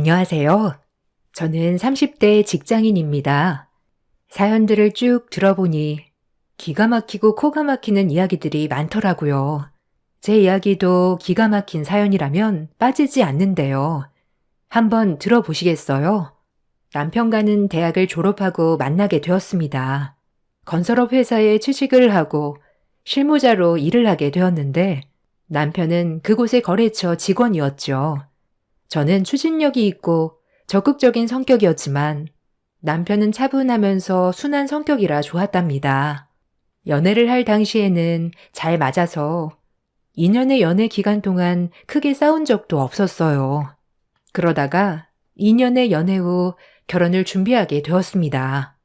안녕하세요. 저는 30대 직장인입니다. 사연들을 쭉 들어보니 기가 막히고 코가 막히는 이야기들이 많더라고요. 제 이야기도 기가 막힌 사연이라면 빠지지 않는데요. 한번 들어보시겠어요? 남편과는 대학을 졸업하고 만나게 되었습니다. 건설업 회사에 취직을 하고 실무자로 일을 하게 되었는데 남편은 그곳의 거래처 직원이었죠. 저는 추진력이 있고 적극적인 성격이었지만 남편은 차분하면서 순한 성격이라 좋았답니다. 연애를 할 당시에는 잘 맞아서 2년의 연애 기간 동안 크게 싸운 적도 없었어요. 그러다가 2년의 연애 후 결혼을 준비하게 되었습니다.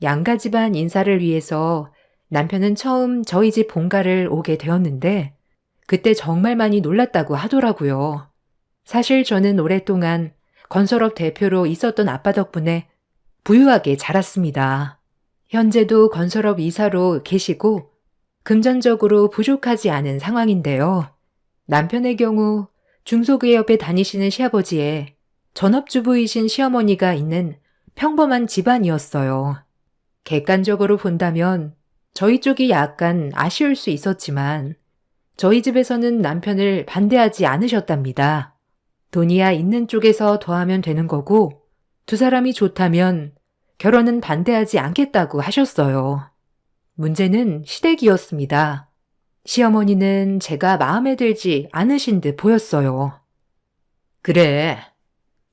양가 집안 인사를 위해서 남편은 처음 저희 집 본가를 오게 되었는데 그때 정말 많이 놀랐다고 하더라고요. 사실 저는 오랫동안 건설업 대표로 있었던 아빠 덕분에 부유하게 자랐습니다. 현재도 건설업 이사로 계시고 금전적으로 부족하지 않은 상황인데요. 남편의 경우 중소기업에 다니시는 시아버지에 전업주부이신 시어머니가 있는 평범한 집안이었어요. 객관적으로 본다면 저희 쪽이 약간 아쉬울 수 있었지만 저희 집에서는 남편을 반대하지 않으셨답니다. 돈이야 있는 쪽에서 더하면 되는 거고 두 사람이 좋다면 결혼은 반대하지 않겠다고 하셨어요. 문제는 시댁이었습니다. 시어머니는 제가 마음에 들지 않으신 듯 보였어요. 그래,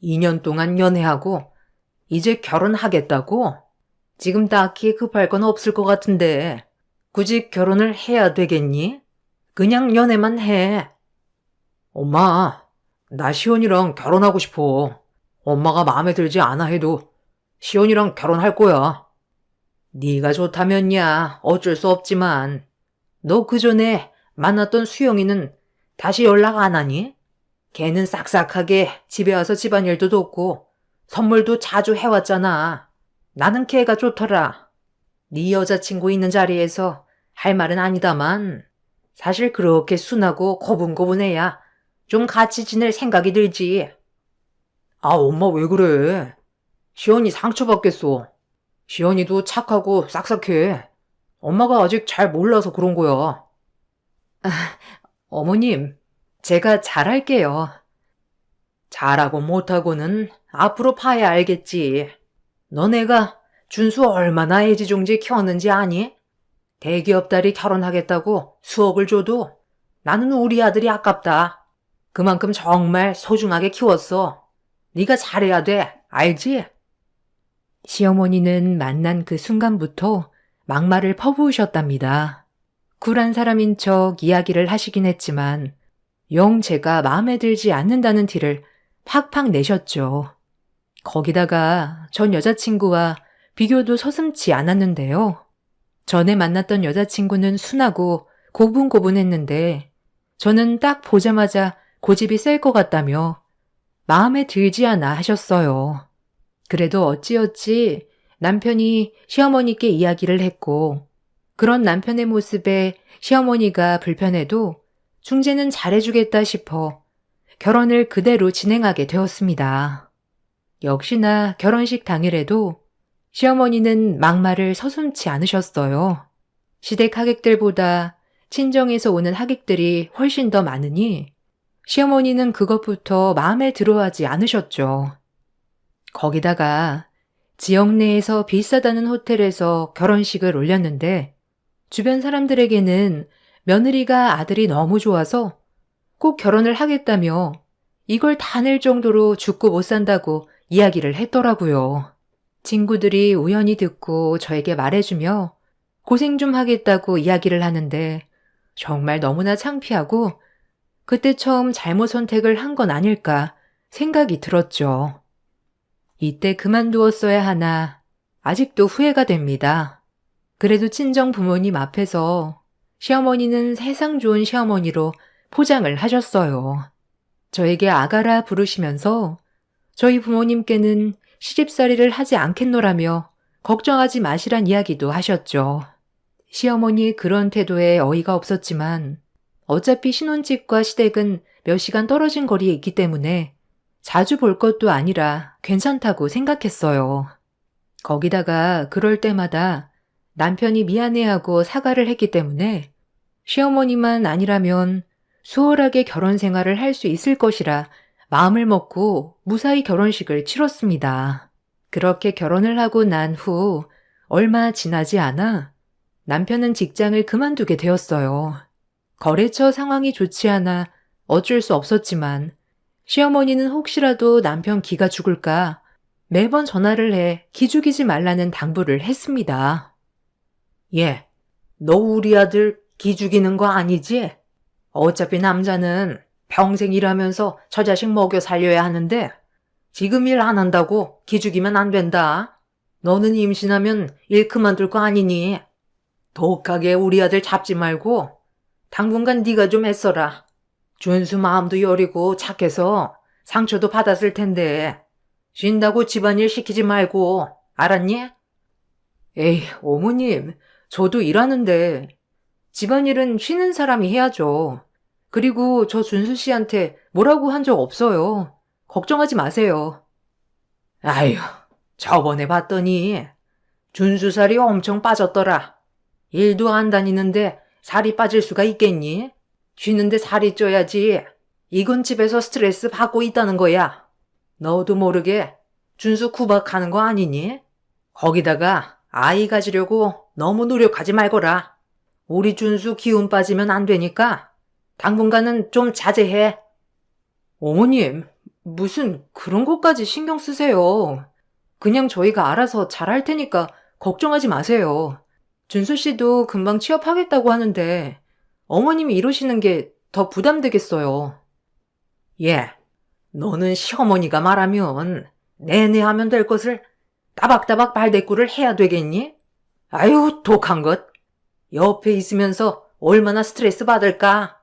2년 동안 연애하고 이제 결혼하겠다고? 지금 딱히 급할 건 없을 것 같은데 굳이 결혼을 해야 되겠니? 그냥 연애만 해. 엄마, 나 시온이랑 결혼하고 싶어. 엄마가 마음에 들지 않아 해도 시온이랑 결혼할 거야. 네가 좋다면야 어쩔 수 없지만 너 그전에 만났던 수영이는 다시 연락 안 하니? 걔는 싹싹하게 집에 와서 집안일도 돕고 선물도 자주 해왔잖아. 나는 걔가 좋더라. 네 여자친구 있는 자리에서 할 말은 아니다만 사실 그렇게 순하고 고분고분 애야 좀 같이 지낼 생각이 들지. 아, 엄마 왜 그래? 시연이 상처받겠어. 시연이도 착하고 싹싹해. 엄마가 아직 잘 몰라서 그런 거야. 어머님, 제가 잘할게요. 잘하고 못하고는 앞으로 봐야 알겠지. 너네가 준수 얼마나 애지중지 키웠는지 아니? 대기업 딸이 결혼하겠다고 수억을 줘도 나는 우리 아들이 아깝다. 그만큼 정말 소중하게 키웠어. 네가 잘해야 돼. 알지? 시어머니는 만난 그 순간부터 막말을 퍼부으셨답니다. 쿨한 사람인 척 이야기를 하시긴 했지만 영 제가 마음에 들지 않는다는 티를 팍팍 내셨죠. 거기다가 전 여자친구와 비교도 서슴지 않았는데요. 전에 만났던 여자친구는 순하고 고분고분했는데 저는 딱 보자마자 고집이 셀 것 같다며 마음에 들지 않아 하셨어요. 그래도 어찌어찌 남편이 시어머니께 이야기를 했고 그런 남편의 모습에 시어머니가 불편해도 중재는 잘해주겠다 싶어 결혼을 그대로 진행하게 되었습니다. 역시나 결혼식 당일에도 시어머니는 막말을 서슴지 않으셨어요. 시댁 하객들보다 친정에서 오는 하객들이 훨씬 더 많으니 시어머니는 그것부터 마음에 들어하지 않으셨죠. 거기다가 지역 내에서 비싸다는 호텔에서 결혼식을 올렸는데 주변 사람들에게는 며느리가 아들이 너무 좋아서 꼭 결혼을 하겠다며 이걸 다 낼 정도로 죽고 못 산다고 이야기를 했더라고요. 친구들이 우연히 듣고 저에게 말해주며 고생 좀 하겠다고 이야기를 하는데 정말 너무나 창피하고 그때 처음 잘못 선택을 한 건 아닐까 생각이 들었죠. 이때 그만두었어야 하나 아직도 후회가 됩니다. 그래도 친정 부모님 앞에서 시어머니는 세상 좋은 시어머니로 포장을 하셨어요. 저에게 아가라 부르시면서 저희 부모님께는 시집살이를 하지 않겠노라며 걱정하지 마시란 이야기도 하셨죠. 시어머니의 그런 태도에 어이가 없었지만 어차피 신혼집과 시댁은 몇 시간 떨어진 거리에 있기 때문에 자주 볼 것도 아니라 괜찮다고 생각했어요. 거기다가 그럴 때마다 남편이 미안해하고 사과를 했기 때문에 시어머니만 아니라면 수월하게 결혼 생활을 할 수 있을 것이라 마음을 먹고 무사히 결혼식을 치렀습니다. 그렇게 결혼을 하고 난 후 얼마 지나지 않아 남편은 직장을 그만두게 되었어요. 거래처 상황이 좋지 않아 어쩔 수 없었지만 시어머니는 혹시라도 남편 기가 죽을까 매번 전화를 해 기죽이지 말라는 당부를 했습니다. 예, 너 우리 아들 기죽이는 거 아니지? 어차피 남자는 평생 일하면서 저 자식 먹여 살려야 하는데 지금 일 안 한다고 기죽이면 안 된다. 너는 임신하면 일 그만둘 거 아니니? 독하게 우리 아들 잡지 말고 당분간 네가 좀 애써라. 준수 마음도 여리고 착해서 상처도 받았을 텐데 쉰다고 집안일 시키지 말고 알았니? 에이, 어머님, 저도 일하는데 집안일은 쉬는 사람이 해야죠. 그리고 저 준수 씨한테 뭐라고 한 적 없어요. 걱정하지 마세요. 아휴, 저번에 봤더니 준수 살이 엄청 빠졌더라. 일도 안 다니는데 살이 빠질 수가 있겠니? 쉬는데 살이 쪄야지. 이건 집에서 스트레스 받고 있다는 거야. 너도 모르게 준수 구박하는 거 아니니? 거기다가 아이 가지려고 너무 노력하지 말거라. 우리 준수 기운 빠지면 안 되니까 당분간은 좀 자제해. 어머님, 무슨 그런 것까지 신경 쓰세요. 그냥 저희가 알아서 잘할 테니까 걱정하지 마세요. 준수 씨도 금방 취업하겠다고 하는데 어머님이 이러시는 게 더 부담되겠어요. 예, 너는 시어머니가 말하면 내내 하면 될 것을 따박따박 발대꾸를 해야 되겠니? 아유, 독한 것. 옆에 있으면서 얼마나 스트레스 받을까?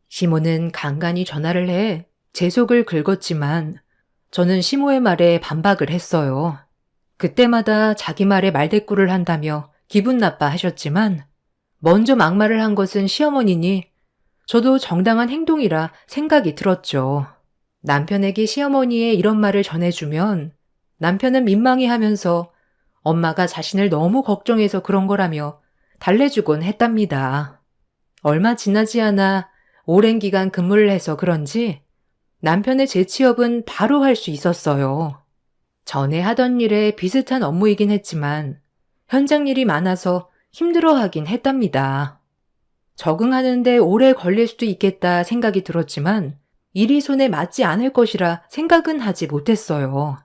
시모는 간간히 전화를 해 제 속을 긁었지만 저는 시모의 말에 반박을 했어요. 그때마다 자기 말에 말대꾸를 한다며 기분 나빠 하셨지만 먼저 막말을 한 것은 시어머니니 저도 정당한 행동이라 생각이 들었죠. 남편에게 시어머니의 이런 말을 전해주면 남편은 민망해하면서 엄마가 자신을 너무 걱정해서 그런 거라며 달래주곤 했답니다. 얼마 지나지 않아 오랜 기간 근무를 해서 그런지 남편의 재취업은 바로 할 수 있었어요. 전에 하던 일에 비슷한 업무이긴 했지만 현장 일이 많아서 힘들어하긴 했답니다. 적응하는데 오래 걸릴 수도 있겠다 생각이 들었지만 일이 손에 맞지 않을 것이라 생각은 하지 못했어요.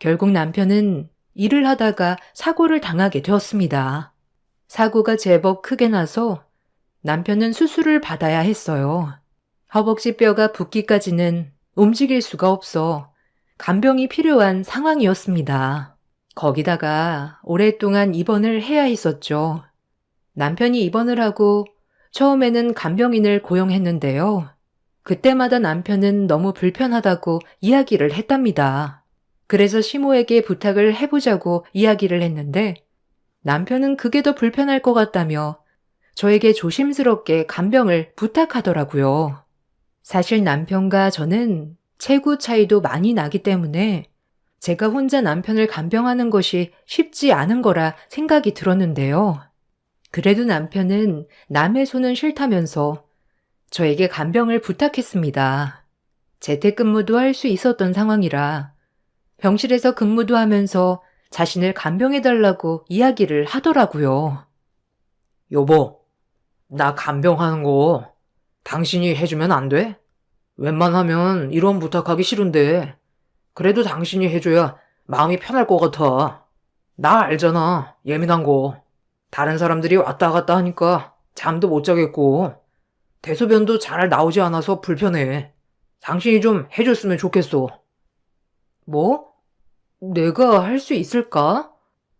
결국 남편은 일을 하다가 사고를 당하게 되었습니다. 사고가 제법 크게 나서 남편은 수술을 받아야 했어요. 허벅지 뼈가 붓기까지는 움직일 수가 없어 간병이 필요한 상황이었습니다. 거기다가 오랫동안 입원을 해야 했었죠. 남편이 입원을 하고 처음에는 간병인을 고용했는데요. 그때마다 남편은 너무 불편하다고 이야기를 했답니다. 그래서 시모에게 부탁을 해보자고 이야기를 했는데 남편은 그게 더 불편할 것 같다며 저에게 조심스럽게 간병을 부탁하더라고요. 사실 남편과 저는 체구 차이도 많이 나기 때문에 제가 혼자 남편을 간병하는 것이 쉽지 않은 거라 생각이 들었는데요. 그래도 남편은 남의 손은 싫다면서 저에게 간병을 부탁했습니다. 재택근무도 할 수 있었던 상황이라 병실에서 근무도 하면서 자신을 간병해달라고 이야기를 하더라고요. 여보, 나 간병하는 거 당신이 해주면 안 돼? 웬만하면 이런 부탁하기 싫은데 그래도 당신이 해줘야 마음이 편할 것 같아. 나 알잖아, 예민한 거. 다른 사람들이 왔다 갔다 하니까 잠도 못 자겠고 대소변도 잘 나오지 않아서 불편해. 당신이 좀 해줬으면 좋겠어. 뭐? 내가 할 수 있을까?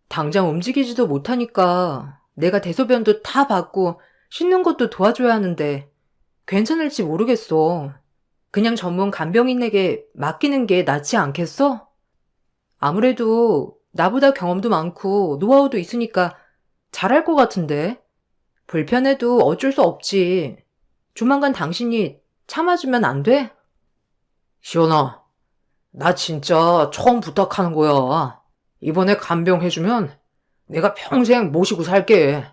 당장 움직이지도 못하니까 내가 대소변도 다 받고 씻는 것도 도와줘야 하는데 괜찮을지 모르겠어. 그냥 전문 간병인에게 맡기는 게 낫지 않겠어? 아무래도 나보다 경험도 많고 노하우도 있으니까 잘할 것 같은데. 불편해도 어쩔 수 없지. 조만간 당신이 참아주면 안 돼? 시원아, 나 진짜 처음 부탁하는 거야. 이번에 간병해주면 내가 평생 모시고 살게.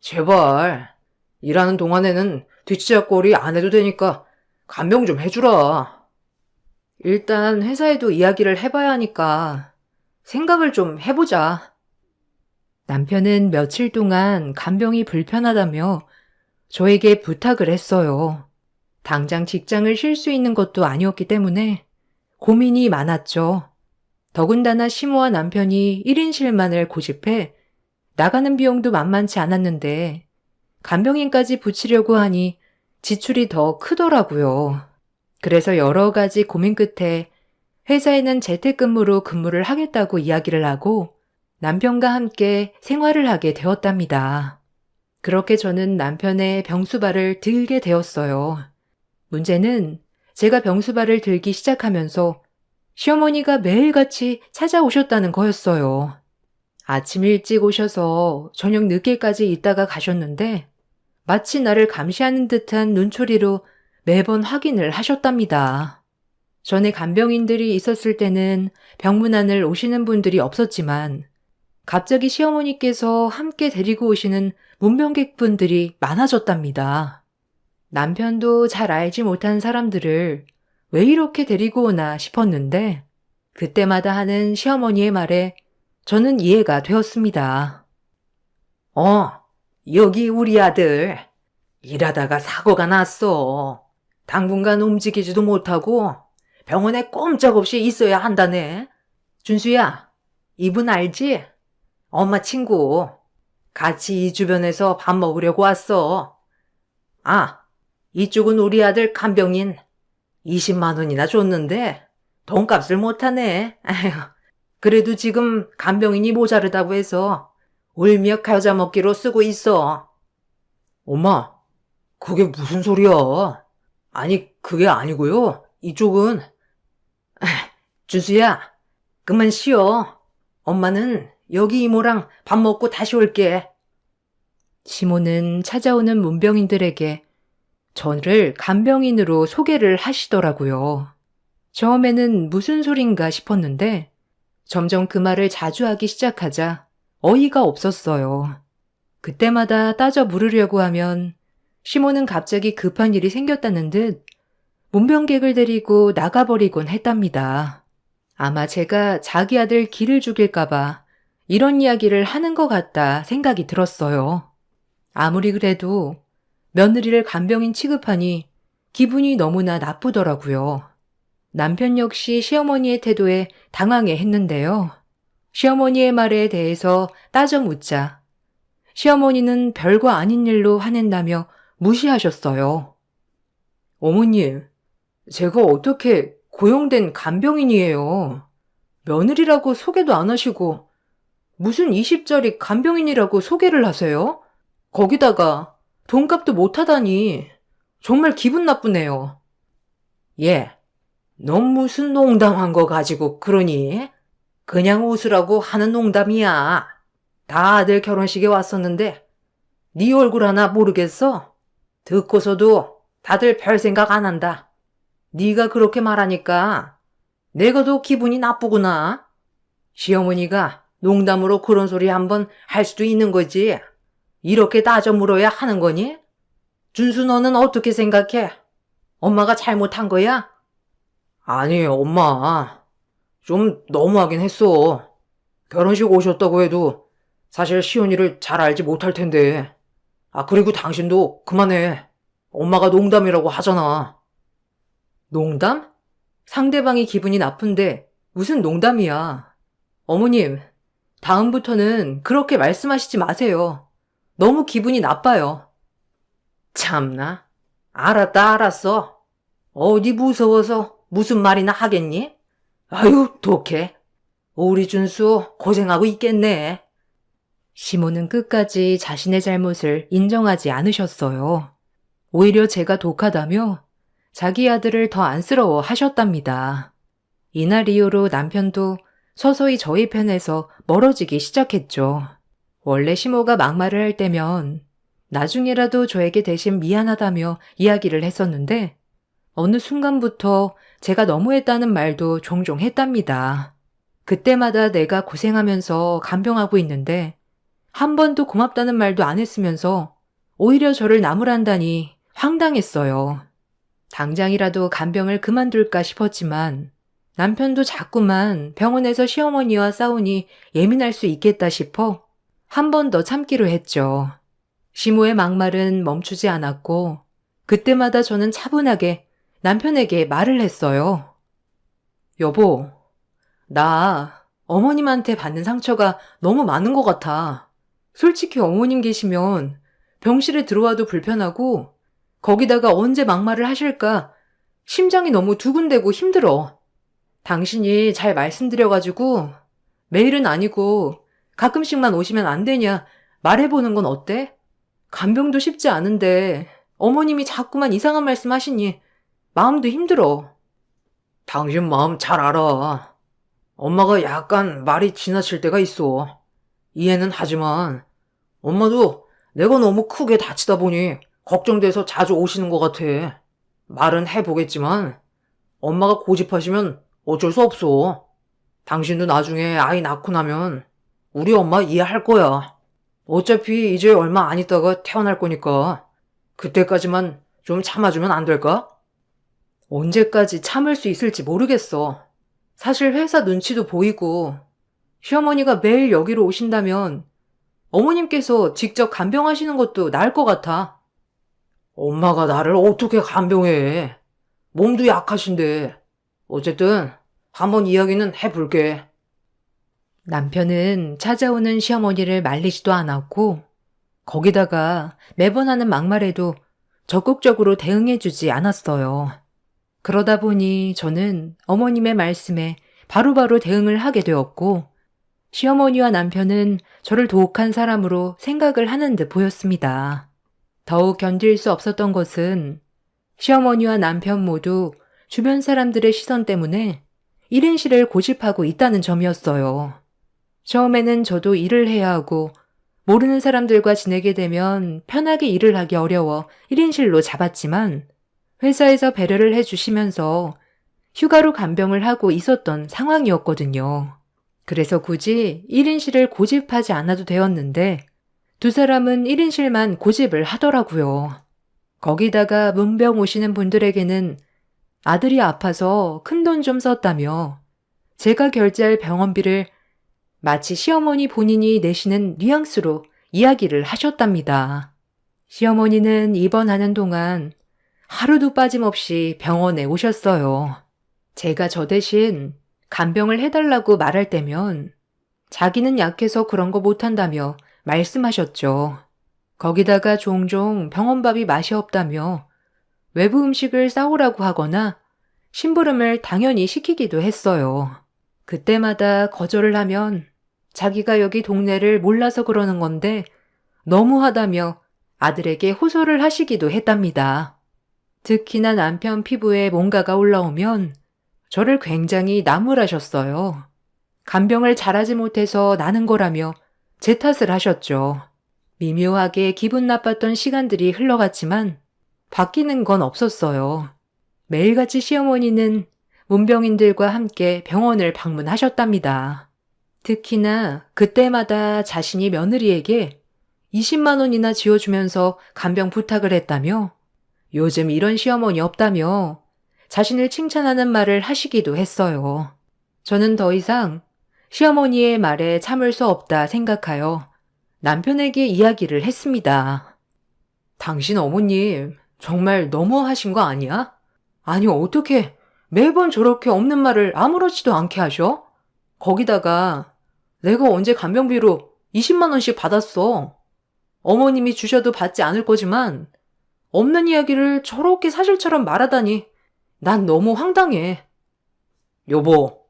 제발. 일하는 동안에는 뒤치자거리 안 해도 되니까 간병 좀 해주라. 일단 회사에도 이야기를 해봐야 하니까 생각을 좀 해보자. 남편은 며칠 동안 간병이 불편하다며 저에게 부탁을 했어요. 당장 직장을 쉴 수 있는 것도 아니었기 때문에 고민이 많았죠. 더군다나 시모와 남편이 1인실만을 고집해 나가는 비용도 만만치 않았는데 간병인까지 붙이려고 하니 지출이 더 크더라고요. 그래서 여러 가지 고민 끝에 회사에는 재택근무로 근무를 하겠다고 이야기를 하고 남편과 함께 생활을 하게 되었답니다. 그렇게 저는 남편의 병수발을 들게 되었어요. 문제는 제가 병수발을 들기 시작하면서 시어머니가 매일같이 찾아오셨다는 거였어요. 아침 일찍 오셔서 저녁 늦게까지 있다가 가셨는데 마치 나를 감시하는 듯한 눈초리로 매번 확인을 하셨답니다. 전에 간병인들이 있었을 때는 병문안을 오시는 분들이 없었지만 갑자기 시어머니께서 함께 데리고 오시는 문병객분들이 많아졌답니다. 남편도 잘 알지 못한 사람들을 왜 이렇게 데리고 오나 싶었는데 그때마다 하는 시어머니의 말에 저는 이해가 되었습니다. 여기 우리 아들. 일하다가 사고가 났어. 당분간 움직이지도 못하고 병원에 꼼짝없이 있어야 한다네. 준수야, 이분 알지? 엄마 친구. 같이 이 주변에서 밥 먹으려고 왔어. 이쪽은 우리 아들 간병인. 20만 원이나 줬는데 돈값을 못하네. 아휴, 그래도 지금 간병인이 모자르다고 해서 울며 겨자 먹기로 쓰고 있어. 엄마, 그게 무슨 소리야? 아니, 그게 아니고요. 이쪽은. 준수야, 그만 쉬어. 엄마는 여기 이모랑 밥 먹고 다시 올게. 시모는 찾아오는 문병인들에게 저를 간병인으로 소개를 하시더라고요. 처음에는 무슨 소린가 싶었는데 점점 그 말을 자주 하기 시작하자 어이가 없었어요. 그때마다 따져 물으려고 하면 시모는 갑자기 급한 일이 생겼다는 듯 문병객을 데리고 나가버리곤 했답니다. 아마 제가 자기 아들 기를 죽일까봐 이런 이야기를 하는 것 같다 생각이 들었어요. 아무리 그래도 며느리를 간병인 취급하니 기분이 너무나 나쁘더라고요. 남편 역시 시어머니의 태도에 당황해 했는데요. 시어머니의 말에 대해서 따져 묻자 시어머니는 별거 아닌 일로 화낸다며 무시하셨어요. 어머님, 제가 어떻게 고용된 간병인이에요. 며느리라고 소개도 안 하시고 무슨 20짜리 간병인이라고 소개를 하세요? 거기다가 돈값도 못하다니 정말 기분 나쁘네요. 예, 넌 무슨 농담한 거 가지고 그러니? 그냥 웃으라고 하는 농담이야. 다들 결혼식에 왔었는데 네 얼굴 하나 모르겠어? 듣고서도 다들 별 생각 안 한다. 네가 그렇게 말하니까 내가 더 기분이 나쁘구나. 시어머니가 농담으로 그런 소리 한번 할 수도 있는 거지. 이렇게 따져 물어야 하는 거니? 준수 너는 어떻게 생각해? 엄마가 잘못한 거야? 아니, 엄마. 좀 너무하긴 했어. 결혼식 오셨다고 해도 사실 시온이를 잘 알지 못할 텐데. 그리고 당신도 그만해. 엄마가 농담이라고 하잖아. 농담? 상대방이 기분이 나쁜데 무슨 농담이야. 어머님, 다음부터는 그렇게 말씀하시지 마세요. 너무 기분이 나빠요. 참나. 알았다, 알았어. 어디 무서워서 무슨 말이나 하겠니? 아유, 독해. 우리 준수 고생하고 있겠네. 시모는 끝까지 자신의 잘못을 인정하지 않으셨어요. 오히려 제가 독하다며 자기 아들을 더 안쓰러워 하셨답니다. 이날 이후로 남편도 서서히 저희 편에서 멀어지기 시작했죠. 원래 시모가 막말을 할 때면 나중에라도 저에게 대신 미안하다며 이야기를 했었는데 어느 순간부터 제가 너무했다는 말도 종종 했답니다. 그때마다 내가 고생하면서 간병하고 있는데 한 번도 고맙다는 말도 안 했으면서 오히려 저를 나무란다니 황당했어요. 당장이라도 간병을 그만둘까 싶었지만 남편도 자꾸만 병원에서 시어머니와 싸우니 예민할 수 있겠다 싶어 한 번 더 참기로 했죠. 시모의 막말은 멈추지 않았고 그때마다 저는 차분하게 남편에게 말을 했어요. 여보, 나 어머님한테 받는 상처가 너무 많은 것 같아. 솔직히 어머님 계시면 병실에 들어와도 불편하고 거기다가 언제 막말을 하실까 심장이 너무 두근대고 힘들어. 당신이 잘 말씀드려가지고 매일은 아니고 가끔씩만 오시면 안 되냐 말해보는 건 어때? 간병도 쉽지 않은데 어머님이 자꾸만 이상한 말씀 하시니 마음도 힘들어. 당신 마음 잘 알아. 엄마가 약간 말이 지나칠 때가 있어. 이해는 하지만 엄마도 내가 너무 크게 다치다 보니 걱정돼서 자주 오시는 것 같아. 말은 해보겠지만 엄마가 고집하시면 어쩔 수 없어. 당신도 나중에 아이 낳고 나면 우리 엄마 이해할 거야. 어차피 이제 얼마 안 있다가 태어날 거니까 그때까지만 좀 참아주면 안 될까? 언제까지 참을 수 있을지 모르겠어. 사실 회사 눈치도 보이고 시어머니가 매일 여기로 오신다면 어머님께서 직접 간병하시는 것도 나을 것 같아. 엄마가 나를 어떻게 간병해. 몸도 약하신데. 어쨌든 한번 이야기는 해볼게. 남편은 찾아오는 시어머니를 말리지도 않았고 거기다가 매번 하는 막말에도 적극적으로 대응해주지 않았어요. 그러다 보니 저는 어머님의 말씀에 바로바로 대응을 하게 되었고 시어머니와 남편은 저를 도욱한 사람으로 생각을 하는 듯 보였습니다. 더욱 견딜 수 없었던 것은 시어머니와 남편 모두 주변 사람들의 시선 때문에 1인실을 고집하고 있다는 점이었어요. 처음에는 저도 일을 해야 하고 모르는 사람들과 지내게 되면 편하게 일을 하기 어려워 1인실로 잡았지만 회사에서 배려를 해주시면서 휴가로 간병을 하고 있었던 상황이었거든요. 그래서 굳이 1인실을 고집하지 않아도 되었는데 두 사람은 1인실만 고집을 하더라고요. 거기다가 문병 오시는 분들에게는 아들이 아파서 큰돈 좀 썼다며 제가 결제할 병원비를 마치 시어머니 본인이 내시는 뉘앙스로 이야기를 하셨답니다. 시어머니는 입원하는 동안 하루도 빠짐없이 병원에 오셨어요. 제가 저 대신 간병을 해달라고 말할 때면 자기는 약해서 그런 거 못한다며 말씀하셨죠. 거기다가 종종 병원밥이 맛이 없다며 외부 음식을 싸오라고 하거나 심부름을 당연히 시키기도 했어요. 그때마다 거절을 하면 자기가 여기 동네를 몰라서 그러는 건데 너무하다며 아들에게 호소를 하시기도 했답니다. 특히나 남편 피부에 뭔가가 올라오면 저를 굉장히 나무라셨어요. 간병을 잘하지 못해서 나는 거라며 제 탓을 하셨죠. 미묘하게 기분 나빴던 시간들이 흘러갔지만 바뀌는 건 없었어요. 매일같이 시어머니는 문병인들과 함께 병원을 방문하셨답니다. 특히나 그때마다 자신이 며느리에게 20만 원이나 지어주면서 간병 부탁을 했다며 요즘 이런 시어머니 없다며 자신을 칭찬하는 말을 하시기도 했어요. 저는 더 이상 시어머니의 말에 참을 수 없다 생각하여 남편에게 이야기를 했습니다. 당신 어머님 정말 너무하신 거 아니야? 아니 어떻게 매번 저렇게 없는 말을 아무렇지도 않게 하셔? 거기다가 내가 언제 간병비로 20만 원씩 받았어. 어머님이 주셔도 받지 않을 거지만 없는 이야기를 저렇게 사실처럼 말하다니 난 너무 황당해. 여보,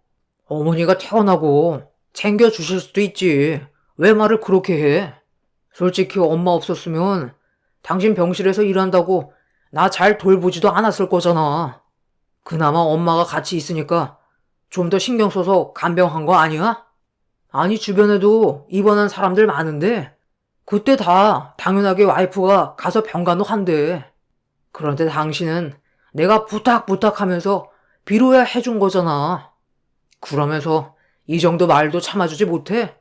어머니가 태어나고 챙겨주실 수도 있지. 왜 말을 그렇게 해? 솔직히 엄마 없었으면 당신 병실에서 일한다고 나 잘 돌보지도 않았을 거잖아. 그나마 엄마가 같이 있으니까 좀 더 신경 써서 간병한 거 아니야? 아니 주변에도 입원한 사람들 많은데 그때 다 당연하게 와이프가 가서 병간호 한대. 그런데 당신은 내가 부탁하면서 비로야 해준 거잖아. 그러면서 이 정도 말도 참아주지 못해?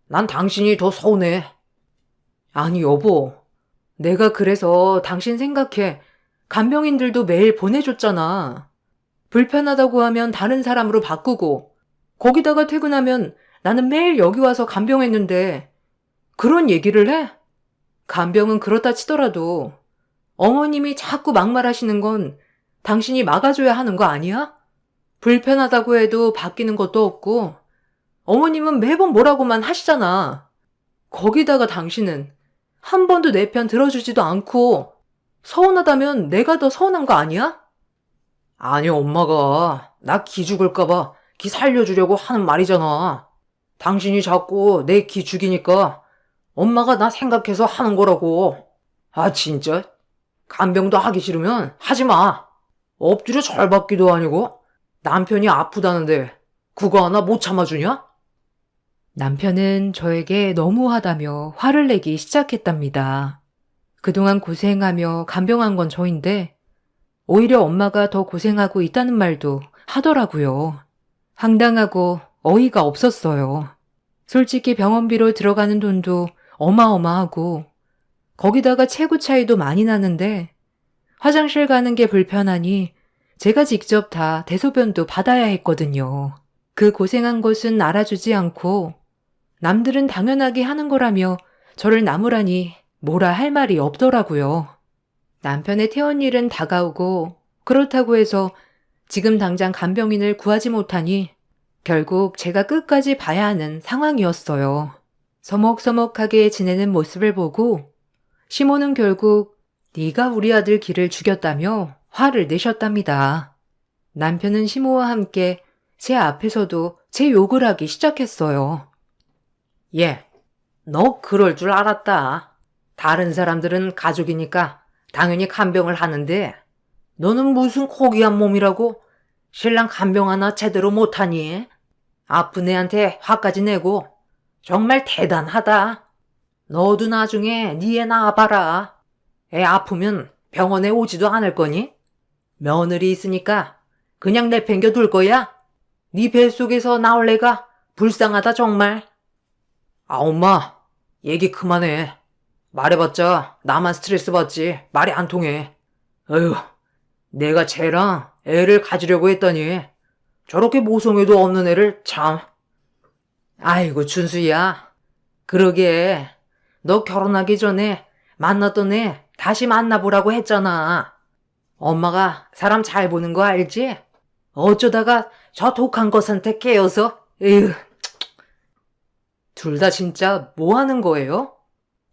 난 당신이 더 서운해. 아니, 여보. 내가 그래서 당신 생각해. 간병인들도 매일 보내줬잖아. 불편하다고 하면 다른 사람으로 바꾸고, 거기다가 퇴근하면 나는 매일 여기 와서 간병했는데, 그런 얘기를 해? 간병은 그렇다 치더라도, 어머님이 자꾸 막말하시는 건 당신이 막아줘야 하는 거 아니야? 불편하다고 해도 바뀌는 것도 없고, 어머님은 매번 뭐라고만 하시잖아. 거기다가 당신은 한 번도 내 편 들어주지도 않고, 서운하다면 내가 더 서운한 거 아니야? 아니, 엄마가 나 기 죽을까봐 기 살려주려고 하는 말이잖아. 당신이 자꾸 내 기 죽이니까 엄마가 나 생각해서 하는 거라고. 아, 진짜? 간병도 하기 싫으면 하지 마. 엎드려 절받기도 아니고 남편이 아프다는데 그거 하나 못 참아주냐? 남편은 저에게 너무하다며 화를 내기 시작했답니다. 그동안 고생하며 간병한 건 저인데 오히려 엄마가 더 고생하고 있다는 말도 하더라고요. 황당하고 어이가 없었어요. 솔직히 병원비로 들어가는 돈도 어마어마하고 거기다가 체구 차이도 많이 나는데 화장실 가는 게 불편하니 제가 직접 다 대소변도 받아야 했거든요. 그 고생한 것은 알아주지 않고 남들은 당연하게 하는 거라며 저를 나무라니 뭐라 할 말이 없더라고요. 남편의 퇴원 일은 다가오고 그렇다고 해서 지금 당장 간병인을 구하지 못하니 결국 제가 끝까지 봐야 하는 상황이었어요. 서먹서먹하게 지내는 모습을 보고 시모는 결국 네가 우리 아들 길을 죽였다며 화를 내셨답니다. 남편은 시모와 함께 제 앞에서도 제 욕을 하기 시작했어요. 예, 너 그럴 줄 알았다. 다른 사람들은 가족이니까 당연히 간병을 하는데 너는 무슨 고귀한 몸이라고 신랑 간병 하나 제대로 못하니? 아픈 애한테 화까지 내고 정말 대단하다. 너도 나중에 네 애 낳아봐라. 애 아프면 병원에 오지도 않을 거니? 며느리 있으니까 그냥 내팽겨 둘 거야? 네 뱃속에서 나올 애가 불쌍하다 정말. 아, 엄마, 얘기 그만해. 말해봤자 나만 스트레스 받지 말이 안 통해. 어휴, 내가 쟤랑 애를 가지려고 했더니 저렇게 모성애도 없는 애를 참. 아이고, 준수야. 그러게 너 결혼하기 전에 만났던 애 다시 만나보라고 했잖아. 엄마가 사람 잘 보는 거 알지? 어쩌다가 저 독한 거 선택해여서. 에휴. 둘 다 진짜 뭐 하는 거예요?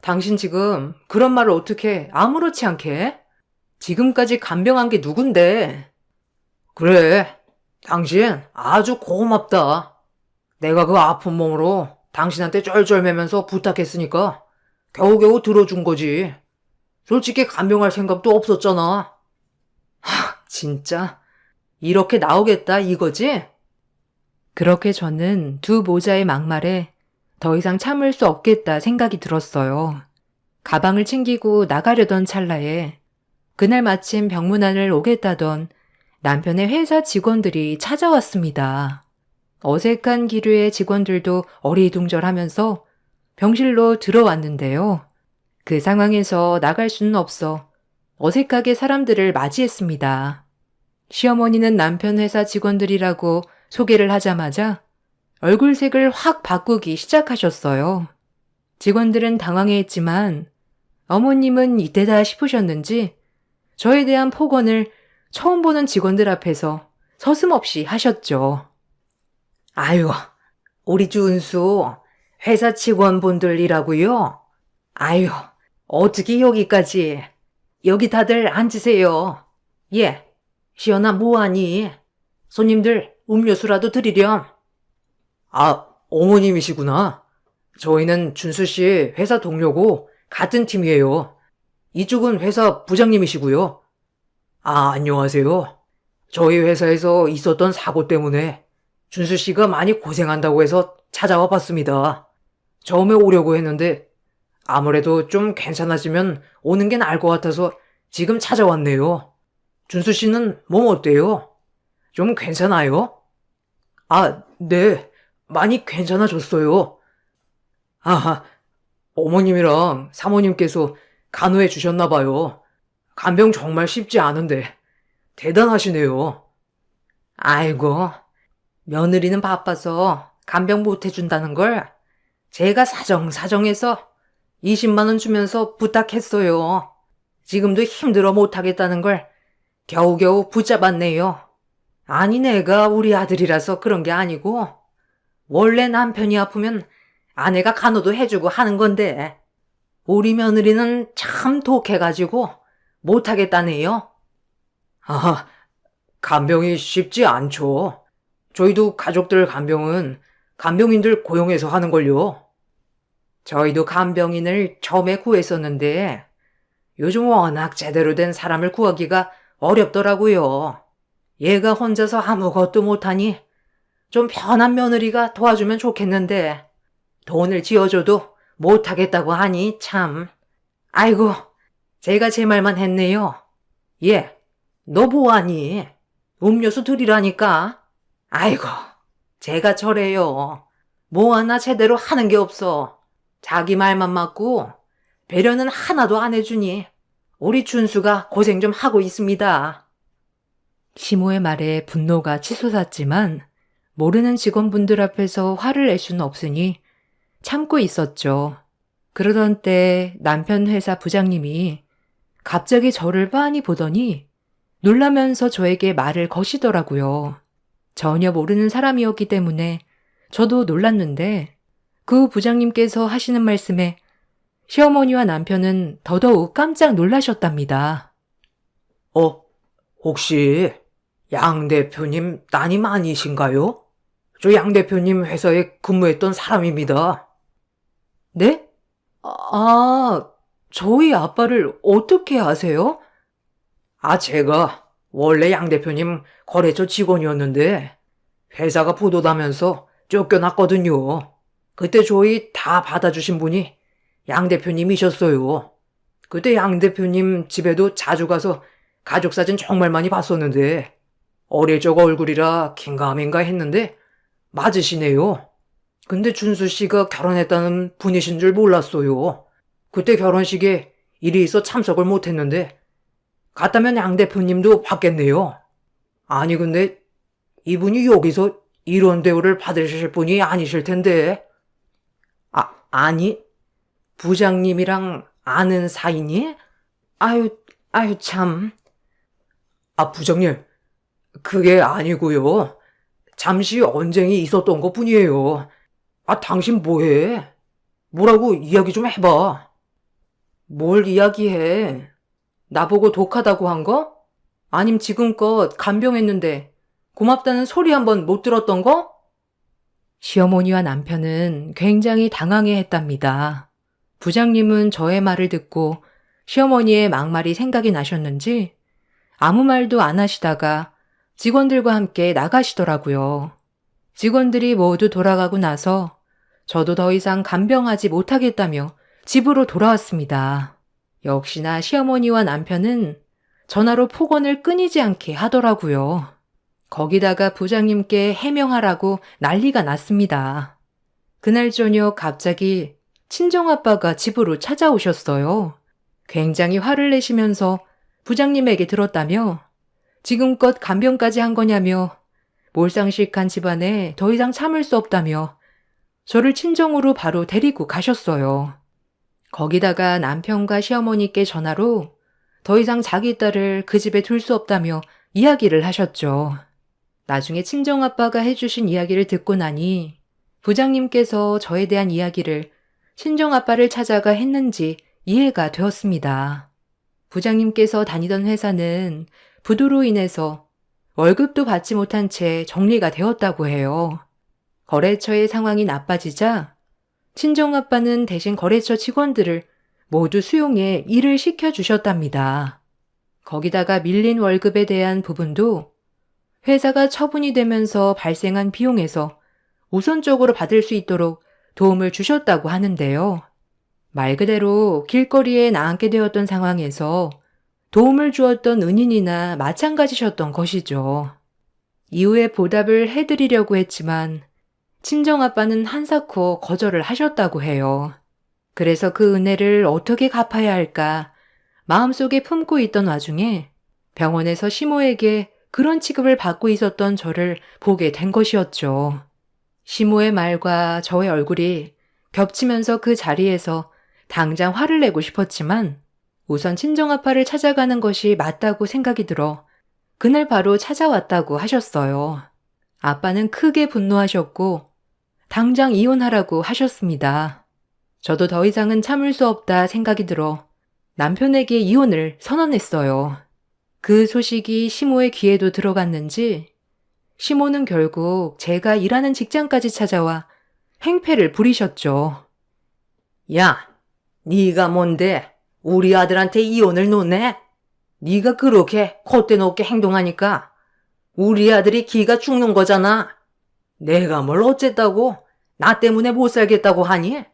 당신 지금 그런 말을 어떻게 아무렇지 않게 해? 지금까지 간병한 게 누군데? 그래, 당신 아주 고맙다. 내가 그 아픈 몸으로 당신한테 쩔쩔매면서 부탁했으니까 겨우겨우 들어준 거지. 솔직히 간병할 생각도 없었잖아. 진짜 이렇게 나오겠다 이거지? 그렇게 저는 두 모자의 막말에 더 이상 참을 수 없겠다 생각이 들었어요. 가방을 챙기고 나가려던 찰나에 그날 마침 병문안을 오겠다던 남편의 회사 직원들이 찾아왔습니다. 어색한 기류의 직원들도 어리둥절하면서 병실로 들어왔는데요. 그 상황에서 나갈 수는 없어 어색하게 사람들을 맞이했습니다. 시어머니는 남편 회사 직원들이라고 소개를 하자마자 얼굴색을 확 바꾸기 시작하셨어요. 직원들은 당황해했지만 어머님은 이때다 싶으셨는지 저에 대한 폭언을 처음 보는 직원들 앞에서 서슴없이 하셨죠. 아유, 우리 준수 회사 직원분들이라고요? 아유, 어떻게 여기까지. 여기 다들 앉으세요. 예, 시연아 뭐하니? 손님들 음료수라도 드리렴. 아, 어머님이시구나. 저희는 준수 씨 회사 동료고 같은 팀이에요. 이쪽은 회사 부장님이시고요. 아, 안녕하세요. 저희 회사에서 있었던 사고 때문에 준수 씨가 많이 고생한다고 해서 찾아와 봤습니다. 처음에 오려고 했는데 아무래도 좀 괜찮아지면 오는 게 나을 것 같아서 지금 찾아왔네요. 준수 씨는 몸 어때요? 좀 괜찮아요? 아, 네. 많이 괜찮아졌어요. 아, 어머님이랑 사모님께서 간호해 주셨나 봐요. 간병 정말 쉽지 않은데 대단하시네요. 아이고, 며느리는 바빠서 간병 못 해준다는 걸 제가 사정사정해서 20만 원 주면서 부탁했어요. 지금도 힘들어 못하겠다는 걸 겨우겨우 붙잡았네요. 아니, 내가 우리 아들이라서 그런 게 아니고 원래 남편이 아프면 아내가 간호도 해주고 하는 건데 우리 며느리는 참 독해가지고 못하겠다네요. 아, 간병이 쉽지 않죠. 저희도 가족들 간병은 간병인들 고용해서 하는걸요. 저희도 간병인을 처음에 구했었는데 요즘 워낙 제대로 된 사람을 구하기가 어렵더라고요. 얘가 혼자서 아무것도 못하니 좀 편한 며느리가 도와주면 좋겠는데 돈을 지어줘도 못하겠다고 하니 참. 아이고, 제가 제 말만 했네요. 얘, 너 뭐하니? 음료수 드리라니까. 아이고, 제가 저래요. 뭐 하나 제대로 하는 게 없어. 자기 말만 맞고 배려는 하나도 안 해주니 우리 준수가 고생 좀 하고 있습니다. 시모의 말에 분노가 치솟았지만 모르는 직원분들 앞에서 화를 낼 수는 없으니 참고 있었죠. 그러던 때 남편 회사 부장님이 갑자기 저를 빤히 보더니 놀라면서 저에게 말을 거시더라고요. 전혀 모르는 사람이었기 때문에 저도 놀랐는데 그 부장님께서 하시는 말씀에 시어머니와 남편은 더더욱 깜짝 놀라셨답니다. 혹시 양 대표님 따님 아니신가요? 저 양 대표님 회사에 근무했던 사람입니다. 네? 저희 아빠를 어떻게 아세요? 제가 원래 양 대표님 거래처 직원이었는데 회사가 부도나면서 쫓겨났거든요. 그때 저희 다 받아주신 분이 양 대표님이셨어요. 그때 양 대표님 집에도 자주 가서 가족 사진 정말 많이 봤었는데 어릴 적 얼굴이라 긴가민가 했는데 맞으시네요. 근데 준수 씨가 결혼했다는 분이신 줄 몰랐어요. 그때 결혼식에 일이 있어 참석을 못했는데 갔다면 양 대표님도 봤겠네요. 아니 근데 이분이 여기서 이런 대우를 받으실 분이 아니실 텐데. 아니 부장님이랑 아는 사이니? 아유 참. 부장님, 그게 아니고요. 잠시 언쟁이 있었던 것 뿐이에요. 당신 뭐해? 뭐라고 이야기 좀 해봐. 뭘 이야기해? 나보고 독하다고 한 거? 아님 지금껏 간병했는데 고맙다는 소리 한번 못 들었던 거? 시어머니와 남편은 굉장히 당황해 했답니다. 부장님은 저의 말을 듣고 시어머니의 막말이 생각이 나셨는지 아무 말도 안 하시다가 직원들과 함께 나가시더라고요. 직원들이 모두 돌아가고 나서 저도 더 이상 간병하지 못하겠다며 집으로 돌아왔습니다. 역시나 시어머니와 남편은 전화로 폭언을 끊이지 않게 하더라고요. 거기다가 부장님께 해명하라고 난리가 났습니다. 그날 저녁 갑자기 친정아빠가 집으로 찾아오셨어요. 굉장히 화를 내시면서 부장님에게 들었다며 지금껏 간병까지 한 거냐며 몰상식한 집안에 더 이상 참을 수 없다며 저를 친정으로 바로 데리고 가셨어요. 거기다가 남편과 시어머니께 전화로 더 이상 자기 딸을 그 집에 둘 수 없다며 이야기를 하셨죠. 나중에 친정아빠가 해주신 이야기를 듣고 나니 부장님께서 저에 대한 이야기를 친정아빠를 찾아가 했는지 이해가 되었습니다. 부장님께서 다니던 회사는 부도로 인해서 월급도 받지 못한 채 정리가 되었다고 해요. 거래처의 상황이 나빠지자 친정아빠는 대신 거래처 직원들을 모두 수용해 일을 시켜주셨답니다. 거기다가 밀린 월급에 대한 부분도 회사가 처분이 되면서 발생한 비용에서 우선적으로 받을 수 있도록 도움을 주셨다고 하는데요. 말 그대로 길거리에 나앉게 되었던 상황에서 도움을 주었던 은인이나 마찬가지셨던 것이죠. 이후에 보답을 해드리려고 했지만 친정아빠는 한사코 거절을 하셨다고 해요. 그래서 그 은혜를 어떻게 갚아야 할까 마음속에 품고 있던 와중에 병원에서 시모에게 그런 취급을 받고 있었던 저를 보게 된 것이었죠. 시모의 말과 저의 얼굴이 겹치면서 그 자리에서 당장 화를 내고 싶었지만 우선 친정아빠를 찾아가는 것이 맞다고 생각이 들어 그날 바로 찾아왔다고 하셨어요. 아빠는 크게 분노하셨고 당장 이혼하라고 하셨습니다. 저도 더 이상은 참을 수 없다 생각이 들어 남편에게 이혼을 선언했어요. 그 소식이 시모의 귀에도 들어갔는지 시모는 결국 제가 일하는 직장까지 찾아와 행패를 부리셨죠. 야, 네가 뭔데 우리 아들한테 이혼을 놓네? 네가 그렇게 콧대 높게 행동하니까 우리 아들이 기가 죽는 거잖아. 내가 뭘 어쨌다고 나 때문에 못 살겠다고 하니?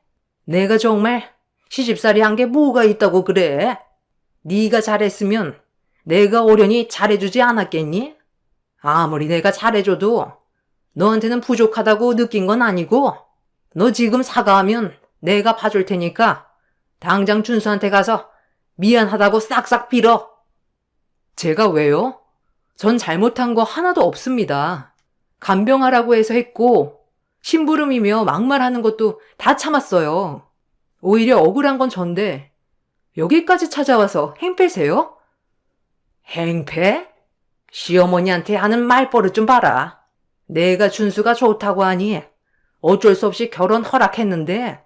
내가 정말 시집살이 한 게 뭐가 있다고 그래? 네가 잘했으면 내가 오려니 잘해주지 않았겠니? 아무리 내가 잘해줘도 너한테는 부족하다고 느낀 건 아니고 너 지금 사과하면 내가 봐줄 테니까 당장 준수한테 가서 미안하다고 싹싹 빌어. 제가 왜요? 전 잘못한 거 하나도 없습니다. 간병하라고 해서 했고 심부름이며 막말하는 것도 다 참았어요. 오히려 억울한 건 전데 여기까지 찾아와서 행패세요? 행패? 시어머니한테 하는 말버릇 좀 봐라. 내가 준수가 좋다고 하니 어쩔 수 없이 결혼 허락했는데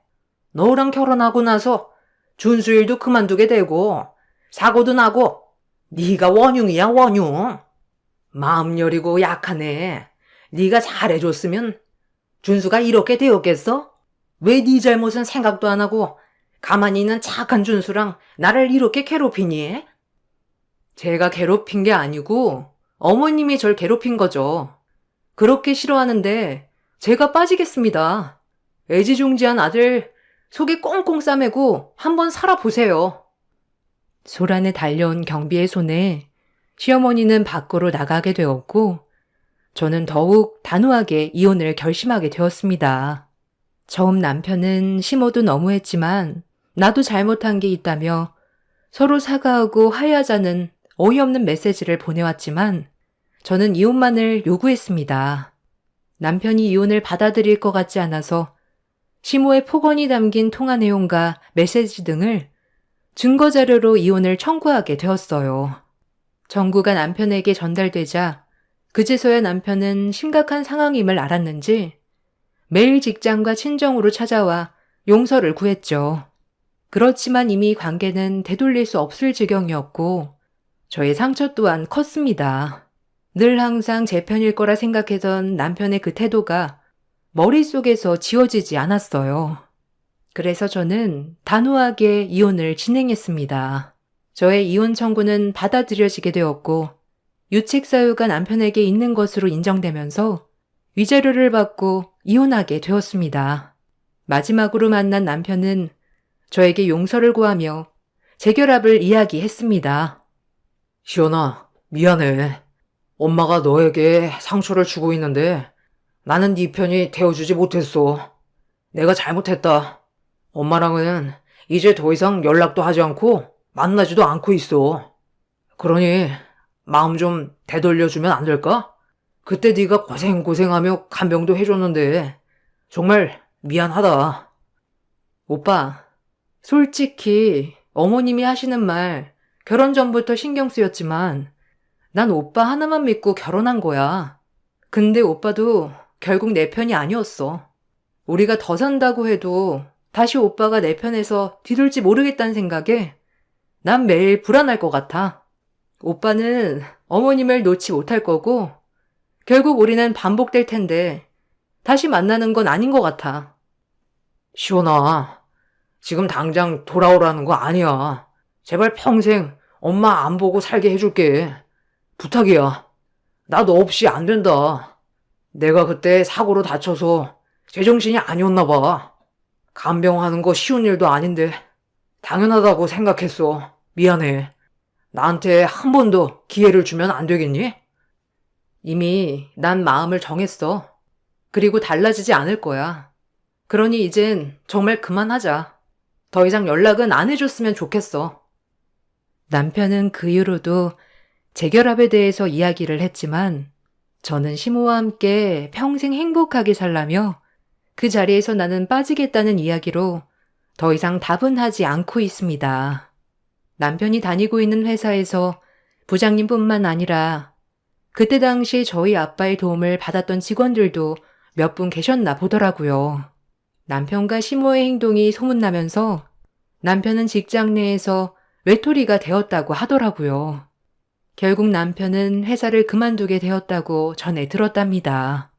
너랑 결혼하고 나서 준수 일도 그만두게 되고 사고도 나고 네가 원흉이야 원흉. 마음 여리고 약하네. 네가 잘해줬으면 준수가 이렇게 되었겠어? 왜 네 잘못은 생각도 안 하고 가만히 있는 착한 준수랑 나를 이렇게 괴롭히니? 제가 괴롭힌 게 아니고 어머님이 절 괴롭힌 거죠. 그렇게 싫어하는데 제가 빠지겠습니다. 애지중지한 아들 속에 꽁꽁 싸매고 한번 살아보세요. 소란에 달려온 경비의 손에 시어머니는 밖으로 나가게 되었고 저는 더욱 단호하게 이혼을 결심하게 되었습니다. 처음 남편은 심호도 너무했지만 나도 잘못한 게 있다며 서로 사과하고 화해하자는 어이없는 메시지를 보내왔지만 저는 이혼만을 요구했습니다. 남편이 이혼을 받아들일 것 같지 않아서 시모의 폭언이 담긴 통화 내용과 메시지 등을 증거자료로 이혼을 청구하게 되었어요. 정구가 남편에게 전달되자 그제서야 남편은 심각한 상황임을 알았는지 매일 직장과 친정으로 찾아와 용서를 구했죠. 그렇지만 이미 관계는 되돌릴 수 없을 지경이었고 저의 상처 또한 컸습니다. 늘 항상 제 편일 거라 생각했던 남편의 그 태도가 머릿속에서 지워지지 않았어요. 그래서 저는 단호하게 이혼을 진행했습니다. 저의 이혼 청구는 받아들여지게 되었고 유책 사유가 남편에게 있는 것으로 인정되면서 위자료를 받고 이혼하게 되었습니다. 마지막으로 만난 남편은 저에게 용서를 구하며 재결합을 이야기했습니다. 시연아, 미안해. 엄마가 너에게 상처를 주고 있는데 나는 네 편이 되어주지 못했어. 내가 잘못했다. 엄마랑은 이제 더 이상 연락도 하지 않고 만나지도 않고 있어. 그러니 마음 좀 되돌려주면 안 될까? 그때 네가 고생고생하며 간병도 해줬는데 정말 미안하다. 오빠, 솔직히 어머님이 하시는 말 결혼 전부터 신경 쓰였지만 난 오빠 하나만 믿고 결혼한 거야. 근데 오빠도 결국 내 편이 아니었어. 우리가 더 산다고 해도 다시 오빠가 내 편에서 뒤돌지 모르겠다는 생각에 난 매일 불안할 것 같아. 오빠는 어머님을 놓지 못할 거고 결국 우리는 반복될 텐데 다시 만나는 건 아닌 것 같아. 시원아, 지금 당장 돌아오라는 거 아니야. 제발 평생 엄마 안 보고 살게 해줄게. 부탁이야. 나 너 없이 안 된다. 내가 그때 사고로 다쳐서 제정신이 아니었나 봐. 간병하는 거 쉬운 일도 아닌데 당연하다고 생각했어. 미안해. 나한테 한 번 더 기회를 주면 안 되겠니? 이미 난 마음을 정했어. 그리고 달라지지 않을 거야. 그러니 이젠 정말 그만하자. 더 이상 연락은 안 해줬으면 좋겠어. 남편은 그 이후로도 재결합에 대해서 이야기를 했지만 저는 시모와 함께 평생 행복하게 살라며 그 자리에서 나는 빠지겠다는 이야기로 더 이상 답은 하지 않고 있습니다. 남편이 다니고 있는 회사에서 부장님뿐만 아니라 그때 당시 저희 아빠의 도움을 받았던 직원들도 몇 분 계셨나 보더라고요. 남편과 시모의 행동이 소문나면서 남편은 직장 내에서 외톨이가 되었다고 하더라고요. 결국 남편은 회사를 그만두게 되었다고 전해 들었답니다.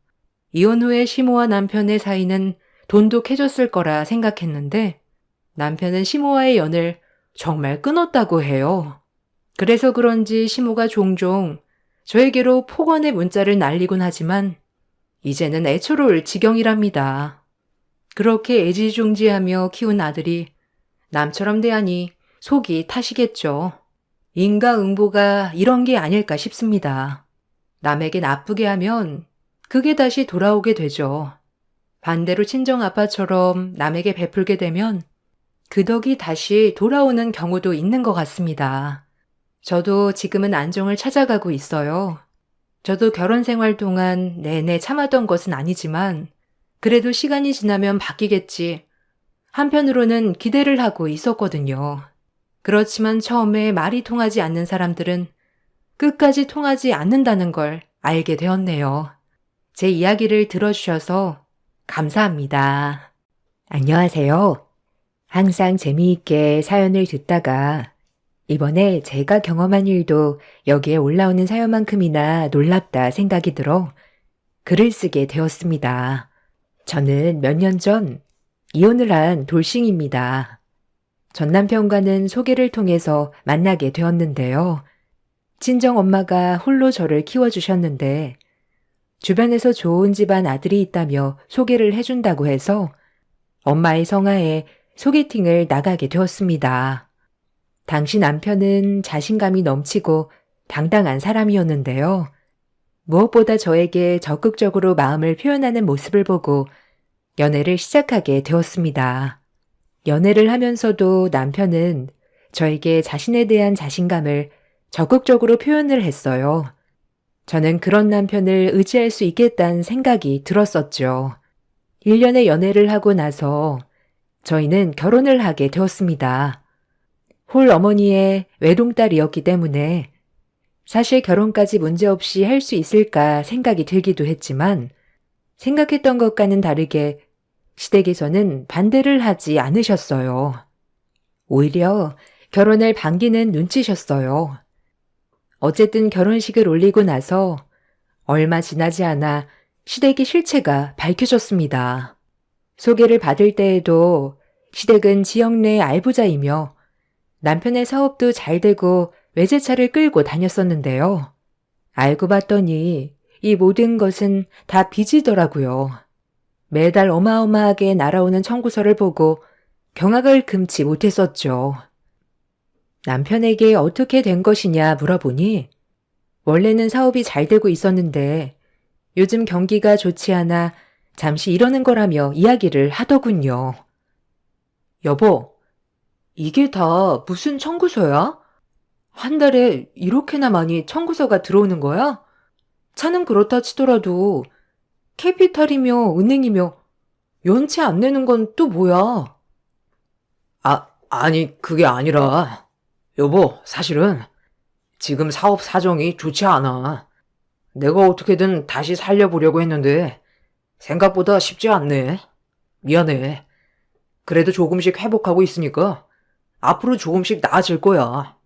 이혼 후에 시모와 남편의 사이는 돈독해졌을 거라 생각했는데 남편은 시모와의 연을 정말 끊었다고 해요. 그래서 그런지 시모가 종종 저에게로 폭언의 문자를 날리곤 하지만 이제는 애처로울 지경이랍니다. 그렇게 애지중지하며 키운 아들이 남처럼 대하니 속이 타시겠죠. 인과응보가 이런 게 아닐까 싶습니다. 남에게 나쁘게 하면 그게 다시 돌아오게 되죠. 반대로 친정아빠처럼 남에게 베풀게 되면 그 덕이 다시 돌아오는 경우도 있는 것 같습니다. 저도 지금은 안정을 찾아가고 있어요. 저도 결혼 생활 동안 내내 참았던 것은 아니지만 그래도 시간이 지나면 바뀌겠지. 한편으로는 기대를 하고 있었거든요. 그렇지만 처음에 말이 통하지 않는 사람들은 끝까지 통하지 않는다는 걸 알게 되었네요. 제 이야기를 들어주셔서 감사합니다. 안녕하세요. 항상 재미있게 사연을 듣다가 이번에 제가 경험한 일도 여기에 올라오는 사연만큼이나 놀랍다 생각이 들어 글을 쓰게 되었습니다. 저는 몇 년 전 이혼을 한 돌싱입니다. 전 남편과는 소개를 통해서 만나게 되었는데요. 친정 엄마가 홀로 저를 키워주셨는데 주변에서 좋은 집안 아들이 있다며 소개를 해준다고 해서 엄마의 성하에 소개팅을 나가게 되었습니다. 당시 남편은 자신감이 넘치고 당당한 사람이었는데요. 무엇보다 저에게 적극적으로 마음을 표현하는 모습을 보고 연애를 시작하게 되었습니다. 연애를 하면서도 남편은 저에게 자신에 대한 자신감을 적극적으로 표현을 했어요. 저는 그런 남편을 의지할 수 있겠다는 생각이 들었었죠. 1년의 연애를 하고 나서 저희는 결혼을 하게 되었습니다. 홀 어머니의 외동딸이었기 때문에 사실 결혼까지 문제없이 할 수 있을까 생각이 들기도 했지만 생각했던 것과는 다르게 시댁에서는 반대를 하지 않으셨어요. 오히려 결혼을 반기는 눈치셨어요. 어쨌든 결혼식을 올리고 나서 얼마 지나지 않아 시댁의 실체가 밝혀졌습니다. 소개를 받을 때에도 시댁은 지역 내 알부자이며 남편의 사업도 잘 되고 외제차를 끌고 다녔었는데요. 알고 봤더니 이 모든 것은 다 빚이더라고요. 매달 어마어마하게 날아오는 청구서를 보고 경악을 금치 못했었죠. 남편에게 어떻게 된 것이냐 물어보니 원래는 사업이 잘 되고 있었는데 요즘 경기가 좋지 않아 잠시 이러는 거라며 이야기를 하더군요. 여보, 이게 다 무슨 청구서야? 한 달에 이렇게나 많이 청구서가 들어오는 거야? 차는 그렇다 치더라도 캐피탈이며 은행이며 연체 안 내는 건 또 뭐야? 아니 그게 아니라 여보, 사실은 지금 사업 사정이 좋지 않아. 내가 어떻게든 다시 살려보려고 했는데 생각보다 쉽지 않네. 미안해. 그래도 조금씩 회복하고 있으니까 앞으로 조금씩 나아질 거야.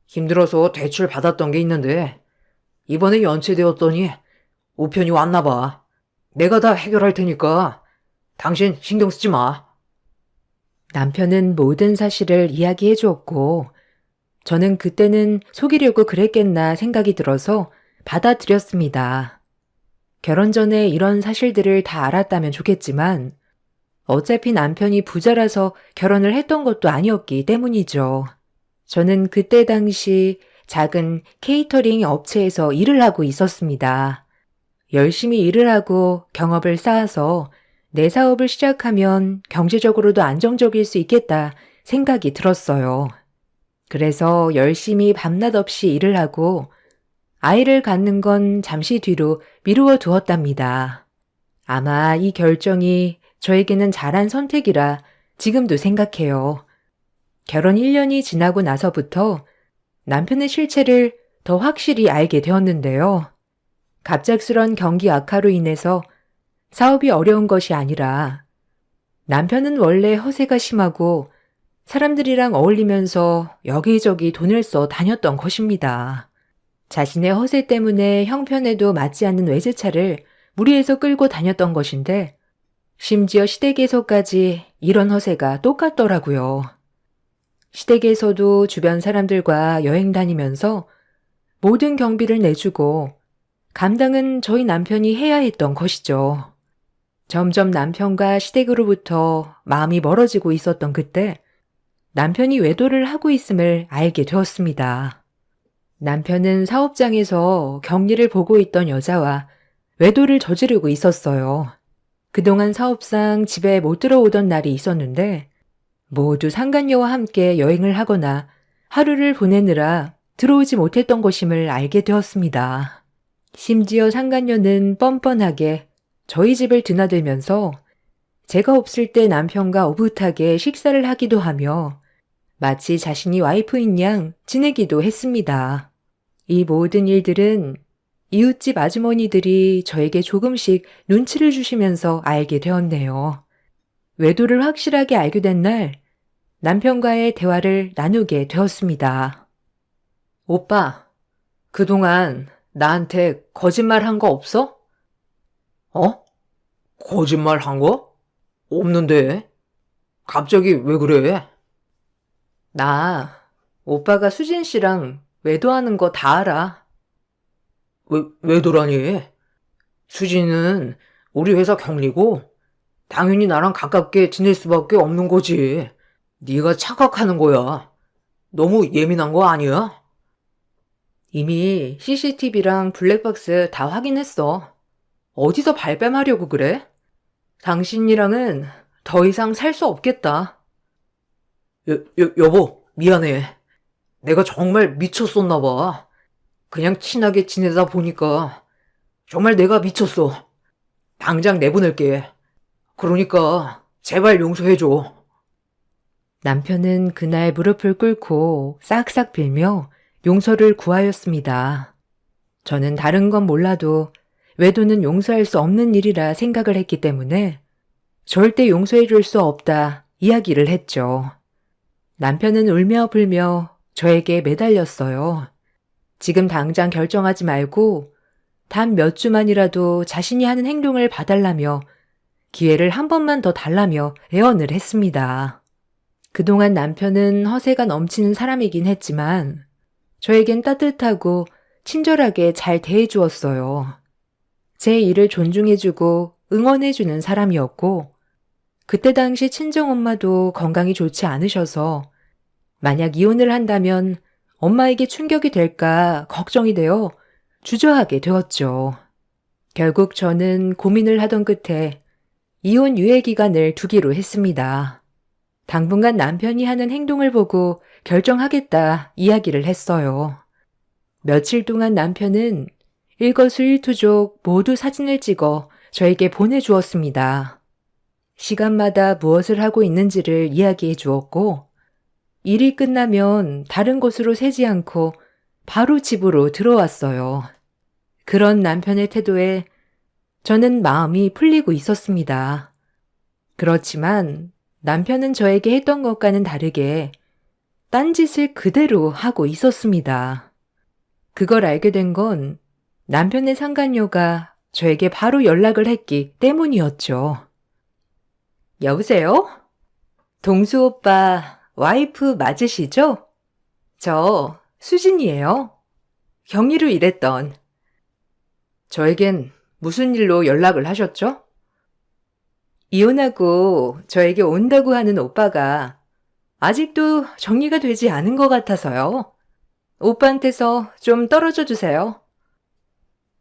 힘들어서 대출 받았던 게 있는데 이번에 연체되었더니 우편이 왔나 봐. 내가 다 해결할 테니까 당신 신경 쓰지 마. 남편은 모든 사실을 이야기해 주었고 저는 그때는 속이려고 그랬겠나 생각이 들어서 받아들였습니다. 결혼 전에 이런 사실들을 다 알았다면 좋겠지만 어차피 남편이 부자라서 결혼을 했던 것도 아니었기 때문이죠. 저는 그때 당시 작은 케이터링 업체에서 일을 하고 있었습니다. 열심히 일을 하고 경업을 쌓아서 내 사업을 시작하면 경제적으로도 안정적일 수 있겠다 생각이 들었어요. 그래서 열심히 밤낮 없이 일을 하고 아이를 갖는 건 잠시 뒤로 미루어 두었답니다. 아마 이 결정이 저에게는 잘한 선택이라 지금도 생각해요. 결혼 1년이 지나고 나서부터 남편의 실체를 더 확실히 알게 되었는데요. 갑작스런 경기 악화로 인해서 사업이 어려운 것이 아니라 남편은 원래 허세가 심하고 사람들이랑 어울리면서 여기저기 돈을 써 다녔던 것입니다. 자신의 허세 때문에 형편에도 맞지 않는 외제차를 무리해서 끌고 다녔던 것인데 심지어 시댁에서까지 이런 허세가 똑같더라고요. 시댁에서도 주변 사람들과 여행 다니면서 모든 경비를 내주고 감당은 저희 남편이 해야 했던 것이죠. 점점 남편과 시댁으로부터 마음이 멀어지고 있었던 그때 남편이 외도를 하고 있음을 알게 되었습니다. 남편은 사업장에서 격리를 보고 있던 여자와 외도를 저지르고 있었어요. 그동안 사업상 집에 못 들어오던 날이 있었는데 모두 상간녀와 함께 여행을 하거나 하루를 보내느라 들어오지 못했던 것임을 알게 되었습니다. 심지어 상간녀는 뻔뻔하게 저희 집을 드나들면서 제가 없을 때 남편과 오붓하게 식사를 하기도 하며 마치 자신이 와이프인 양 지내기도 했습니다. 이 모든 일들은 이웃집 아주머니들이 저에게 조금씩 눈치를 주시면서 알게 되었네요. 외도를 확실하게 알게 된 날 남편과의 대화를 나누게 되었습니다. 오빠, 그동안 나한테 거짓말 한 거 없어? 어? 거짓말 한 거? 없는데. 갑자기 왜 그래? 나 오빠가 수진 씨랑 외도하는 거 다 알아. 외도라니? 수진은 우리 회사 경리고 당연히 나랑 가깝게 지낼 수밖에 없는 거지. 네가 착각하는 거야. 너무 예민한 거 아니야? 이미 CCTV랑 블랙박스 다 확인했어. 어디서 발뺌하려고 그래? 당신이랑은 더 이상 살 수 없겠다. 여보, 미안해. 내가 정말 미쳤었나 봐. 그냥 친하게 지내다 보니까 정말 내가 미쳤어. 당장 내보낼게. 그러니까 제발 용서해줘. 남편은 그날 무릎을 꿇고 싹싹 빌며 용서를 구하였습니다. 저는 다른 건 몰라도 외도는 용서할 수 없는 일이라 생각을 했기 때문에 절대 용서해 줄 수 없다 이야기를 했죠. 남편은 울며 불며 저에게 매달렸어요. 지금 당장 결정하지 말고 단 몇 주만이라도 자신이 하는 행동을 봐달라며 기회를 한 번만 더 달라며 애원을 했습니다. 그동안 남편은 허세가 넘치는 사람이긴 했지만 저에겐 따뜻하고 친절하게 잘 대해주었어요. 제 일을 존중해주고 응원해주는 사람이었고 그때 당시 친정엄마도 건강이 좋지 않으셔서 만약 이혼을 한다면 엄마에게 충격이 될까 걱정이 되어 주저하게 되었죠. 결국 저는 고민을 하던 끝에 이혼 유예 기간을 두기로 했습니다. 당분간 남편이 하는 행동을 보고 결정하겠다 이야기를 했어요. 며칠 동안 남편은 일거수일투족 모두 사진을 찍어 저에게 보내주었습니다. 시간마다 무엇을 하고 있는지를 이야기해 주었고 일이 끝나면 다른 곳으로 새지 않고 바로 집으로 들어왔어요. 그런 남편의 태도에 저는 마음이 풀리고 있었습니다. 그렇지만 남편은 저에게 했던 것과는 다르게 딴짓을 그대로 하고 있었습니다. 그걸 알게 된 건 남편의 상간녀가 저에게 바로 연락을 했기 때문이었죠. 여보세요? 동수 오빠 와이프 맞으시죠? 저 수진이에요. 경리로 일했던. 저에겐 무슨 일로 연락을 하셨죠? 이혼하고 저에게 온다고 하는 오빠가 아직도 정리가 되지 않은 것 같아서요. 오빠한테서 좀 떨어져 주세요.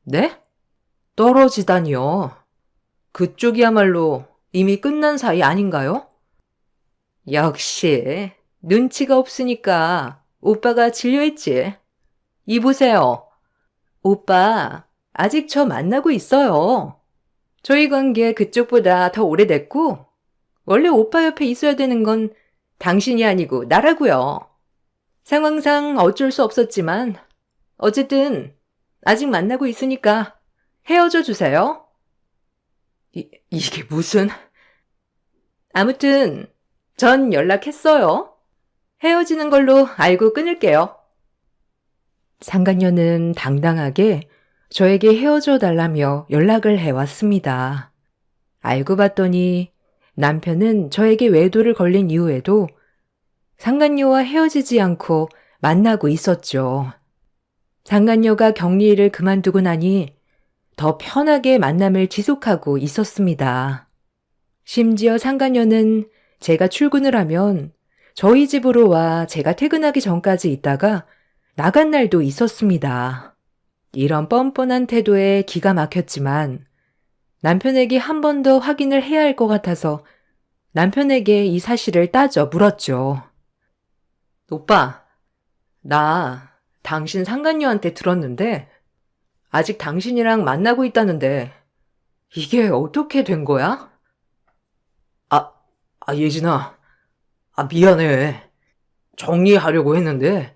네? 떨어지다니요. 그쪽이야말로 이미 끝난 사이 아닌가요? 역시 눈치가 없으니까 오빠가 진료했지. 이보세요. 오빠 아직 저 만나고 있어요. 저희 관계 그쪽보다 더 오래됐고 원래 오빠 옆에 있어야 되는 건 당신이 아니고 나라고요. 상황상 어쩔 수 없었지만 어쨌든 아직 만나고 있으니까 헤어져 주세요. 이게 무슨... 아무튼 전 연락했어요. 헤어지는 걸로 알고 끊을게요. 상간녀는 당당하게 저에게 헤어져 달라며 연락을 해왔습니다. 알고 봤더니 남편은 저에게 외도를 걸린 이후에도 상간녀와 헤어지지 않고 만나고 있었죠. 상간녀가 격리를 그만두고 나니 더 편하게 만남을 지속하고 있었습니다. 심지어 상간녀는 제가 출근을 하면 저희 집으로 와 제가 퇴근하기 전까지 있다가 나간 날도 있었습니다. 이런 뻔뻔한 태도에 기가 막혔지만 남편에게 한 번 더 확인을 해야 할 것 같아서 남편에게 이 사실을 따져 물었죠. 오빠, 나 당신 상간녀한테 들었는데 아직 당신이랑 만나고 있다는데 이게 어떻게 된 거야? 예진아. 미안해. 정리하려고 했는데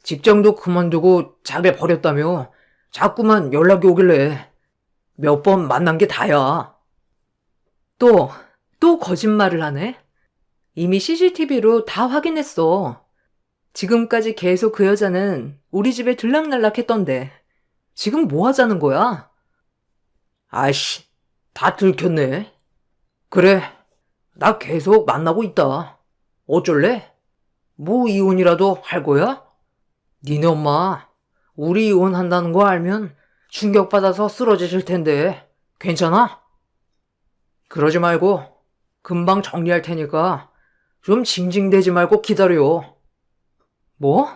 직장도 그만두고 자를 버렸다며 자꾸만 연락이 오길래 몇 번 만난 게 다야. 또 거짓말을 하네? 이미 CCTV로 다 확인했어. 지금까지 계속 그 여자는 우리 집에 들락날락 했던데 지금 뭐 하자는 거야? 아이씨, 다 들켰네. 그래, 나 계속 만나고 있다. 어쩔래? 뭐 이혼이라도 할 거야? 니네 엄마 우리 이혼한다는 거 알면 충격받아서 쓰러지실 텐데 괜찮아? 그러지 말고 금방 정리할 테니까 좀 징징대지 말고 기다려. 뭐?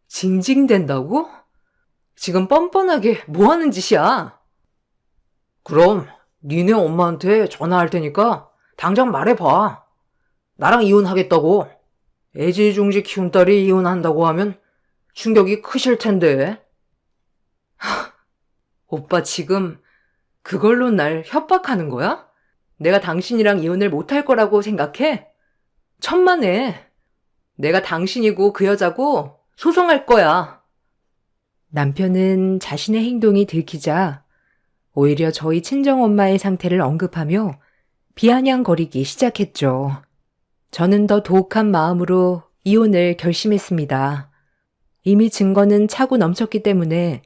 징징댄다고? 지금 뻔뻔하게 뭐 하는 짓이야? 그럼 니네 엄마한테 전화할 테니까 당장 말해봐. 나랑 이혼하겠다고. 애지중지 키운 딸이 이혼한다고 하면 충격이 크실 텐데. 오빠 지금 그걸로 날 협박하는 거야? 내가 당신이랑 이혼을 못할 거라고 생각해? 천만에. 내가 당신이고 그 여자고 소송할 거야. 남편은 자신의 행동이 들키자 오히려 저희 친정엄마의 상태를 언급하며 비아냥거리기 시작했죠. 저는 더 도욱한 마음으로 이혼을 결심했습니다. 이미 증거는 차고 넘쳤기 때문에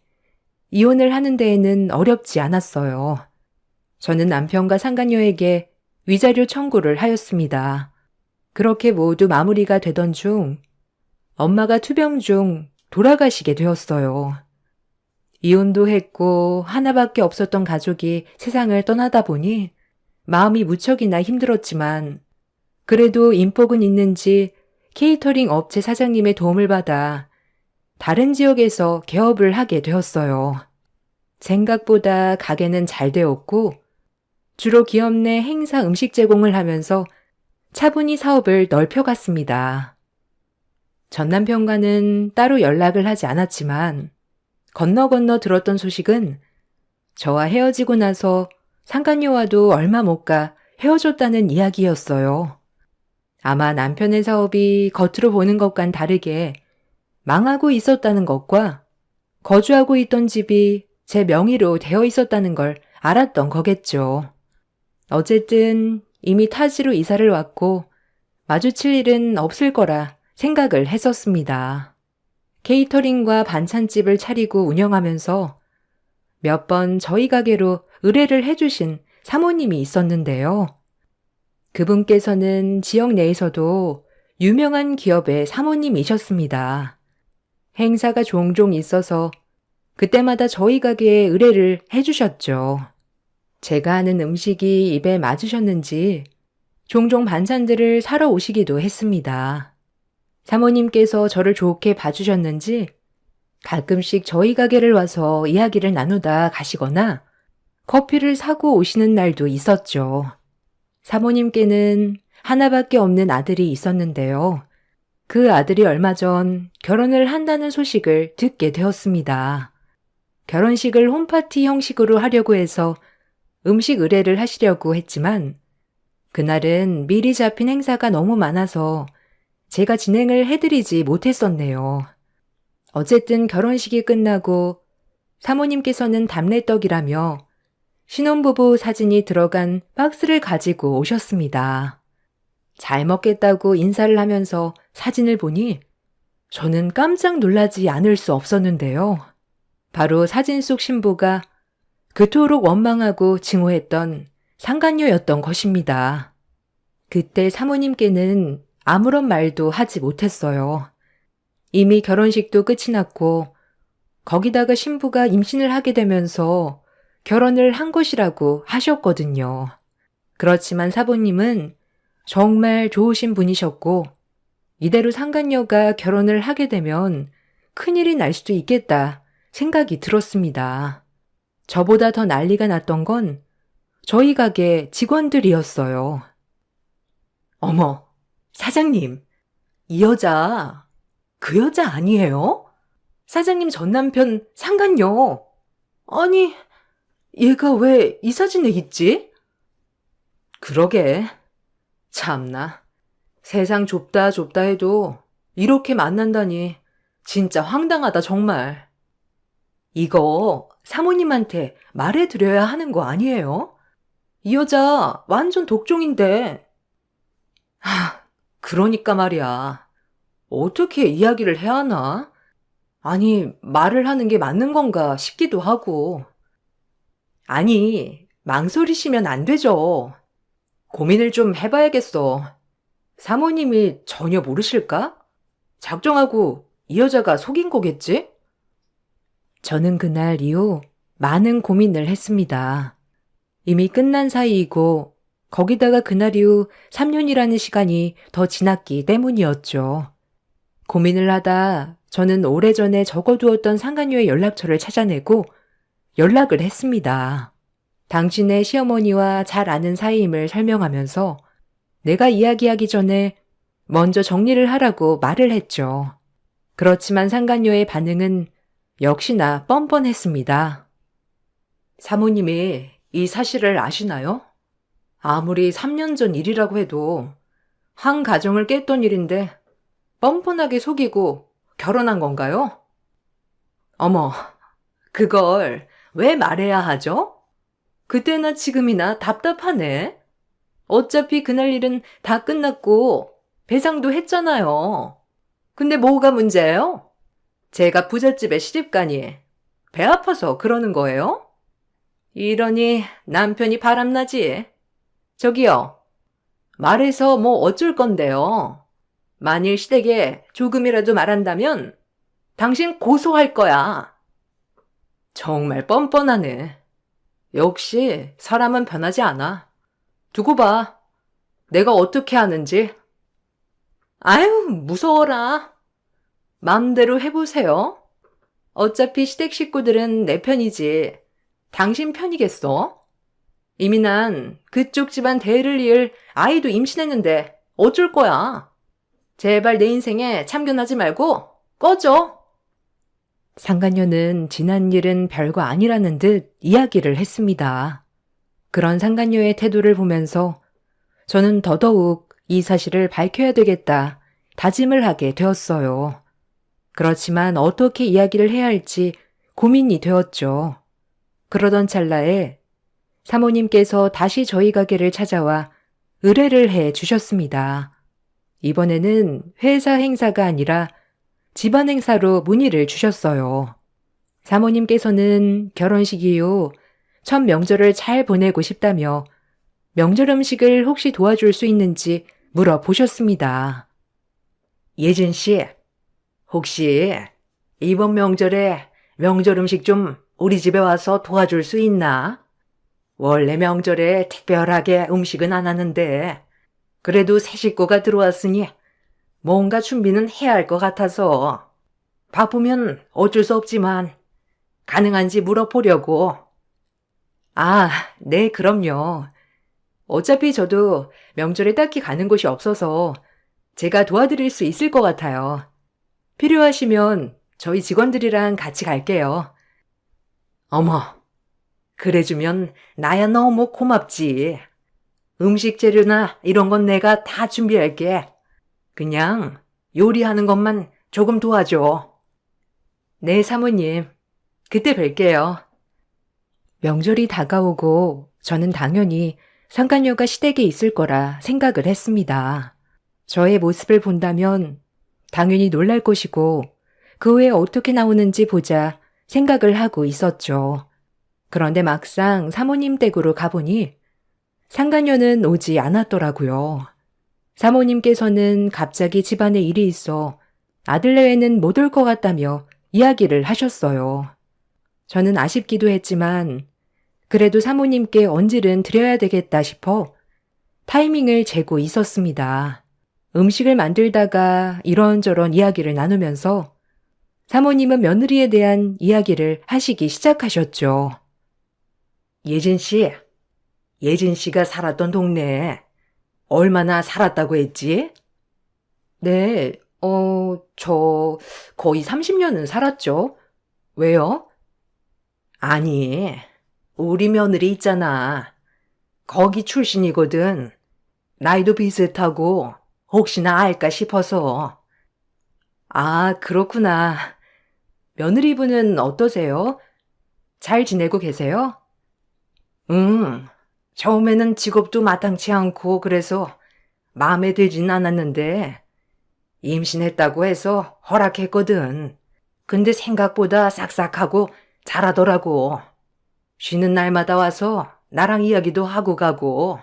이혼을 하는 데에는 어렵지 않았어요. 저는 남편과 상간녀에게 위자료 청구를 하였습니다. 그렇게 모두 마무리가 되던 중 엄마가 투병 중 돌아가시게 되었어요. 이혼도 했고 하나밖에 없었던 가족이 세상을 떠나다 보니 마음이 무척이나 힘들었지만 그래도 인복은 있는지 케이터링 업체 사장님의 도움을 받아 다른 지역에서 개업을 하게 되었어요. 생각보다 가게는 잘 되었고 주로 기업 내 행사 음식 제공을 하면서 차분히 사업을 넓혀갔습니다. 전 남편과는 따로 연락을 하지 않았지만 건너 들었던 소식은 저와 헤어지고 나서 상간녀와도 얼마 못 가 헤어졌다는 이야기였어요. 아마 남편의 사업이 겉으로 보는 것과는 다르게 망하고 있었다는 것과 거주하고 있던 집이 제 명의로 되어 있었다는 걸 알았던 거겠죠. 어쨌든 이미 타지로 이사를 왔고 마주칠 일은 없을 거라 생각을 했었습니다. 케이터링과 반찬집을 차리고 운영하면서 몇 번 저희 가게로 의뢰를 해주신 사모님이 있었는데요. 그분께서는 지역 내에서도 유명한 기업의 사모님이셨습니다. 행사가 종종 있어서 그때마다 저희 가게에 의뢰를 해주셨죠. 제가 하는 음식이 입에 맞으셨는지 종종 반찬들을 사러 오시기도 했습니다. 사모님께서 저를 좋게 봐주셨는지 가끔씩 저희 가게를 와서 이야기를 나누다 가시거나 커피를 사고 오시는 날도 있었죠. 사모님께는 하나밖에 없는 아들이 있었는데요. 그 아들이 얼마 전 결혼을 한다는 소식을 듣게 되었습니다. 결혼식을 홈파티 형식으로 하려고 해서 음식 의뢰를 하시려고 했지만 그날은 미리 잡힌 행사가 너무 많아서 제가 진행을 해드리지 못했었네요. 어쨌든 결혼식이 끝나고 사모님께서는 담례떡이라며 신혼부부 사진이 들어간 박스를 가지고 오셨습니다. 잘 먹겠다고 인사를 하면서 사진을 보니 저는 깜짝 놀라지 않을 수 없었는데요. 바로 사진 속 신부가 그토록 원망하고 증오했던 상간녀였던 것입니다. 그때 사모님께는 아무런 말도 하지 못했어요. 이미 결혼식도 끝이 났고 거기다가 신부가 임신을 하게 되면서 결혼을 한 것이라고 하셨거든요. 그렇지만 사부님은 정말 좋으신 분이셨고 이대로 상간녀가 결혼을 하게 되면 큰일이 날 수도 있겠다 생각이 들었습니다. 저보다 더 난리가 났던 건 저희 가게 직원들이었어요. 어머, 사장님, 이 여자, 그 여자 아니에요? 사장님 전 남편 상간녀. 아니, 얘가 왜 이 사진에 있지? 그러게. 참나. 세상 좁다 좁다 해도 이렇게 만난다니 진짜 황당하다 정말. 이거 사모님한테 말해드려야 하는 거 아니에요? 이 여자 완전 독종인데. 그러니까 말이야. 어떻게 이야기를 해야 하나? 아니, 말을 하는 게 맞는 건가 싶기도 하고. 아니, 망설이시면 안 되죠. 고민을 좀 해봐야겠어. 사모님이 전혀 모르실까? 작정하고 이 여자가 속인 거겠지? 저는 그날 이후 많은 고민을 했습니다. 이미 끝난 사이이고 거기다가 그날 이후 3년이라는 시간이 더 지났기 때문이었죠. 고민을 하다 저는 오래전에 적어두었던 상간녀의 연락처를 찾아내고 연락을 했습니다. 당신의 시어머니와 잘 아는 사이임을 설명하면서 내가 이야기하기 전에 먼저 정리를 하라고 말을 했죠. 그렇지만 상간녀의 반응은 역시나 뻔뻔했습니다. 사모님이 이 사실을 아시나요? 아무리 3년 전 일이라고 해도 한 가정을 깼던 일인데 뻔뻔하게 속이고 결혼한 건가요? 어머, 그걸 왜 말해야 하죠? 그때나 지금이나 답답하네. 어차피 그날 일은 다 끝났고 배상도 했잖아요. 근데 뭐가 문제예요? 제가 부잣집에 시집가니 배 아파서 그러는 거예요? 이러니 남편이 바람나지. 저기요, 말해서 뭐 어쩔 건데요. 만일 시댁에 조금이라도 말한다면 당신 고소할 거야. 정말 뻔뻔하네. 역시 사람은 변하지 않아. 두고 봐. 내가 어떻게 하는지. 아유, 무서워라. 마음대로 해보세요. 어차피 시댁 식구들은 내 편이지 당신 편이겠어? 이미 난 그쪽 집안 대를 이을 아이도 임신했는데 어쩔 거야. 제발 내 인생에 참견하지 말고 꺼져. 상간녀는 지난 일은 별거 아니라는 듯 이야기를 했습니다. 그런 상간녀의 태도를 보면서 저는 더더욱 이 사실을 밝혀야 되겠다 다짐을 하게 되었어요. 그렇지만 어떻게 이야기를 해야 할지 고민이 되었죠. 그러던 찰나에 사모님께서 다시 저희 가게를 찾아와 의뢰를 해 주셨습니다. 이번에는 회사 행사가 아니라 집안 행사로 문의를 주셨어요. 사모님께서는 결혼식 이후 첫 명절을 잘 보내고 싶다며 명절 음식을 혹시 도와줄 수 있는지 물어보셨습니다. 예진 씨, 혹시 이번 명절에 명절 음식 좀 우리 집에 와서 도와줄 수 있나? 원래 명절에 특별하게 음식은 안 하는데 그래도 새 식구가 들어왔으니 뭔가 준비는 해야 할 것 같아서. 바쁘면 어쩔 수 없지만 가능한지 물어보려고. 아, 네, 그럼요. 어차피 저도 명절에 딱히 가는 곳이 없어서 제가 도와드릴 수 있을 것 같아요. 필요하시면 저희 직원들이랑 같이 갈게요. 어머, 그래주면 나야 너무 고맙지. 음식 재료나 이런 건 내가 다 준비할게. 그냥 요리하는 것만 조금 도와줘. 네, 사모님. 그때 뵐게요. 명절이 다가오고 저는 당연히 상간녀가 시댁에 있을 거라 생각을 했습니다. 저의 모습을 본다면 당연히 놀랄 것이고 그 후에 어떻게 나오는지 보자 생각을 하고 있었죠. 그런데 막상 사모님 댁으로 가보니 상간녀는 오지 않았더라고요. 사모님께서는 갑자기 집안에 일이 있어 아들네에는 못 올 것 같다며 이야기를 하셨어요. 저는 아쉽기도 했지만 그래도 사모님께 언질은 드려야 되겠다 싶어 타이밍을 재고 있었습니다. 음식을 만들다가 이런저런 이야기를 나누면서 사모님은 며느리에 대한 이야기를 하시기 시작하셨죠. 예진 씨가 살았던 동네에 얼마나 살았다고 했지? 네, 저 거의 30년은 살았죠. 왜요? 아니, 우리 며느리 있잖아. 거기 출신이거든. 나이도 비슷하고 혹시나 알까 싶어서. 아, 그렇구나. 며느리분은 어떠세요? 잘 지내고 계세요? 응. 처음에는 직업도 마땅치 않고 그래서 마음에 들진 않았는데 임신했다고 해서 허락했거든. 근데 생각보다 싹싹하고 잘하더라고. 쉬는 날마다 와서 나랑 이야기도 하고 가고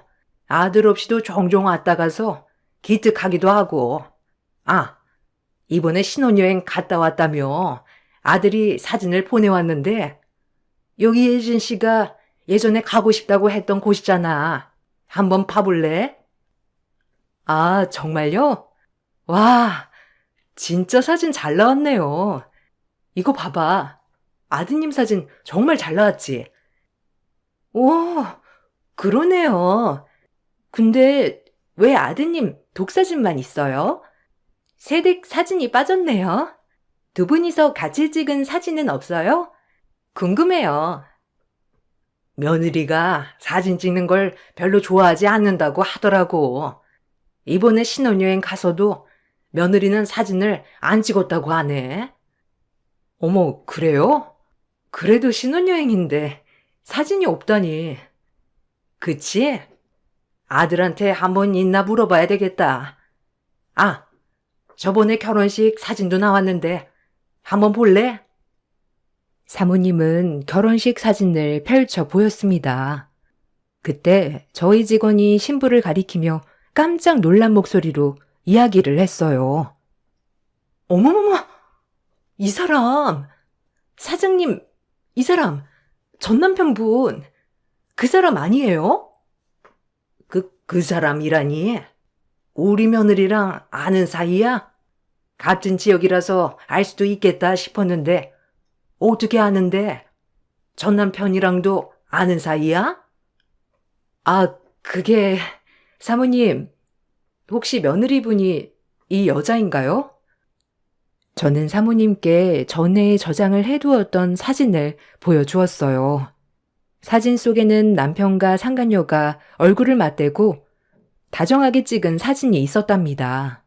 아들 없이도 종종 왔다 가서 기특하기도 하고. 아, 이번에 신혼여행 갔다 왔다며 아들이 사진을 보내왔는데 여기 예진 씨가 예전에 가고 싶다고 했던 곳이잖아. 한번 봐볼래? 아, 정말요? 와, 진짜 사진 잘 나왔네요. 이거 봐봐. 아드님 사진 정말 잘 나왔지? 오, 그러네요. 근데 왜 아드님 독사진만 있어요? 새댁 사진이 빠졌네요. 두 분이서 같이 찍은 사진은 없어요? 궁금해요. 며느리가 사진 찍는 걸 별로 좋아하지 않는다고 하더라고. 이번에 신혼여행 가서도 며느리는 사진을 안 찍었다고 하네. 어머, 그래요? 그래도 신혼여행인데 사진이 없다니. 그치? 아들한테 한번 있나 물어봐야 되겠다. 아, 저번에 결혼식 사진도 나왔는데 한번 볼래? 사모님은 결혼식 사진을 펼쳐 보였습니다. 그때 저희 직원이 신부를 가리키며 깜짝 놀란 목소리로 이야기를 했어요. 어머머머! 이 사람! 사장님, 이 사람! 전 남편분! 그 사람 아니에요? 그 사람이라니? 우리 며느리랑 아는 사이야? 같은 지역이라서 알 수도 있겠다 싶었는데 어떻게 아는데? 전 남편이랑도 아는 사이야? 아, 그게 사모님, 혹시 며느리분이 이 여자인가요? 저는 사모님께 전에 저장을 해두었던 사진을 보여주었어요. 사진 속에는 남편과 상간녀가 얼굴을 맞대고 다정하게 찍은 사진이 있었답니다.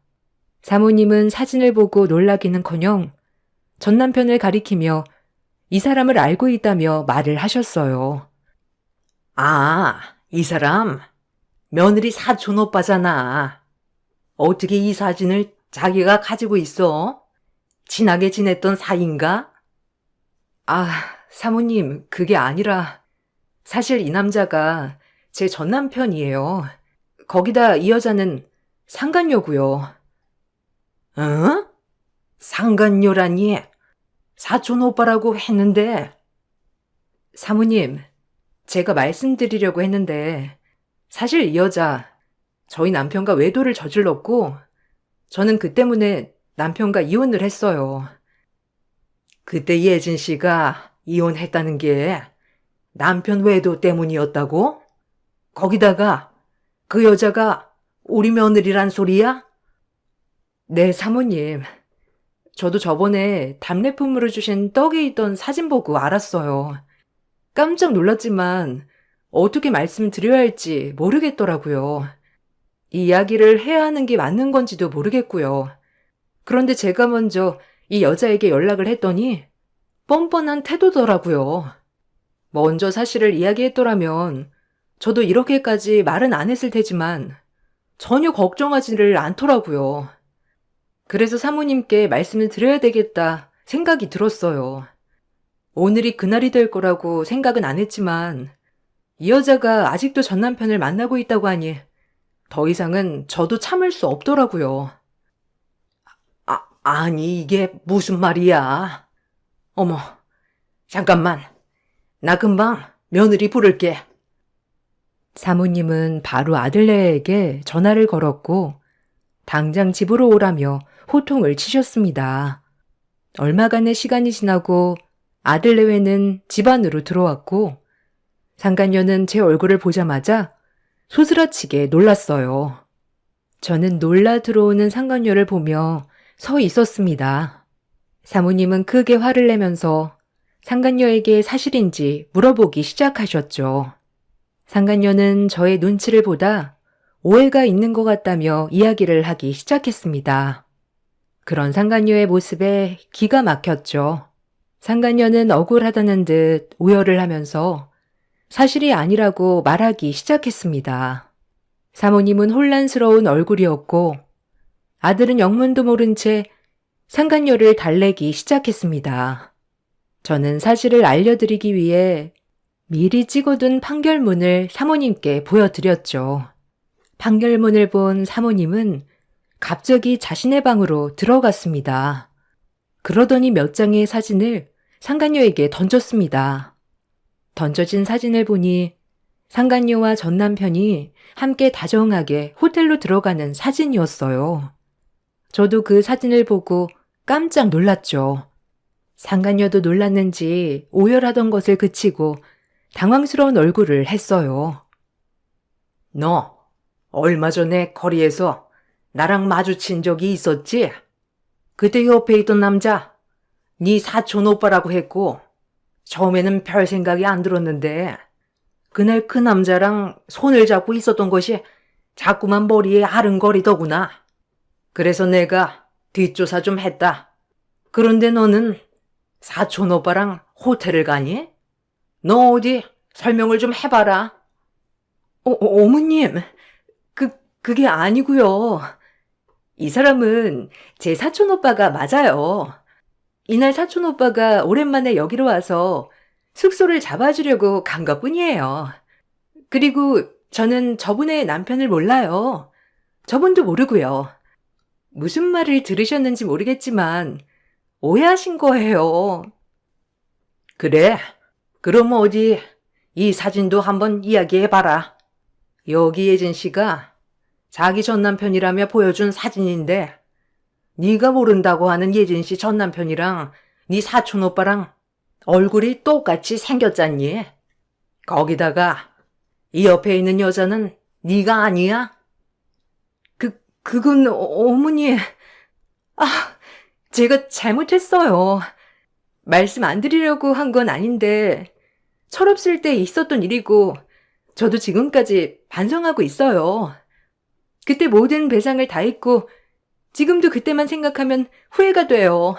사모님은 사진을 보고 놀라기는커녕 전 남편을 가리키며 이 사람을 알고 있다며 말을 하셨어요. 아, 이 사람 며느리 사촌 오빠잖아. 어떻게 이 사진을 자기가 가지고 있어? 친하게 지냈던 사이인가? 아, 사모님, 그게 아니라 사실 이 남자가 제 전 남편이에요. 거기다 이 여자는 상간녀고요. 응? 상간녀라니? 사촌 오빠라고 했는데. 사모님, 제가 말씀드리려고 했는데 사실 이 여자 저희 남편과 외도를 저질렀고 저는 그 때문에 남편과 이혼을 했어요. 그때 예진 씨가 이혼했다는 게 남편 외도 때문이었다고? 거기다가 그 여자가 우리 며느리란 소리야? 네, 사모님. 저도 저번에 답례품으로 주신 떡에 있던 사진 보고 알았어요. 깜짝 놀랐지만 어떻게 말씀드려야 할지 모르겠더라고요. 이 이야기를 해야 하는 게 맞는 건지도 모르겠고요. 그런데 제가 먼저 이 여자에게 연락을 했더니 뻔뻔한 태도더라고요. 먼저 사실을 이야기했더라면 저도 이렇게까지 말은 안 했을 테지만 전혀 걱정하지를 않더라고요. 그래서 사모님께 말씀을 드려야 되겠다 생각이 들었어요. 오늘이 그날이 될 거라고 생각은 안 했지만 이 여자가 아직도 전 남편을 만나고 있다고 하니 더 이상은 저도 참을 수 없더라고요. 아니 이게 무슨 말이야. 어머, 잠깐만. 나 금방 며느리 부를게. 사모님은 바로 아들네에게 전화를 걸었고 당장 집으로 오라며 호통을 치셨습니다. 얼마간의 시간이 지나고 아들내외는 집 안으로 들어왔고 상간녀는 제 얼굴을 보자마자 소스라치게 놀랐어요. 저는 놀라 들어오는 상간녀를 보며 서 있었습니다. 사모님은 크게 화를 내면서 상간녀에게 사실인지 물어보기 시작하셨죠. 상간녀는 저의 눈치를 보다 오해가 있는 것 같다며 이야기를 하기 시작했습니다. 그런 상간녀의 모습에 기가 막혔죠. 상간녀는 억울하다는 듯 오열을 하면서 사실이 아니라고 말하기 시작했습니다. 사모님은 혼란스러운 얼굴이었고 아들은 영문도 모른 채 상간녀를 달래기 시작했습니다. 저는 사실을 알려드리기 위해 미리 찍어둔 판결문을 사모님께 보여드렸죠. 판결문을 본 사모님은 갑자기 자신의 방으로 들어갔습니다. 그러더니 몇 장의 사진을 상간녀에게 던졌습니다. 던져진 사진을 보니 상간녀와 전 남편이 함께 다정하게 호텔로 들어가는 사진이었어요. 저도 그 사진을 보고 깜짝 놀랐죠. 상간녀도 놀랐는지 오열하던 것을 그치고 당황스러운 얼굴을 했어요. 너 얼마 전에 거리에서 나랑 마주친 적이 있었지? 그때 옆에 있던 남자 네 사촌 오빠라고 했고 처음에는 별 생각이 안 들었는데 그날 그 남자랑 손을 잡고 있었던 것이 자꾸만 머리에 아른거리더구나. 그래서 내가 뒷조사 좀 했다. 그런데 너는 사촌 오빠랑 호텔을 가니? 너 어디 설명을 좀 해봐라. 어머님, 그게 아니고요. 이 사람은 제 사촌 오빠가 맞아요. 이날 사촌 오빠가 오랜만에 여기로 와서 숙소를 잡아주려고 간 것뿐이에요. 그리고 저는 저분의 남편을 몰라요. 저분도 모르고요. 무슨 말을 들으셨는지 모르겠지만 오해하신 거예요. 그래, 그럼 어디 이 사진도 한번 이야기해봐라. 여기 예진 씨가 자기 전 남편이라며 보여준 사진인데 네가 모른다고 하는 예진 씨 전 남편이랑 네 사촌 오빠랑 얼굴이 똑같이 생겼잖니. 거기다가 이 옆에 있는 여자는 네가 아니야? 그건 어머니. 제가 잘못했어요. 말씀 안 드리려고 한 건 아닌데 철없을 때 있었던 일이고 저도 지금까지 반성하고 있어요. 그때 모든 배상을 다 했고 지금도 그때만 생각하면 후회가 돼요.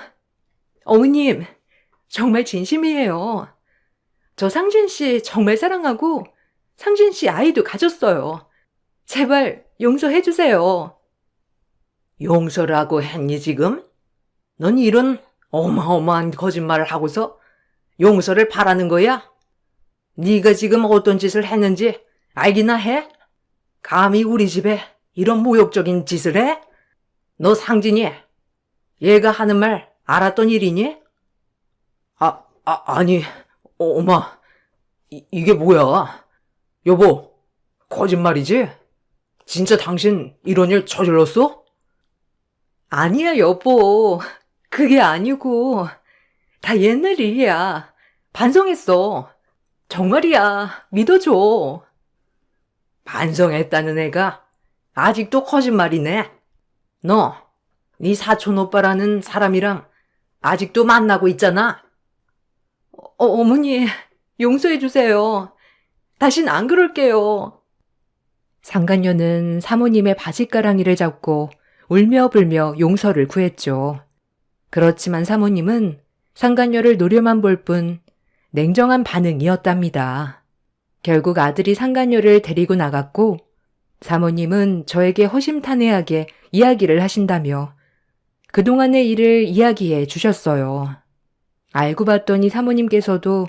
어머님, 정말 진심이에요. 저 상진 씨 정말 사랑하고 상진 씨 아이도 가졌어요. 제발 용서해 주세요. 용서라고 했니 지금? 넌 이런 어마어마한 거짓말을 하고서 용서를 바라는 거야? 네가 지금 어떤 짓을 했는지 알기나 해? 감히 우리 집에 이런 모욕적인 짓을 해? 너 상진이 얘가 하는 말 알았던 일이니? 아니, 엄마, 이게 뭐야? 여보, 거짓말이지? 진짜 당신 이런 일 저질렀어? 아니야, 여보. 그게 아니고. 다 옛날 일이야. 반성했어. 정말이야. 믿어줘. 반성했다는 애가 아직도 거짓말이네. 너, 네 사촌 오빠라는 사람이랑 아직도 만나고 있잖아. 어머니, 용서해주세요. 다신 안 그럴게요. 상간녀는 사모님의 바짓가랑이를 잡고 울며불며 용서를 구했죠. 그렇지만 사모님은 상간녀를 노려만 볼 뿐 냉정한 반응이었답니다. 결국 아들이 상간녀를 데리고 나갔고 사모님은 저에게 허심탄회하게 이야기를 하신다며 그동안의 일을 이야기해 주셨어요. 알고 봤더니 사모님께서도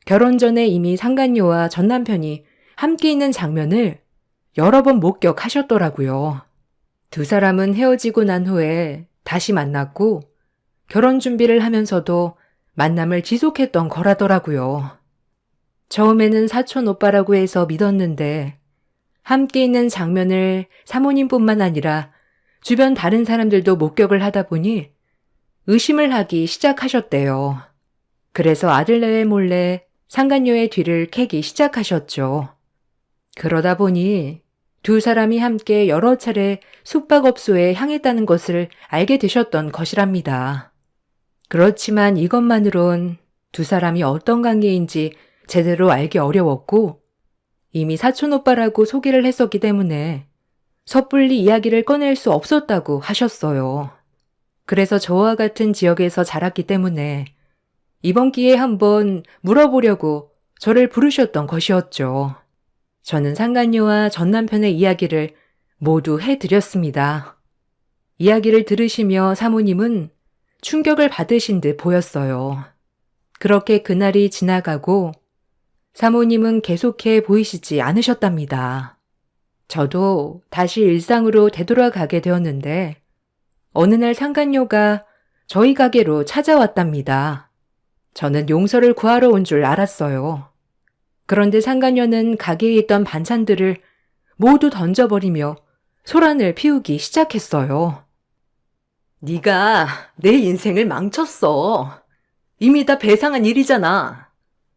결혼 전에 이미 상간녀와 전 남편이 함께 있는 장면을 여러 번 목격하셨더라고요. 두 사람은 헤어지고 난 후에 다시 만났고 결혼 준비를 하면서도 만남을 지속했던 거라더라고요. 처음에는 사촌 오빠라고 해서 믿었는데 함께 있는 장면을 사모님뿐만 아니라 주변 다른 사람들도 목격을 하다 보니 의심을 하기 시작하셨대요. 그래서 아들네 몰래 상간녀의 뒤를 캐기 시작하셨죠. 그러다 보니 두 사람이 함께 여러 차례 숙박업소에 향했다는 것을 알게 되셨던 것이랍니다. 그렇지만 이것만으론 두 사람이 어떤 관계인지 제대로 알기 어려웠고 이미 사촌오빠라고 소개를 했었기 때문에 섣불리 이야기를 꺼낼 수 없었다고 하셨어요. 그래서 저와 같은 지역에서 자랐기 때문에 이번 기회에 한번 물어보려고 저를 부르셨던 것이었죠. 저는 상간녀와 전 남편의 이야기를 모두 해드렸습니다. 이야기를 들으시며 사모님은 충격을 받으신 듯 보였어요. 그렇게 그날이 지나가고 사모님은 계속해 보이시지 않으셨답니다. 저도 다시 일상으로 되돌아가게 되었는데 어느 날 상간녀가 저희 가게로 찾아왔답니다. 저는 용서를 구하러 온 줄 알았어요. 그런데 상간녀는 가게에 있던 반찬들을 모두 던져버리며 소란을 피우기 시작했어요. 네가 내 인생을 망쳤어. 이미 다 배상한 일이잖아.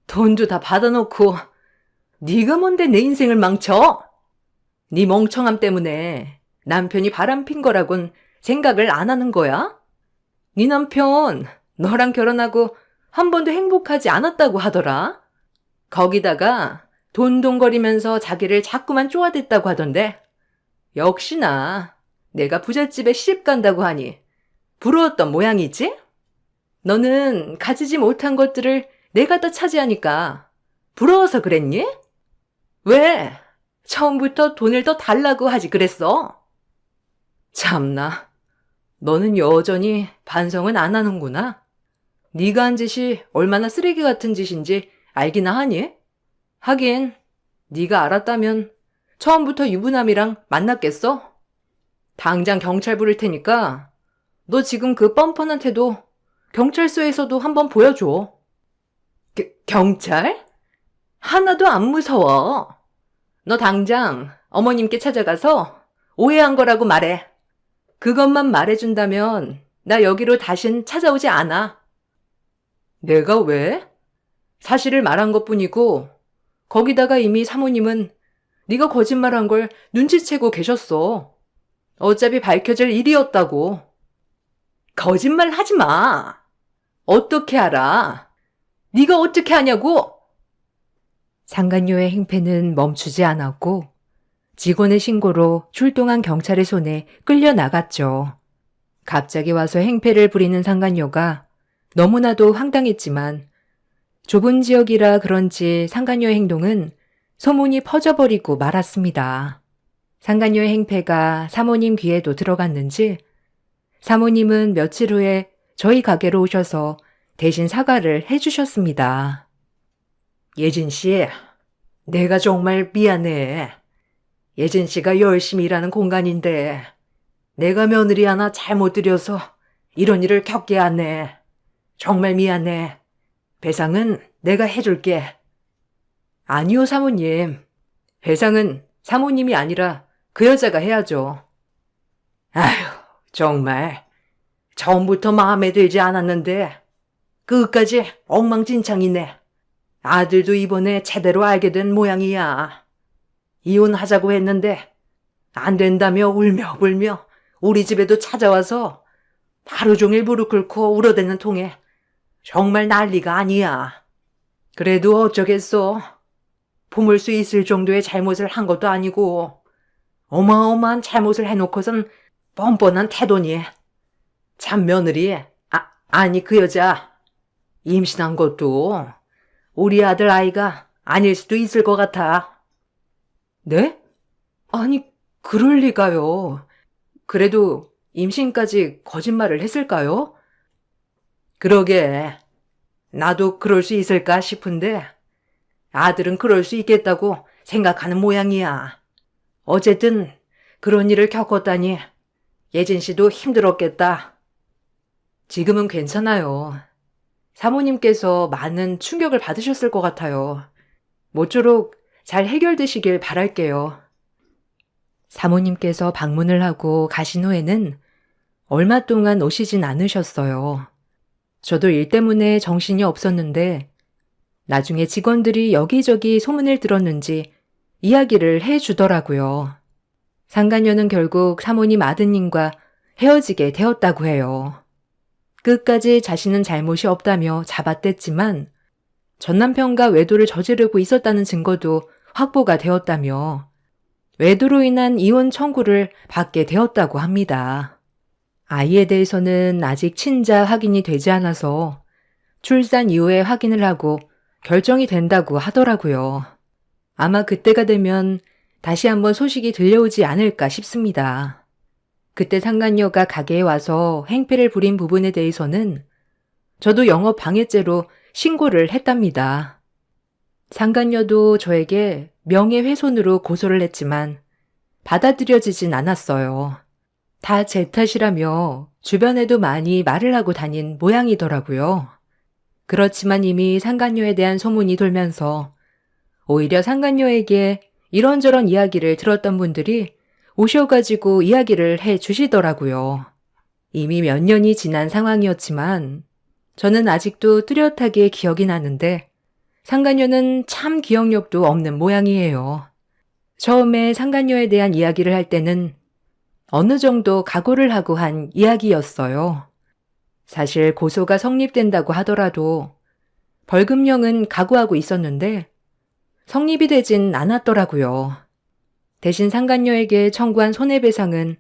돈도 다 받아놓고 네가 뭔데 내 인생을 망쳐? 네 멍청함 때문에 남편이 바람핀 거라곤 생각을 안 하는 거야? 네 남편 너랑 결혼하고 한 번도 행복하지 않았다고 하더라. 거기다가 돈돈거리면서 자기를 자꾸만 쪼아댔다고 하던데 역시나 내가 부잣집에 시집 간다고 하니 부러웠던 모양이지? 너는 가지지 못한 것들을 내가 다 차지하니까 부러워서 그랬니? 왜? 처음부터 돈을 더 달라고 하지 그랬어? 참나, 너는 여전히 반성은 안 하는구나. 네가 한 짓이 얼마나 쓰레기 같은 짓인지 알기나 하니? 하긴 네가 알았다면 처음부터 유부남이랑 만났겠어? 당장 경찰 부를 테니까 너 지금 그 뻔뻔한 태도 경찰서에서도 한번 보여줘. 경찰? 하나도 안 무서워. 너 당장 어머님께 찾아가서 오해한 거라고 말해. 그것만 말해준다면 나 여기로 다신 찾아오지 않아. 내가 왜? 사실을 말한 것뿐이고 거기다가 이미 사모님은 네가 거짓말한 걸 눈치채고 계셨어. 어차피 밝혀질 일이었다고. 거짓말 하지 마. 어떻게 알아? 네가 어떻게 아냐고? 상간녀의 행패는 멈추지 않았고 직원의 신고로 출동한 경찰의 손에 끌려나갔죠. 갑자기 와서 행패를 부리는 상간녀가 너무나도 황당했지만 좁은 지역이라 그런지 상간녀의 행동은 소문이 퍼져버리고 말았습니다. 상간녀의 행패가 사모님 귀에도 들어갔는지 사모님은 며칠 후에 저희 가게로 오셔서 대신 사과를 해주셨습니다. 예진 씨, 내가 정말 미안해. 예진 씨가 열심히 일하는 공간인데 내가 며느리 하나 잘못 들여서 이런 일을 겪게 하네. 정말 미안해. 배상은 내가 해줄게. 아니요, 사모님. 배상은 사모님이 아니라 그 여자가 해야죠. 아휴, 정말. 처음부터 마음에 들지 않았는데 그까지 엉망진창이네. 아들도 이번에 제대로 알게 된 모양이야. 이혼하자고 했는데 안 된다며 울며 불며 우리 집에도 찾아와서 하루 종일 무릎 꿇고 울어대는 통에 정말 난리가 아니야. 그래도 어쩌겠어. 품을 수 있을 정도의 잘못을 한 것도 아니고 어마어마한 잘못을 해놓고선 뻔뻔한 태도니. 참 며느리, 아니 그 여자 임신한 것도 우리 아들 아이가 아닐 수도 있을 것 같아. 네? 아니 그럴 리가요. 그래도 임신까지 거짓말을 했을까요? 그러게. 나도 그럴 수 있을까 싶은데 아들은 그럴 수 있겠다고 생각하는 모양이야. 어쨌든 그런 일을 겪었다니 예진 씨도 힘들었겠다. 지금은 괜찮아요. 사모님께서 많은 충격을 받으셨을 것 같아요. 모쪼록 잘 해결되시길 바랄게요. 사모님께서 방문을 하고 가신 후에는 얼마 동안 오시진 않으셨어요. 저도 일 때문에 정신이 없었는데 나중에 직원들이 여기저기 소문을 들었는지 이야기를 해주더라고요. 상간녀는 결국 사모님 아드님과 헤어지게 되었다고 해요. 끝까지 자신은 잘못이 없다며 잡아댔지만 전 남편과 외도를 저지르고 있었다는 증거도 확보가 되었다며 외도로 인한 이혼 청구를 받게 되었다고 합니다. 아이에 대해서는 아직 친자 확인이 되지 않아서 출산 이후에 확인을 하고 결정이 된다고 하더라고요. 아마 그때가 되면 다시 한번 소식이 들려오지 않을까 싶습니다. 그때 상간녀가 가게에 와서 행패를 부린 부분에 대해서는 저도 영업 방해죄로 신고를 했답니다. 상간녀도 저에게 명예훼손으로 고소를 했지만 받아들여지진 않았어요. 다 제 탓이라며 주변에도 많이 말을 하고 다닌 모양이더라고요. 그렇지만 이미 상간녀에 대한 소문이 돌면서 오히려 상간녀에게 이런저런 이야기를 들었던 분들이 오셔가지고 이야기를 해 주시더라고요. 이미 몇 년이 지난 상황이었지만 저는 아직도 뚜렷하게 기억이 나는데 상간녀는 참 기억력도 없는 모양이에요. 처음에 상간녀에 대한 이야기를 할 때는 어느 정도 각오를 하고 한 이야기였어요. 사실 고소가 성립된다고 하더라도 벌금형은 각오하고 있었는데 성립이 되진 않았더라고요. 대신 상간녀에게 청구한 손해배상은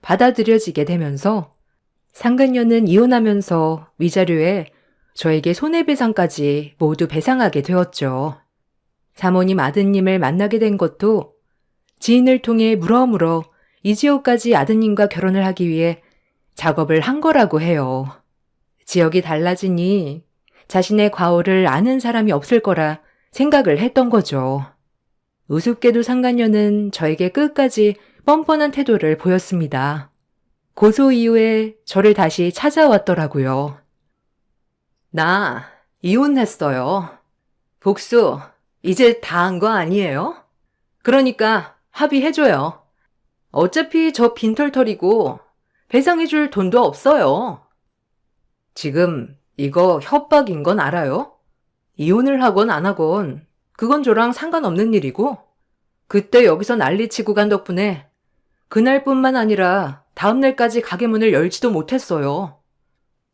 받아들여지게 되면서 상간녀는 이혼하면서 위자료에 저에게 손해배상까지 모두 배상하게 되었죠. 사모님 아드님을 만나게 된 것도 지인을 통해 물어물어 이지호까지 아드님과 결혼을 하기 위해 작업을 한 거라고 해요. 지역이 달라지니 자신의 과오를 아는 사람이 없을 거라 생각을 했던 거죠. 우습게도 상간녀는 저에게 끝까지 뻔뻔한 태도를 보였습니다. 고소 이후에 저를 다시 찾아왔더라고요. 나 이혼했어요. 복수 이제 다 한 거 아니에요? 그러니까 합의해줘요. 어차피 저 빈털털이고 배상해줄 돈도 없어요. 지금 이거 협박인 건 알아요? 이혼을 하건 안 하건 그건 저랑 상관없는 일이고 그때 여기서 난리치고 간 덕분에 그날뿐만 아니라 다음날까지 가게 문을 열지도 못했어요.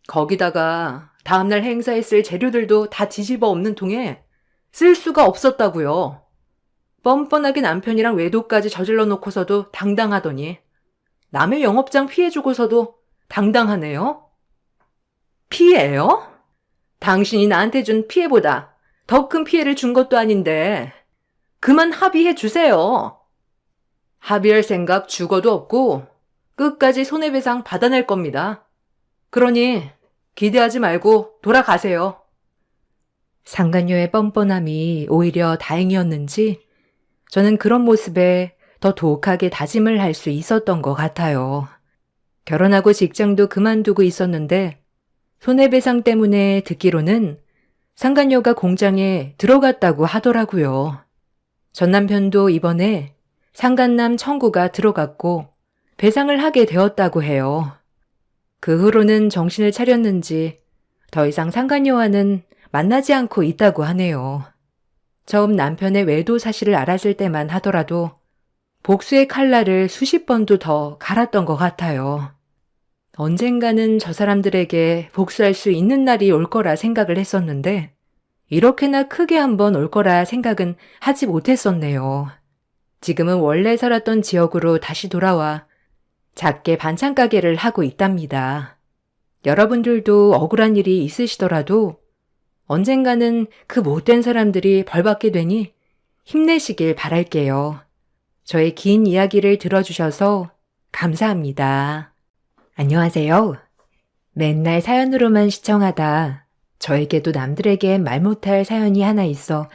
거기다가 다음날 행사에 쓸 재료들도 다 뒤집어 엎는 통에 쓸 수가 없었다고요. 뻔뻔하게 남편이랑 외도까지 저질러 놓고서도 당당하더니 남의 영업장 피해주고서도 당당하네요. 피해요? 당신이 나한테 준 피해보다 더 큰 피해를 준 것도 아닌데 그만 합의해 주세요. 합의할 생각 죽어도 없고 끝까지 손해배상 받아낼 겁니다. 그러니 기대하지 말고 돌아가세요. 상간녀의 뻔뻔함이 오히려 다행이었는지 저는 그런 모습에 더 독하게 다짐을 할 수 있었던 것 같아요. 결혼하고 직장도 그만두고 있었는데 손해배상 때문에 듣기로는 상간녀가 공장에 들어갔다고 하더라고요. 전 남편도 이번에 상간남 청구가 들어갔고 배상을 하게 되었다고 해요. 그 후로는 정신을 차렸는지 더 이상 상간녀와는 만나지 않고 있다고 하네요. 처음 남편의 외도 사실을 알았을 때만 하더라도 복수의 칼날을 수십 번도 더 갈았던 것 같아요. 언젠가는 저 사람들에게 복수할 수 있는 날이 올 거라 생각을 했었는데 이렇게나 크게 한번 올 거라 생각은 하지 못했었네요. 지금은 원래 살았던 지역으로 다시 돌아와 작게 반찬 가게를 하고 있답니다. 여러분들도 억울한 일이 있으시더라도 언젠가는 그 못된 사람들이 벌받게 되니 힘내시길 바랄게요. 저의 긴 이야기를 들어주셔서 감사합니다. 안녕하세요. 맨날 사연으로만 시청하다 저에게도 남들에게 말 못할 사연이 하나 있어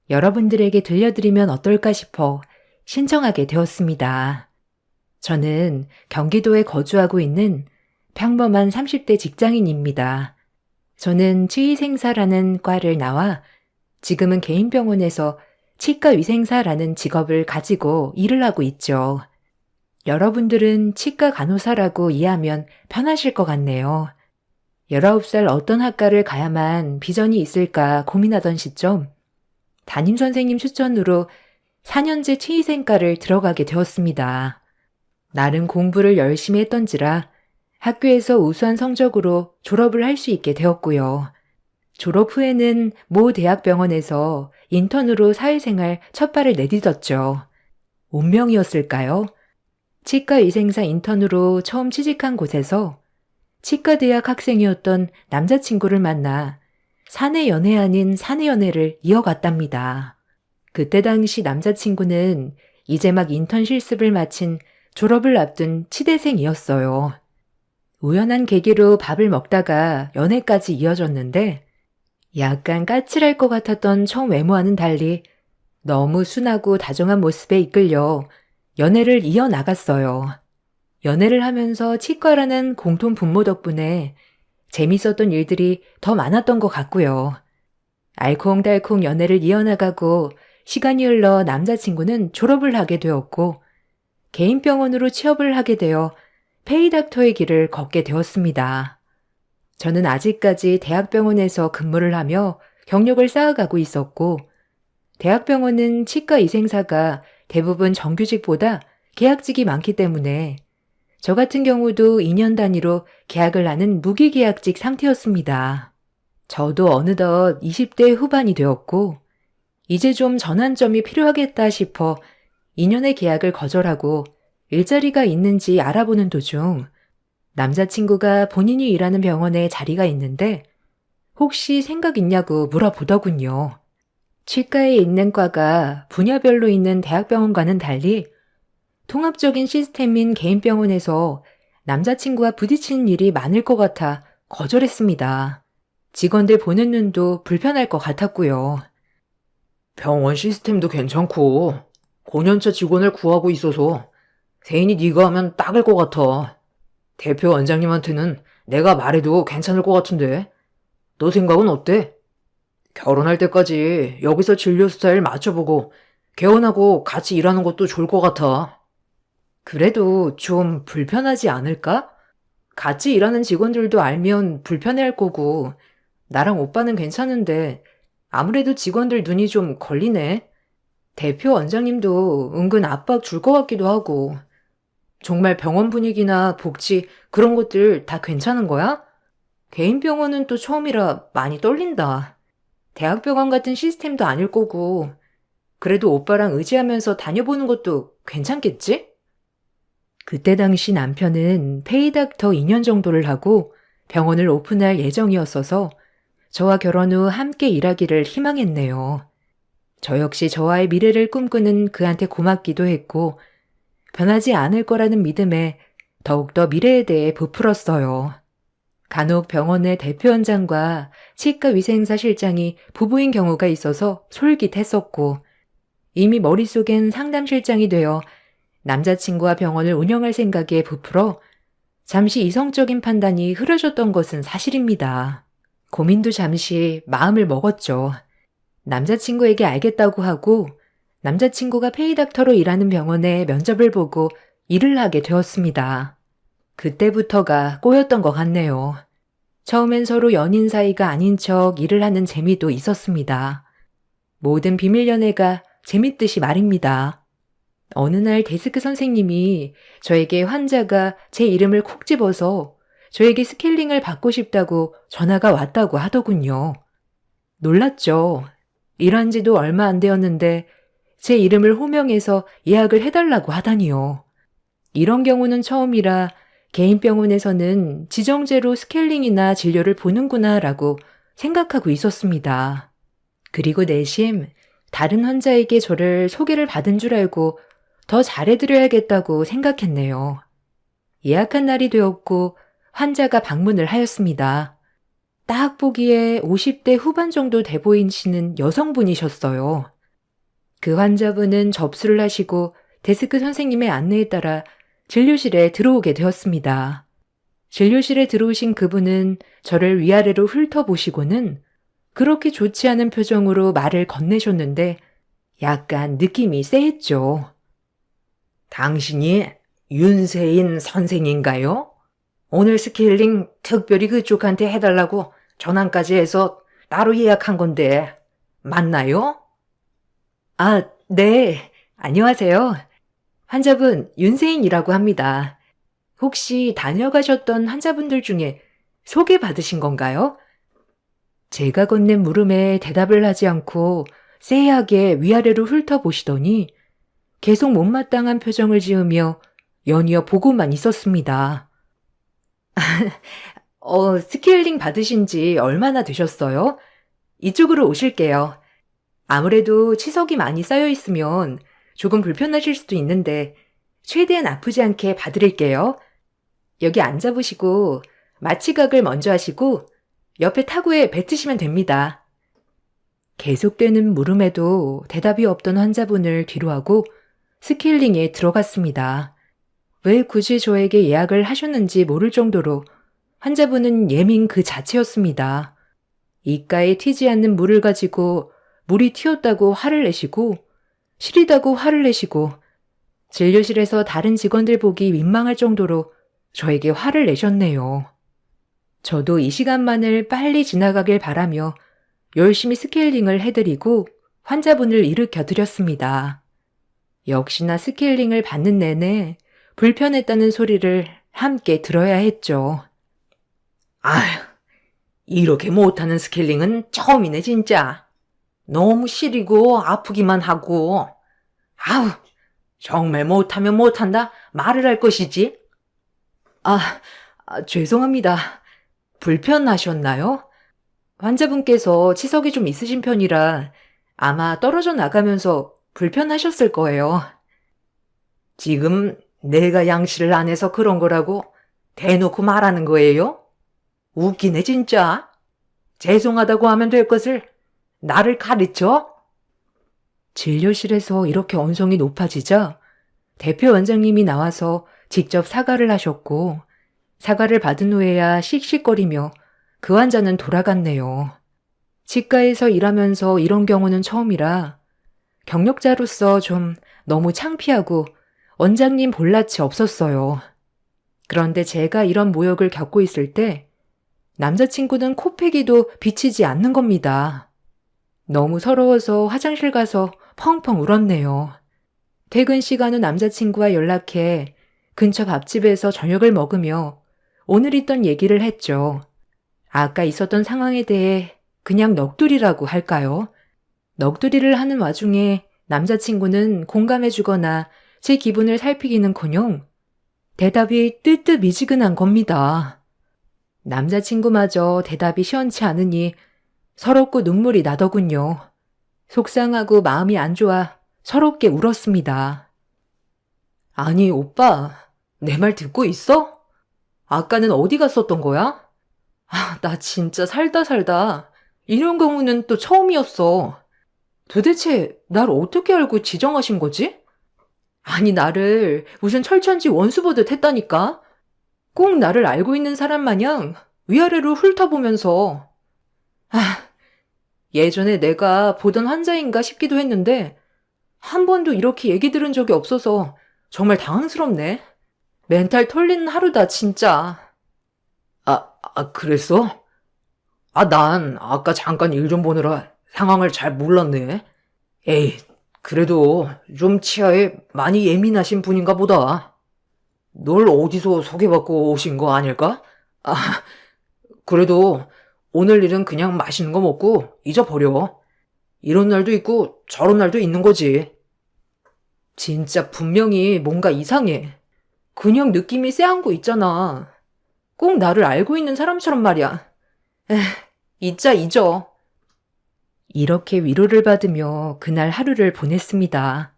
여러분들에게 들려드리면 어떨까 싶어 신청하게 되었습니다. 저는 경기도에 거주하고 있는 평범한 30대 직장인입니다. 저는 치위생사라는 과를 나와 지금은 개인병원에서 치과위생사라는 직업을 가지고 일을 하고 있죠. 여러분들은 치과 간호사라고 이해하면 편하실 것 같네요. 19살 어떤 학과를 가야만 비전이 있을까 고민하던 시점, 담임선생님 추천으로 4년제 치위생과를 들어가게 되었습니다. 나름 공부를 열심히 했던지라 학교에서 우수한 성적으로 졸업을 할 수 있게 되었고요. 졸업 후에는 모 대학병원에서 인턴으로 사회생활 첫 발을 내딛었죠. 운명이었을까요? 치과위생사 인턴으로 처음 취직한 곳에서 치과대학 학생이었던 남자친구를 만나 사내 연애 아닌 사내 연애를 이어갔답니다. 그때 당시 남자친구는 이제 막 인턴 실습을 마친 졸업을 앞둔 치대생이었어요. 우연한 계기로 밥을 먹다가 연애까지 이어졌는데 약간 까칠할 것 같았던 처음 외모와는 달리 너무 순하고 다정한 모습에 이끌려 연애를 이어나갔어요. 연애를 하면서 치과라는 공통 분모 덕분에 재밌었던 일들이 더 많았던 것 같고요. 알콩달콩 연애를 이어나가고 시간이 흘러 남자친구는 졸업을 하게 되었고 개인병원으로 취업을 하게 되어 페이닥터의 길을 걷게 되었습니다. 저는 아직까지 대학병원에서 근무를 하며 경력을 쌓아가고 있었고 대학병원은 치과위생사가 대부분 정규직보다 계약직이 많기 때문에 저 같은 경우도 2년 단위로 계약을 하는 무기계약직 상태였습니다. 저도 어느덧 20대 후반이 되었고 이제 좀 전환점이 필요하겠다 싶어 2년의 계약을 거절하고 일자리가 있는지 알아보는 도중 남자친구가 본인이 일하는 병원에 자리가 있는데 혹시 생각 있냐고 물어보더군요. 치과에 있는 과가 분야별로 있는 대학병원과는 달리 통합적인 시스템인 개인병원에서 남자친구와 부딪히는 일이 많을 것 같아 거절했습니다. 직원들 보는 눈도 불편할 것 같았고요. 병원 시스템도 괜찮고 5년차 직원을 구하고 있어서 세인이 네가 하면 딱일 것 같아. 대표 원장님한테는 내가 말해도 괜찮을 것 같은데. 너 생각은 어때? 결혼할 때까지 여기서 진료 스타일 맞춰보고 개원하고 같이 일하는 것도 좋을 것 같아. 그래도 좀 불편하지 않을까? 같이 일하는 직원들도 알면 불편해할 거고 나랑 오빠는 괜찮은데 아무래도 직원들 눈이 좀 걸리네. 대표 원장님도 은근 압박 줄 것 같기도 하고. 정말 병원 분위기나 복지 그런 것들 다 괜찮은 거야? 개인 병원은 또 처음이라 많이 떨린다. 대학병원 같은 시스템도 아닐 거고 그래도 오빠랑 의지하면서 다녀보는 것도 괜찮겠지? 그때 당시 남편은 페이닥터 2년 정도를 하고 병원을 오픈할 예정이었어서 저와 결혼 후 함께 일하기를 희망했네요. 저 역시 저와의 미래를 꿈꾸는 그한테 고맙기도 했고 변하지 않을 거라는 믿음에 더욱더 미래에 대해 부풀었어요. 간혹 병원의 대표원장과 치과위생사 실장이 부부인 경우가 있어서 솔깃했었고 이미 머릿속엔 상담실장이 되어 남자친구와 병원을 운영할 생각에 부풀어 잠시 이성적인 판단이 흐려졌던 것은 사실입니다. 고민도 잠시 마음을 먹었죠. 남자친구에게 알겠다고 하고 남자친구가 페이닥터로 일하는 병원에 면접을 보고 일을 하게 되었습니다. 그때부터가 꼬였던 것 같네요. 처음엔 서로 연인 사이가 아닌 척 일을 하는 재미도 있었습니다. 모든 비밀 연애가 재밌듯이 말입니다. 어느 날 데스크 선생님이 저에게 환자가 제 이름을 콕 집어서 저에게 스케일링을 받고 싶다고 전화가 왔다고 하더군요. 놀랐죠. 일한 지도 얼마 안 되었는데 제 이름을 호명해서 예약을 해달라고 하다니요. 이런 경우는 처음이라 개인 병원에서는 지정제로 스케일링이나 진료를 보는구나 라고 생각하고 있었습니다. 그리고 내심 다른 환자에게 저를 소개를 받은 줄 알고 더 잘해드려야겠다고 생각했네요. 예약한 날이 되었고 환자가 방문을 하였습니다. 딱 보기에 50대 후반 정도 돼 보이시는 여성분이셨어요. 그 환자분은 접수를 하시고 데스크 선생님의 안내에 따라 진료실에 들어오게 되었습니다. 진료실에 들어오신 그분은 저를 위아래로 훑어보시고는 그렇게 좋지 않은 표정으로 말을 건네셨는데 약간 느낌이 쎄했죠. 당신이 윤세인 선생인가요? 오늘 스케일링 특별히 그쪽한테 해달라고 전화까지 해서 따로 예약한 건데 맞나요? 아, 네. 안녕하세요. 환자분 윤세인이라고 합니다. 혹시 다녀가셨던 환자분들 중에 소개받으신 건가요? 제가 건넨 물음에 대답을 하지 않고 쎄하게 위아래로 훑어보시더니 계속 못마땅한 표정을 지으며 연이어 보고만 있었습니다. 스케일링 받으신 지 얼마나 되셨어요? 이쪽으로 오실게요. 아무래도 치석이 많이 쌓여 있으면 조금 불편하실 수도 있는데 최대한 아프지 않게 봐드릴게요. 여기 앉아보시고 마취각을 먼저 하시고 옆에 타구에 뱉으시면 됩니다. 계속되는 물음에도 대답이 없던 환자분을 뒤로하고 스케일링에 들어갔습니다. 왜 굳이 저에게 예약을 하셨는지 모를 정도로 환자분은 예민 그 자체였습니다. 이가에 튀지 않는 물을 가지고 물이 튀었다고 화를 내시고 시리다고 화를 내시고 진료실에서 다른 직원들 보기 민망할 정도로 저에게 화를 내셨네요. 저도 이 시간만을 빨리 지나가길 바라며 열심히 스케일링을 해드리고 환자분을 일으켜 드렸습니다. 역시나 스케일링을 받는 내내 불편했다는 소리를 함께 들어야 했죠. 아휴, 이렇게 못하는 스케일링은 처음이네 진짜. 너무 시리고 아프기만 하고. 아우, 정말 못하면 못한다 말을 할 것이지. 죄송합니다. 불편하셨나요? 환자분께서 치석이 좀 있으신 편이라 아마 떨어져 나가면서 불편하셨을 거예요. 지금 내가 양치를 안 해서 그런 거라고 대놓고 말하는 거예요? 웃기네 진짜. 죄송하다고 하면 될 것을 나를 가르쳐? 진료실에서 이렇게 언성이 높아지자 대표 원장님이 나와서 직접 사과를 하셨고 사과를 받은 후에야 씩씩거리며 그 환자는 돌아갔네요. 치과에서 일하면서 이런 경우는 처음이라 경력자로서 좀 너무 창피하고 원장님 볼낯이 없었어요. 그런데 제가 이런 모욕을 겪고 있을 때 남자친구는 코빼기도 비치지 않는 겁니다. 너무 서러워서 화장실 가서 펑펑 울었네요. 퇴근 시간 후 남자친구와 연락해 근처 밥집에서 저녁을 먹으며 오늘 있던 얘기를 했죠. 아까 있었던 상황에 대해 그냥 넋두리라고 할까요? 넋두리를 하는 와중에 남자친구는 공감해주거나 제 기분을 살피기는커녕 대답이 뜨뜻미지근한 겁니다. 남자친구마저 대답이 시원치 않으니 서럽고 눈물이 나더군요. 속상하고 마음이 안 좋아 서럽게 울었습니다. 아니 오빠, 내 말 듣고 있어? 아까는 어디 갔었던 거야? 나 진짜 살다 이런 경우는 또 처음이었어. 도대체 날 어떻게 알고 지정하신 거지? 아니 나를 무슨 철천지 원수 보듯 했다니까? 꼭 나를 알고 있는 사람 마냥 위아래로 훑어보면서. 예전에 내가 보던 환자인가 싶기도 했는데 한 번도 이렇게 얘기 들은 적이 없어서 정말 당황스럽네. 멘탈 털리는 하루다, 진짜. 그랬어? 난 아까 잠깐 일 좀 보느라 상황을 잘 몰랐네. 에이, 그래도 좀 치아에 많이 예민하신 분인가 보다. 널 어디서 소개받고 오신 거 아닐까? 아, 그래도 오늘 일은 그냥 맛있는 거 먹고 잊어버려. 이런 날도 있고 저런 날도 있는 거지. 진짜 분명히 뭔가 이상해. 그냥 느낌이 쎄한 거 있잖아. 꼭 나를 알고 있는 사람처럼 말이야. 잊자 잊어. 이렇게 위로를 받으며 그날 하루를 보냈습니다.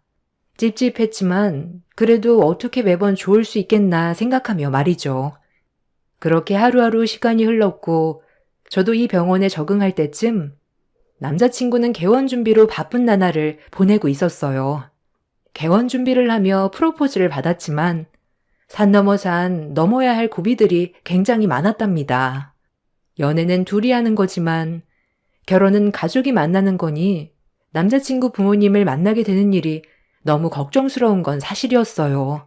찝찝했지만 그래도 어떻게 매번 좋을 수 있겠나 생각하며 말이죠. 그렇게 하루하루 시간이 흘렀고 저도 이 병원에 적응할 때쯤 남자친구는 개원 준비로 바쁜 나날을 보내고 있었어요. 개원 준비를 하며 프로포즈를 받았지만 산 넘어 산 넘어야 할 고비들이 굉장히 많았답니다. 연애는 둘이 하는 거지만 결혼은 가족이 만나는 거니 남자친구 부모님을 만나게 되는 일이 너무 걱정스러운 건 사실이었어요.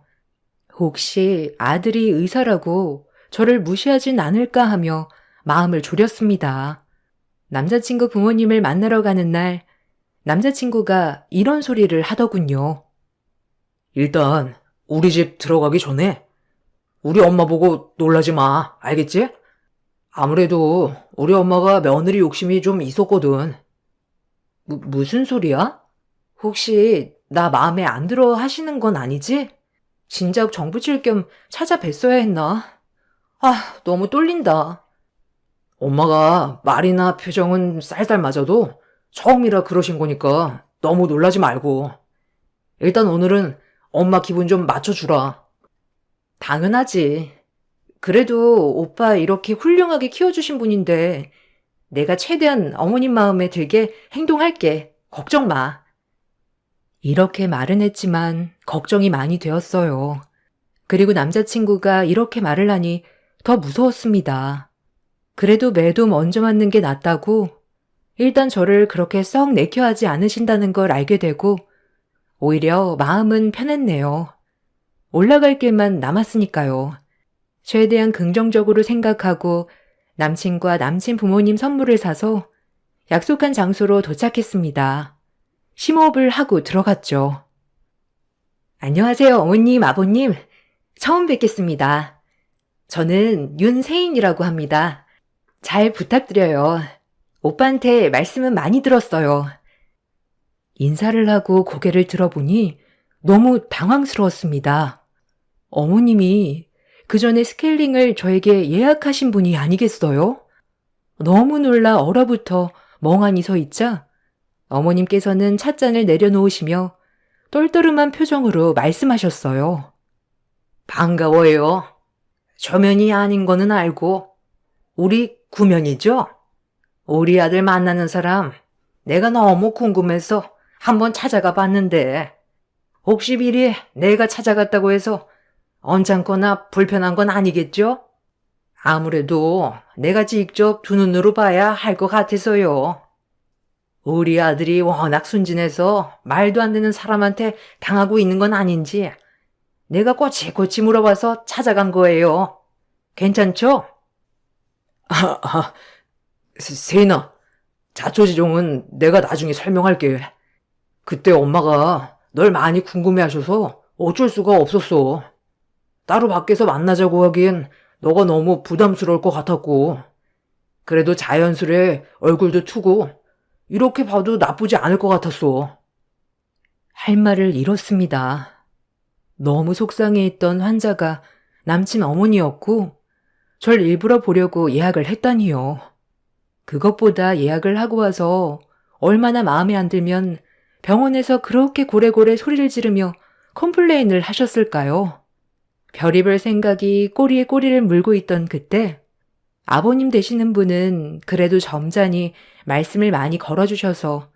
혹시 아들이 의사라고 저를 무시하진 않을까 하며 마음을 졸였습니다. 남자친구 부모님을 만나러 가는 날 남자친구가 이런 소리를 하더군요. 일단 우리 집 들어가기 전에 우리 엄마 보고 놀라지 마. 알겠지? 아무래도 우리 엄마가 며느리 욕심이 좀 있었거든. 무슨 소리야? 혹시 나 마음에 안 들어 하시는 건 아니지? 진작 정부칠 겸 찾아뵀어야 했나? 너무 떨린다. 엄마가 말이나 표정은 쌀쌀 맞아도 처음이라 그러신 거니까 너무 놀라지 말고. 일단 오늘은 엄마 기분 좀 맞춰주라. 당연하지. 그래도 오빠 이렇게 훌륭하게 키워주신 분인데 내가 최대한 어머님 마음에 들게 행동할게. 걱정 마. 이렇게 말은 했지만 걱정이 많이 되었어요. 그리고 남자친구가 이렇게 말을 하니 더 무서웠습니다. 그래도 매도 먼저 맞는 게 낫다고 일단 저를 그렇게 썩 내켜하지 않으신다는 걸 알게 되고 오히려 마음은 편했네요. 올라갈 길만 남았으니까요. 최대한 긍정적으로 생각하고 남친과 남친 부모님 선물을 사서 약속한 장소로 도착했습니다. 심호흡을 하고 들어갔죠. 안녕하세요, 어머님, 아버님. 처음 뵙겠습니다. 저는 윤세인이라고 합니다. 잘 부탁드려요. 오빠한테 말씀은 많이 들었어요. 인사를 하고 고개를 들어보니 너무 당황스러웠습니다. 어머님이 그 전에 스케일링을 저에게 예약하신 분이 아니겠어요? 너무 놀라 얼어붙어 멍하니 서 있자 어머님께서는 찻잔을 내려놓으시며 떨떠름한 표정으로 말씀하셨어요. 반가워요. 저면이 아닌 거는 알고 우리 구면이죠? 우리 아들 만나는 사람 내가 너무 궁금해서 한번 찾아가 봤는데 혹시 미리 내가 찾아갔다고 해서 언짢거나 불편한 건 아니겠죠? 아무래도 내가 직접 두 눈으로 봐야 할 것 같아서요. 우리 아들이 워낙 순진해서 말도 안 되는 사람한테 당하고 있는 건 아닌지 내가 꼬치꼬치 물어봐서 찾아간 거예요. 괜찮죠? 세인아, 자초지종은 내가 나중에 설명할게. 그때 엄마가 널 많이 궁금해하셔서 어쩔 수가 없었어. 따로 밖에서 만나자고 하기엔 너가 너무 부담스러울 것 같았고 그래도 자연스레 얼굴도 트고 이렇게 봐도 나쁘지 않을 것 같았어. 할 말을 잃었습니다. 너무 속상해했던 환자가 남친 어머니였고 절 일부러 보려고 예약을 했다니요. 그것보다 예약을 하고 와서 얼마나 마음에 안 들면 병원에서 그렇게 고래고래 소리를 지르며 컴플레인을 하셨을까요? 별의별 생각이 꼬리에 꼬리를 물고 있던 그때 아버님 되시는 분은 그래도 점잖이 말씀을 많이 걸어주셔서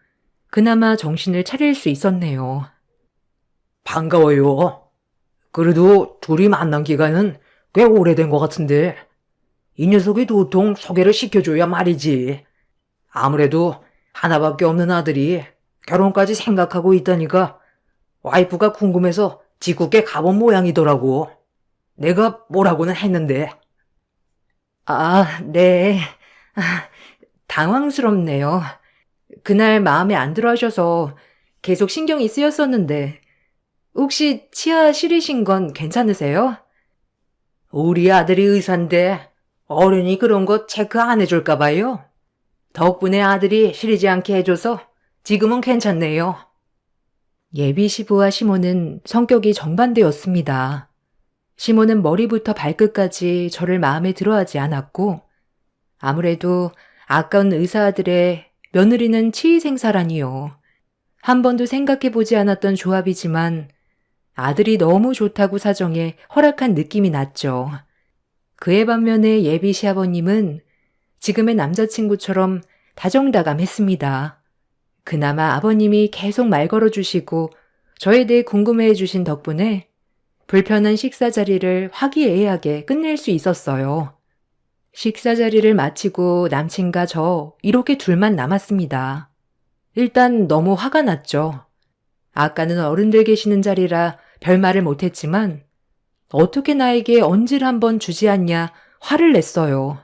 그나마 정신을 차릴 수 있었네요. 반가워요. 그래도 둘이 만난 기간은 꽤 오래된 것 같은데 이 녀석이 도통 소개를 시켜줘야 말이지. 아무래도 하나밖에 없는 아들이 결혼까지 생각하고 있다니까 와이프가 궁금해서 지국에 가본 모양이더라고. 내가 뭐라고는 했는데. 아, 네. 아, 당황스럽네요. 그날 마음에 안 들어 하셔서 계속 신경이 쓰였었는데, 혹시 치아 시리신 건 괜찮으세요? 우리 아들이 의사인데 어른이 그런 거 체크 안 해줄까 봐요. 덕분에 아들이 시리지 않게 해줘서 지금은 괜찮네요. 예비 시부와 시모는 성격이 정반대였습니다. 시모는 머리부터 발끝까지 저를 마음에 들어하지 않았고, 아무래도 아까운 의사 아들의 며느리는 치위생사라니요. 한 번도 생각해보지 않았던 조합이지만 아들이 너무 좋다고 사정해 허락한 느낌이 났죠. 그에 반면에 예비 시아버님은 지금의 남자친구처럼 다정다감했습니다. 그나마 아버님이 계속 말 걸어주시고 저에 대해 궁금해해 주신 덕분에 불편한 식사 자리를 화기애애하게 끝낼 수 있었어요. 식사 자리를 마치고 남친과 저 이렇게 둘만 남았습니다. 일단 너무 화가 났죠. 아까는 어른들 계시는 자리라 별말을 못했지만 어떻게 나에게 언질 한번 주지 않냐 화를 냈어요.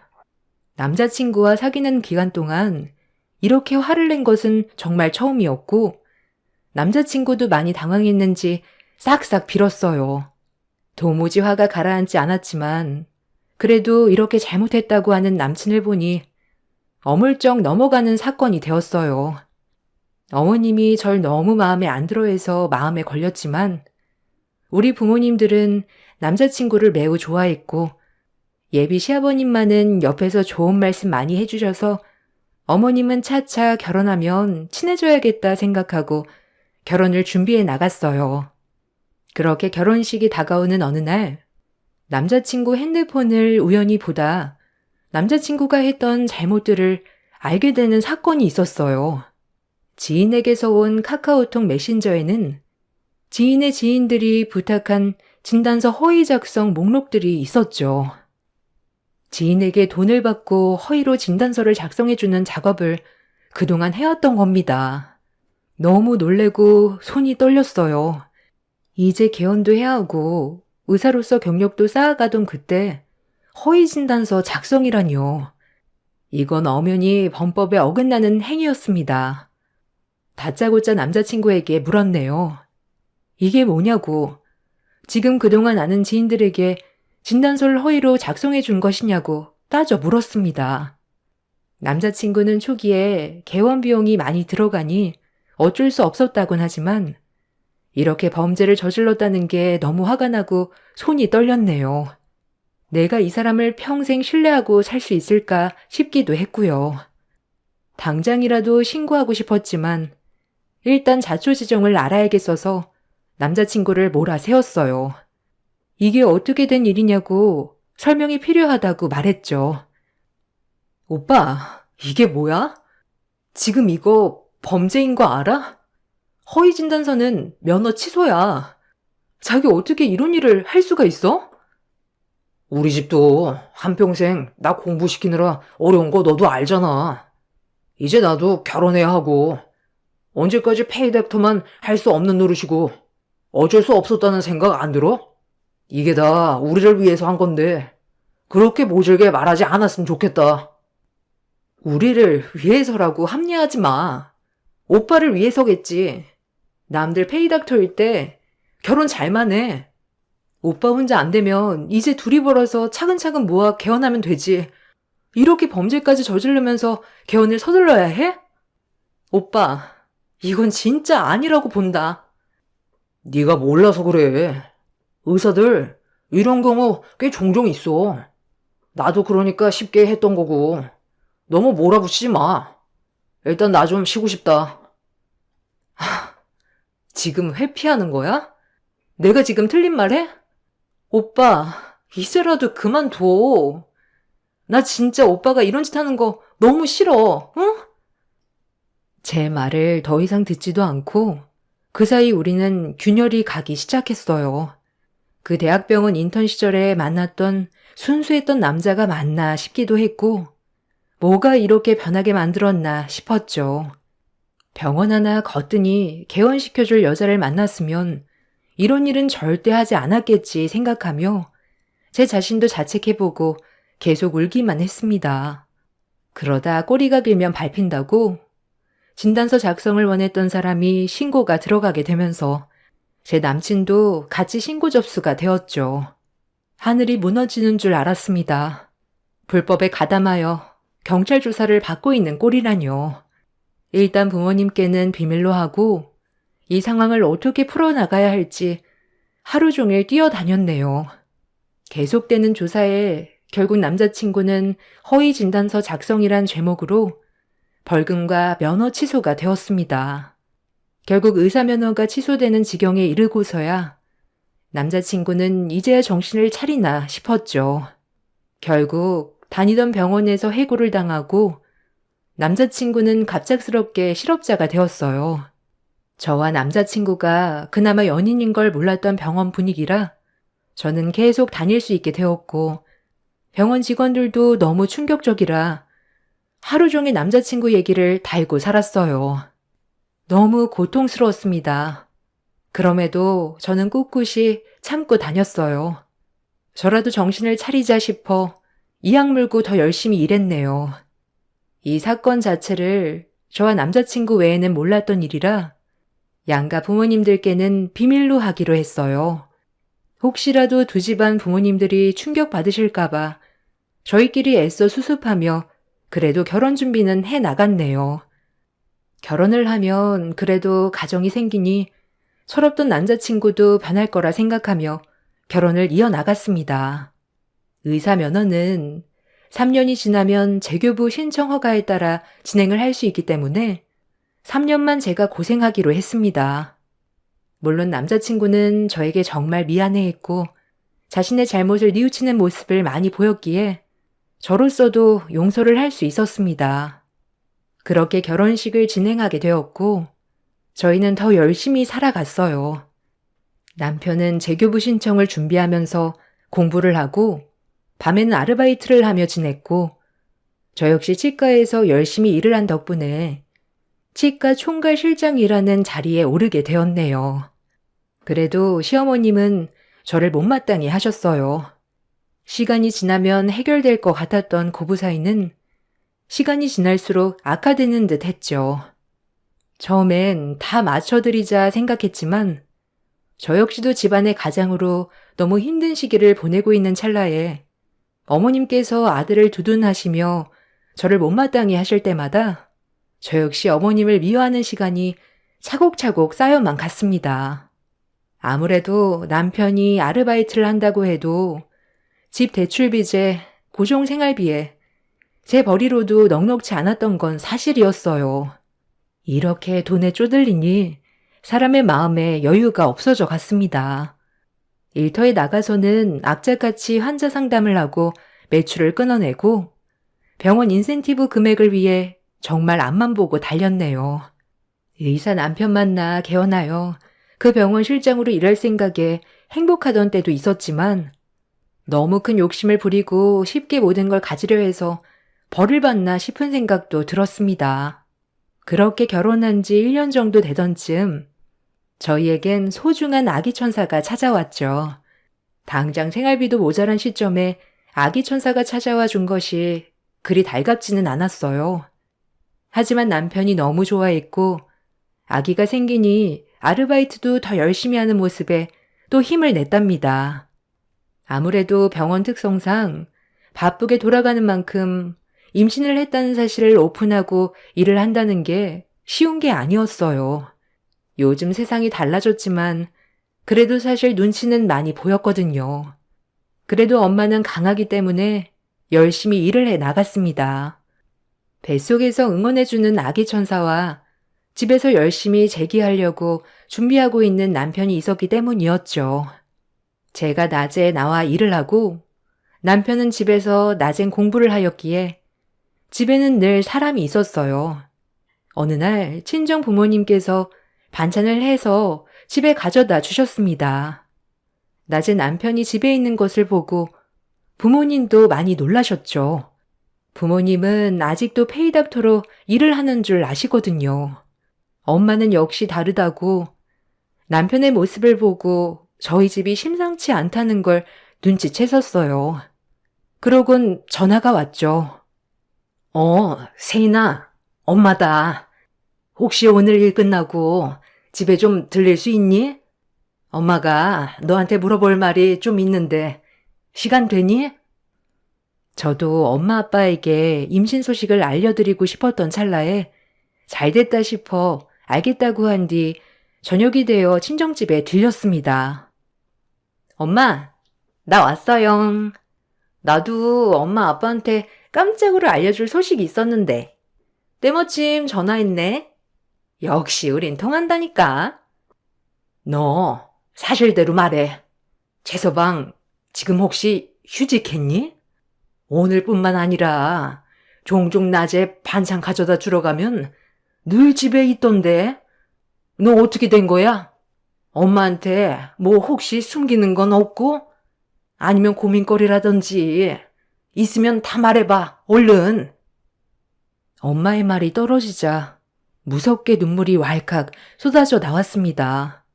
남자친구와 사귀는 기간 동안 이렇게 화를 낸 것은 정말 처음이었고 남자친구도 많이 당황했는지 싹싹 빌었어요. 도무지 화가 가라앉지 않았지만 그래도 이렇게 잘못했다고 하는 남친을 보니 어물쩍 넘어가는 사건이 되었어요. 어머님이 절 너무 마음에 안 들어해서 마음에 걸렸지만 우리 부모님들은 남자친구를 매우 좋아했고 예비 시아버님만은 옆에서 좋은 말씀 많이 해주셔서 어머님은 차차 결혼하면 친해져야겠다 생각하고 결혼을 준비해 나갔어요. 그렇게 결혼식이 다가오는 어느 날 남자친구 핸드폰을 우연히 보다 남자친구가 했던 잘못들을 알게 되는 사건이 있었어요. 지인에게서 온 카카오톡 메신저에는 지인의 지인들이 부탁한 진단서 허위 작성 목록들이 있었죠. 지인에게 돈을 받고 허위로 진단서를 작성해주는 작업을 그동안 해왔던 겁니다. 너무 놀래고 손이 떨렸어요. 이제 개원도 해야 하고 의사로서 경력도 쌓아가던 그때 허위 진단서 작성이라니요. 이건 엄연히 범법에 어긋나는 행위였습니다. 다짜고짜 남자친구에게 물었네요. 이게 뭐냐고. 지금 그동안 아는 지인들에게 진단서를 허위로 작성해 준 것이냐고 따져 물었습니다. 남자친구는 초기에 개원 비용이 많이 들어가니 어쩔 수 없었다곤 하지만 이렇게 범죄를 저질렀다는 게 너무 화가 나고 손이 떨렸네요. 내가 이 사람을 평생 신뢰하고 살 수 있을까 싶기도 했고요. 당장이라도 신고하고 싶었지만 일단 자초지종을 알아야겠어서 남자친구를 몰아세웠어요. 이게 어떻게 된 일이냐고 설명이 필요하다고 말했죠. 오빠, 이게 뭐야? 지금 이거 범죄인 거 알아? 허위 진단서는 면허 취소야. 자기 어떻게 이런 일을 할 수가 있어? 우리 집도 한평생 나 공부시키느라 어려운 거 너도 알잖아. 이제 나도 결혼해야 하고 언제까지 페이덱터만 할 수 없는 노릇이고 어쩔 수 없었다는 생각 안 들어? 이게 다 우리를 위해서 한 건데 그렇게 모질게 말하지 않았으면 좋겠다. 우리를 위해서라고 합리화하지 마. 오빠를 위해서겠지. 남들 페이닥터일 때 결혼 잘만 해. 오빠 혼자 안 되면 이제 둘이 벌어서 차근차근 모아 개헌하면 되지. 이렇게 범죄까지 저지르면서 개헌을 서둘러야 해? 오빠, 이건 진짜 아니라고 본다. 네가 몰라서 그래. 의사들 이런 경우 꽤 종종 있어. 나도 그러니까 쉽게 했던 거고. 너무 몰아붙이지 마. 일단 나 좀 쉬고 싶다. 지금 회피하는 거야? 내가 지금 틀린 말 해? 오빠, 이제라도 그만둬. 나 진짜 오빠가 이런 짓 하는 거 너무 싫어, 응? 제 말을 더 이상 듣지도 않고 그 사이 우리는 균열이 가기 시작했어요. 그 대학병원 인턴 시절에 만났던 순수했던 남자가 맞나 싶기도 했고 뭐가 이렇게 변하게 만들었나 싶었죠. 병원 하나 거뜬히 개원시켜줄 여자를 만났으면 이런 일은 절대 하지 않았겠지 생각하며 제 자신도 자책해보고 계속 울기만 했습니다. 그러다 꼬리가 길면 밟힌다고 진단서 작성을 원했던 사람이 신고가 들어가게 되면서 제 남친도 같이 신고 접수가 되었죠. 하늘이 무너지는 줄 알았습니다. 불법에 가담하여 경찰 조사를 받고 있는 꼴이라뇨. 일단 부모님께는 비밀로 하고 이 상황을 어떻게 풀어나가야 할지 하루 종일 뛰어다녔네요. 계속되는 조사에 결국 남자친구는 허위 진단서 작성이란 죄목으로 벌금과 면허 취소가 되었습니다. 결국 의사 면허가 취소되는 지경에 이르고서야 남자친구는 이제야 정신을 차리나 싶었죠. 결국 다니던 병원에서 해고를 당하고 남자친구는 갑작스럽게 실업자가 되었어요. 저와 남자친구가 그나마 연인인 걸 몰랐던 병원 분위기라 저는 계속 다닐 수 있게 되었고 병원 직원들도 너무 충격적이라 하루 종일 남자친구 얘기를 달고 살았어요. 너무 고통스러웠습니다. 그럼에도 저는 꿋꿋이 참고 다녔어요. 저라도 정신을 차리자 싶어 이악 물고 더 열심히 일했네요. 이 사건 자체를 저와 남자친구 외에는 몰랐던 일이라 양가 부모님들께는 비밀로 하기로 했어요. 혹시라도 두 집안 부모님들이 충격받으실까봐 저희끼리 애써 수습하며 그래도 결혼 준비는 해 나갔네요. 결혼을 하면 그래도 가정이 생기니 철없던 남자친구도 변할 거라 생각하며 결혼을 이어나갔습니다. 의사 면허는 3년이 지나면 재교부 신청 허가에 따라 진행을 할 수 있기 때문에 3년만 제가 고생하기로 했습니다. 물론 남자친구는 저에게 정말 미안해했고 자신의 잘못을 뉘우치는 모습을 많이 보였기에 저로서도 용서를 할 수 있었습니다. 그렇게 결혼식을 진행하게 되었고 저희는 더 열심히 살아갔어요. 남편은 재교부 신청을 준비하면서 공부를 하고 밤에는 아르바이트를 하며 지냈고 저 역시 치과에서 열심히 일을 한 덕분에 치과 총괄 실장이라는 자리에 오르게 되었네요. 그래도 시어머님은 저를 못마땅히 하셨어요. 시간이 지나면 해결될 것 같았던 고부 사이는 시간이 지날수록 악화되는 듯 했죠. 처음엔 다 맞춰드리자 생각했지만 저 역시도 집안의 가장으로 너무 힘든 시기를 보내고 있는 찰나에 어머님께서 아들을 두둔하시며 저를 못마땅히 하실 때마다 저 역시 어머님을 미워하는 시간이 차곡차곡 쌓여만 갔습니다. 아무래도 남편이 아르바이트를 한다고 해도 집 대출비제, 고정생활비에 제 벌이로도 넉넉지 않았던 건 사실이었어요. 이렇게 돈에 쪼들리니 사람의 마음에 여유가 없어져 갔습니다. 일터에 나가서는 악착같이 환자 상담을 하고 매출을 끊어내고 병원 인센티브 금액을 위해 정말 앞만 보고 달렸네요. 의사 남편 만나 개원하여 그 병원 실장으로 일할 생각에 행복하던 때도 있었지만 너무 큰 욕심을 부리고 쉽게 모든 걸 가지려 해서 벌을 받나 싶은 생각도 들었습니다. 그렇게 결혼한 지 1년 정도 되던 즈음 저희에겐 소중한 아기 천사가 찾아왔죠. 당장 생활비도 모자란 시점에 아기 천사가 찾아와 준 것이 그리 달갑지는 않았어요. 하지만 남편이 너무 좋아했고 아기가 생기니 아르바이트도 더 열심히 하는 모습에 또 힘을 냈답니다. 아무래도 병원 특성상 바쁘게 돌아가는 만큼 임신을 했다는 사실을 오픈하고 일을 한다는 게 쉬운 게 아니었어요. 요즘 세상이 달라졌지만 그래도 사실 눈치는 많이 보였거든요. 그래도 엄마는 강하기 때문에 열심히 일을 해 나갔습니다. 뱃속에서 응원해주는 아기 천사와 집에서 열심히 재기하려고 준비하고 있는 남편이 있었기 때문이었죠. 제가 낮에 나와 일을 하고 남편은 집에서 낮엔 공부를 하였기에 집에는 늘 사람이 있었어요. 어느 날 친정 부모님께서 반찬을 해서 집에 가져다 주셨습니다. 낮에 남편이 집에 있는 것을 보고 부모님도 많이 놀라셨죠. 부모님은 아직도 페이닥터로 일을 하는 줄 아시거든요. 엄마는 역시 다르다고 남편의 모습을 보고 저희 집이 심상치 않다는 걸 눈치챘었어요. 그러곤 전화가 왔죠. 세인아, 엄마다. 혹시 오늘 일 끝나고 집에 좀 들릴 수 있니? 엄마가 너한테 물어볼 말이 좀 있는데 시간 되니? 저도 엄마 아빠에게 임신 소식을 알려드리고 싶었던 찰나에 잘 됐다 싶어 알겠다고 한 뒤 저녁이 되어 친정집에 들렸습니다. 엄마, 나 왔어요. 나도 엄마 아빠한테 깜짝으로 알려줄 소식이 있었는데 때마침 전화했네. 역시 우린 통한다니까. 너 사실대로 말해. 최서방 지금 혹시 휴직했니? 오늘뿐만 아니라 종종 낮에 반찬 가져다 주러 가면 늘 집에 있던데. 너 어떻게 된 거야? 엄마한테 뭐 혹시 숨기는 건 없고? 아니면 고민거리라든지 있으면 다 말해봐, 얼른. 엄마의 말이 떨어지자 무섭게 눈물이 왈칵 쏟아져 나왔습니다.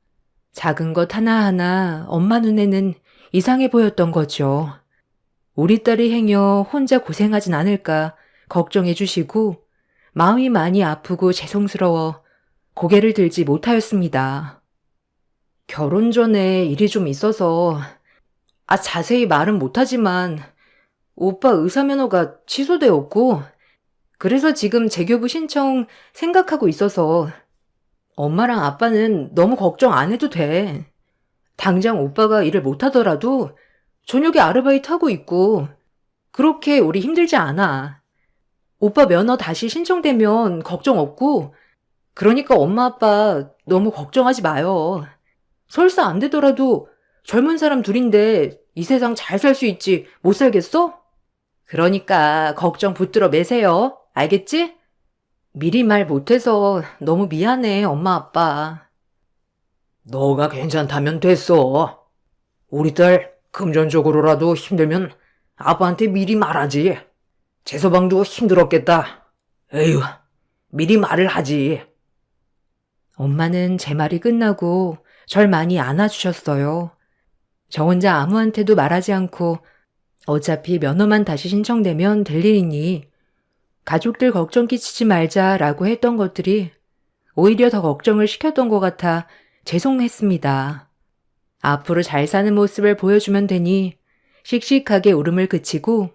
작은 것 하나하나 엄마 눈에는 이상해 보였던 거죠. 우리 딸이 행여 혼자 고생하진 않을까 걱정해 주시고 마음이 많이 아프고 죄송스러워 고개를 들지 못하였습니다. 결혼 전에 일이 좀 있어서 자세히 말은 못하지만 오빠 의사면허가 취소되었고 그래서 지금 재교부 신청 생각하고 있어서 엄마랑 아빠는 너무 걱정 안 해도 돼. 당장 오빠가 일을 못하더라도 저녁에 아르바이트 하고 있고 그렇게 우리 힘들지 않아. 오빠 면허 다시 신청되면 걱정 없고 그러니까 엄마 아빠 너무 걱정하지 마요. 설사 안 되더라도 젊은 사람 둘인데 이 세상 잘 살 수 있지 못 살겠어? 그러니까 걱정 붙들어 매세요. 알겠지? 미리 말 못해서 너무 미안해, 엄마 아빠. 너가 괜찮다면 됐어. 우리 딸 금전적으로라도 힘들면 아빠한테 미리 말하지. 재서방도 힘들었겠다. 에휴, 미리 말을 하지. 엄마는 제 말이 끝나고 절 많이 안아주셨어요. 저 혼자 아무한테도 말하지 않고 어차피 면허만 다시 신청되면 될 일이니 가족들 걱정 끼치지 말자라고 했던 것들이 오히려 더 걱정을 시켰던 것 같아 죄송했습니다. 앞으로 잘 사는 모습을 보여주면 되니 씩씩하게 울음을 그치고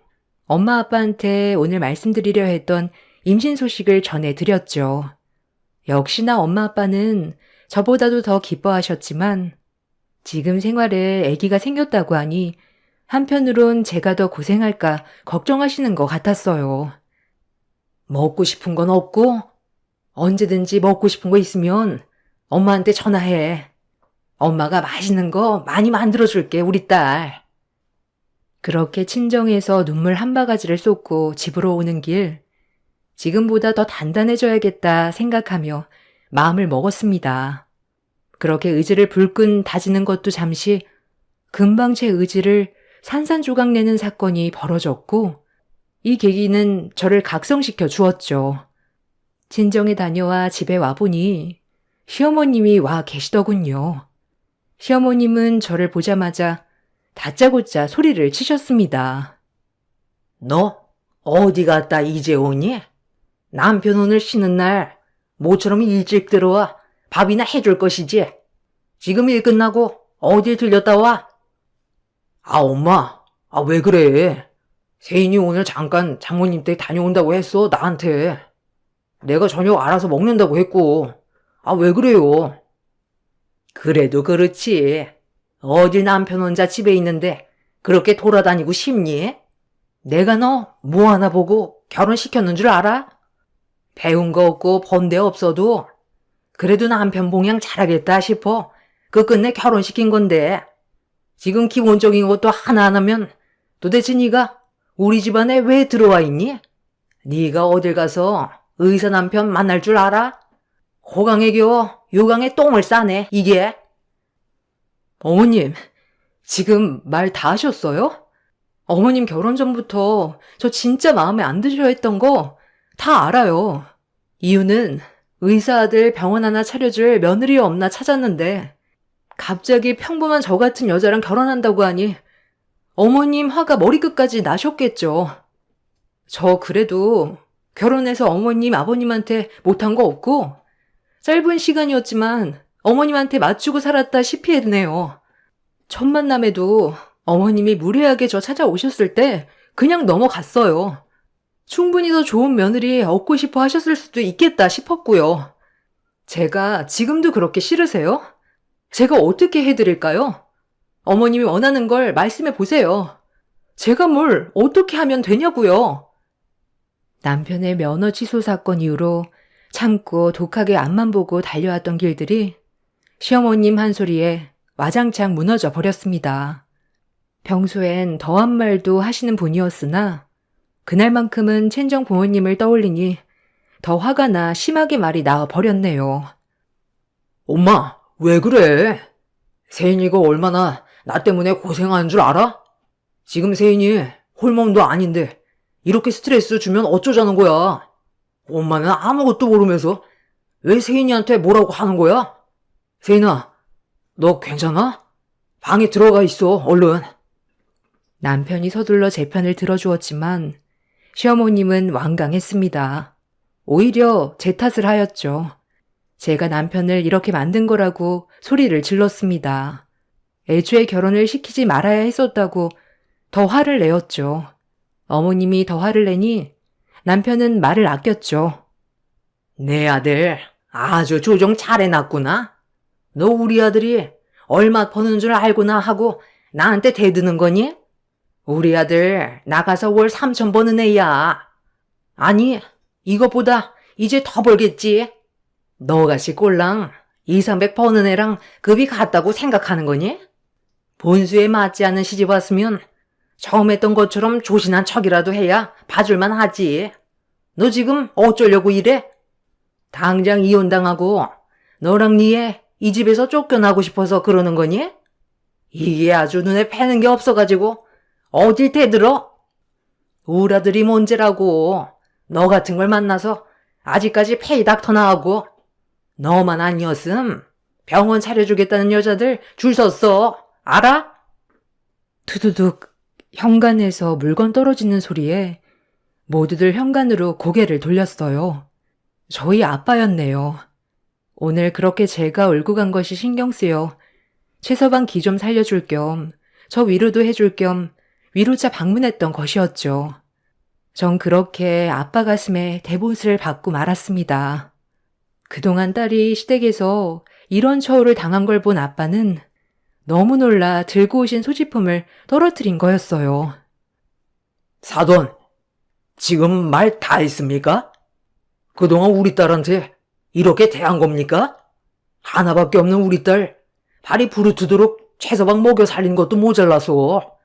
엄마 아빠한테 오늘 말씀드리려 했던 임신 소식을 전해드렸죠. 역시나 엄마 아빠는 저보다도 더 기뻐하셨지만 지금 생활에 아기가 생겼다고 하니 한편으론 제가 더 고생할까 걱정하시는 것 같았어요. 먹고 싶은 건 없고 언제든지 먹고 싶은 거 있으면 엄마한테 전화해. 엄마가 맛있는 거 많이 만들어줄게, 우리 딸. 그렇게 친정에서 눈물 한 바가지를 쏟고 집으로 오는 길, 지금보다 더 단단해져야겠다 생각하며 마음을 먹었습니다. 그렇게 의지를 불끈 다지는 것도 잠시 금방 제 의지를 산산조각 내는 사건이 벌어졌고 이 계기는 저를 각성시켜 주었죠. 친정에 다녀와 집에 와보니 시어머님이 와 계시더군요. 시어머님은 저를 보자마자 다짜고짜 소리를 치셨습니다. 너 어디 갔다 이제 오니? 남편 오늘 쉬는 날 모처럼 일찍 들어와 밥이나 해줄 것이지. 지금 일 끝나고 어딜 들렸다 와? 엄마, 왜 그래? 세인이 오늘 잠깐 장모님 댁 다녀온다고 했어, 나한테. 내가 저녁 알아서 먹는다고 했고. 왜 그래요? 그래도 그렇지. 어딜 남편 혼자 집에 있는데 그렇게 돌아다니고 싶니? 내가 너 뭐 하나 보고 결혼시켰는 줄 알아? 배운 거 없고 번 데 없어도 그래도 남편 봉양 잘하겠다 싶어 끝내 결혼시킨 건데 지금 기본적인 것도 하나 안 하면 도대체 네가 우리 집안에 왜 들어와 있니? 네가 어딜 가서 의사 남편 만날 줄 알아? 호강에 겨워 요강에 똥을 싸네 이게. 어머님, 지금 말 다 하셨어요? 어머님 결혼 전부터 저 진짜 마음에 안 드셔 했던 거 다 알아요. 이유는 의사 아들 병원 하나 차려줄 며느리 없나 찾았는데 갑자기 평범한 저 같은 여자랑 결혼한다고 하니 어머님 화가 머리끝까지 나셨겠죠. 저 그래도 결혼해서 어머님, 아버님한테 못한 거 없고 짧은 시간이었지만 어머님한테 맞추고 살았다시피 했네요. 첫 만남에도 어머님이 무례하게 저 찾아오셨을 때 그냥 넘어갔어요. 충분히 더 좋은 며느리 얻고 싶어 하셨을 수도 있겠다 싶었고요. 제가 지금도 그렇게 싫으세요? 제가 어떻게 해드릴까요? 어머님이 원하는 걸 말씀해 보세요. 제가 뭘 어떻게 하면 되냐고요. 남편의 면허 취소 사건 이후로 참고 독하게 앞만 보고 달려왔던 길들이 시어머님 한 소리에 와장창 무너져 버렸습니다. 평소엔 더한 말도 하시는 분이었으나 그날만큼은 친정 부모님을 떠올리니 더 화가 나 심하게 말이 나와 버렸네요. 엄마, 왜 그래? 세인이가 얼마나 나 때문에 고생하는 줄 알아? 지금 세인이 홀몸도 아닌데 이렇게 스트레스 주면 어쩌자는 거야? 엄마는 아무것도 모르면서 왜 세인이한테 뭐라고 하는 거야? 세인아, 너 괜찮아? 방에 들어가 있어, 얼른. 남편이 서둘러 제 편을 들어주었지만 시어머님은 완강했습니다. 오히려 제 탓을 하였죠. 제가 남편을 이렇게 만든 거라고 소리를 질렀습니다. 애초에 결혼을 시키지 말아야 했었다고 더 화를 내었죠. 어머님이 더 화를 내니 남편은 말을 아꼈죠. 내 아들 아주 조정 잘해놨구나. 너 우리 아들이 얼마 버는 줄 알구나 하고 나한테 대드는 거니? 우리 아들 나가서 월 3천 버는 애야. 아니, 이것보다 이제 더 벌겠지. 너같이 꼴랑 2, 300 버는 애랑 급이 같다고 생각하는 거니? 본수에 맞지 않는 시집 왔으면 처음 했던 것처럼 조신한 척이라도 해야 봐줄만 하지. 너 지금 어쩌려고 이래? 당장 이혼당하고 너랑 니애 이 집에서 쫓겨나고 싶어서 그러는 거니? 이게 아주 눈에 패는 게 없어가지고 어딜 대들어? 우리 아들이 문제라고. 너 같은 걸 만나서 아직까지 페이닥터 나하고 너만 아니었음 병원 차려주겠다는 여자들 줄 섰어. 알아? 두두둑 현관에서 물건 떨어지는 소리에 모두들 현관으로 고개를 돌렸어요. 저희 아빠였네요. 오늘 그렇게 제가 울고 간 것이 신경 쓰여 최서방 기 좀 살려줄 겸 저 위로도 해줄 겸 위로자 방문했던 것이었죠. 전 그렇게 아빠 가슴에 대못을 받고 말았습니다. 그동안 딸이 시댁에서 이런 처우를 당한 걸 본 아빠는 너무 놀라 들고 오신 소지품을 떨어뜨린 거였어요. 사돈, 지금 말 다 했습니까? 그동안 우리 딸한테 이렇게 대한 겁니까? 하나밖에 없는 우리 딸 발이 부르트도록 최서방 먹여 살린 것도 모자라서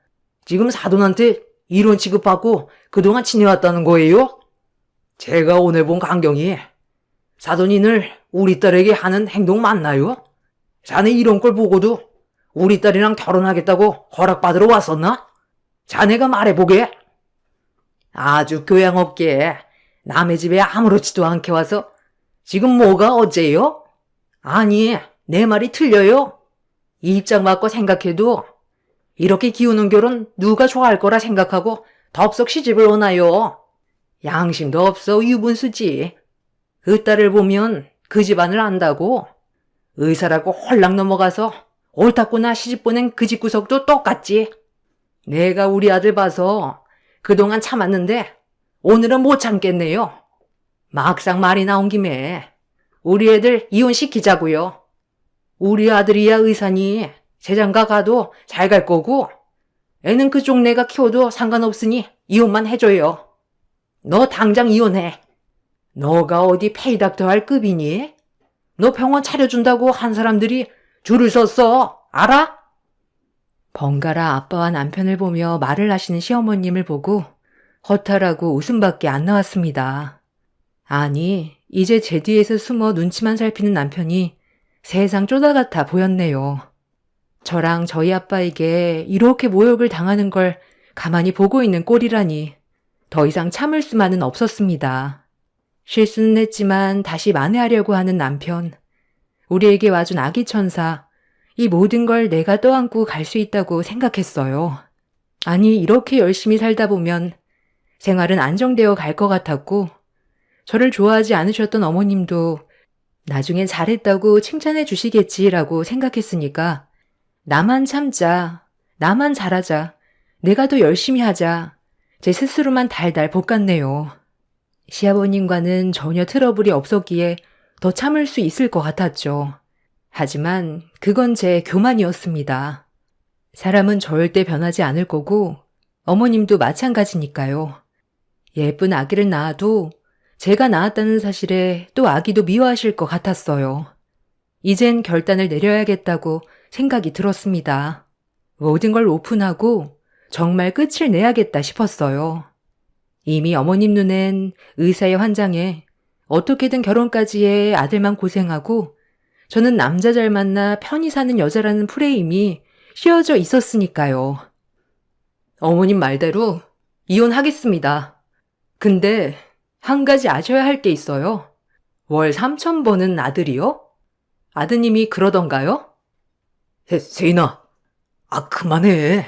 지금 사돈한테 이런 취급받고 그동안 지내왔다는 거예요? 제가 오늘 본 광경이 사돈이 늘 우리 딸에게 하는 행동 맞나요? 자네 이런 걸 보고도 우리 딸이랑 결혼하겠다고 허락받으러 왔었나? 자네가 말해보게. 아주 교양 없게 남의 집에 아무렇지도 않게 와서 지금 뭐가 어째요? 아니, 내 말이 틀려요. 입장 바꿔 생각해도 이렇게 기우는 결혼 누가 좋아할 거라 생각하고 덥석 시집을 오나요? 양심도 없어 유분수지. 그 딸을 보면 그 집안을 안다고. 의사라고 홀랑 넘어가서 옳다구나 시집 보낸 그 집구석도 똑같지. 내가 우리 아들 봐서 그동안 참았는데 오늘은 못 참겠네요. 막상 말이 나온 김에 우리 애들 이혼시키자고요. 우리 아들이야 의사니 재장가 가도 잘 갈 거고 애는 그쪽 내가 키워도 상관없으니 이혼만 해줘요. 너 당장 이혼해. 너가 어디 페이닥터 할 급이니? 너 병원 차려준다고 한 사람들이 줄을 섰어. 알아? 번갈아 아빠와 남편을 보며 말을 하시는 시어머님을 보고 허탈하고 웃음밖에 안 나왔습니다. 아니, 이제 제 뒤에서 숨어 눈치만 살피는 남편이 세상 쪼다 같아 보였네요. 저랑 저희 아빠에게 이렇게 모욕을 당하는 걸 가만히 보고 있는 꼴이라니 더 이상 참을 수만은 없었습니다. 실수는 했지만 다시 만회하려고 하는 남편. 우리에게 와준 아기 천사. 이 모든 걸 내가 떠안고 갈 수 있다고 생각했어요. 아니, 이렇게 열심히 살다 보면 생활은 안정되어 갈 것 같았고, 저를 좋아하지 않으셨던 어머님도 나중엔 잘했다고 칭찬해 주시겠지라고 생각했으니까, 나만 참자, 나만 잘하자, 내가 더 열심히 하자, 제 스스로만 달달 볶았네요. 시아버님과는 전혀 트러블이 없었기에 더 참을 수 있을 것 같았죠. 하지만 그건 제 교만이었습니다. 사람은 절대 변하지 않을 거고 어머님도 마찬가지니까요. 예쁜 아기를 낳아도 제가 낳았다는 사실에 또 아기도 미워하실 것 같았어요. 이젠 결단을 내려야겠다고 생각이 들었습니다. 모든 걸 오픈하고 정말 끝을 내야겠다 싶었어요. 이미 어머님 눈엔 의사의 환장에 어떻게든 결혼까지 해 아들만 고생하고 저는 남자 잘 만나 편히 사는 여자라는 프레임이 씌워져 있었으니까요. 어머님 말대로 이혼하겠습니다. 근데 한 가지 아셔야 할 게 있어요. 월 3천 버는 아들이요? 아드님이 그러던가요? 세인아, 그만해.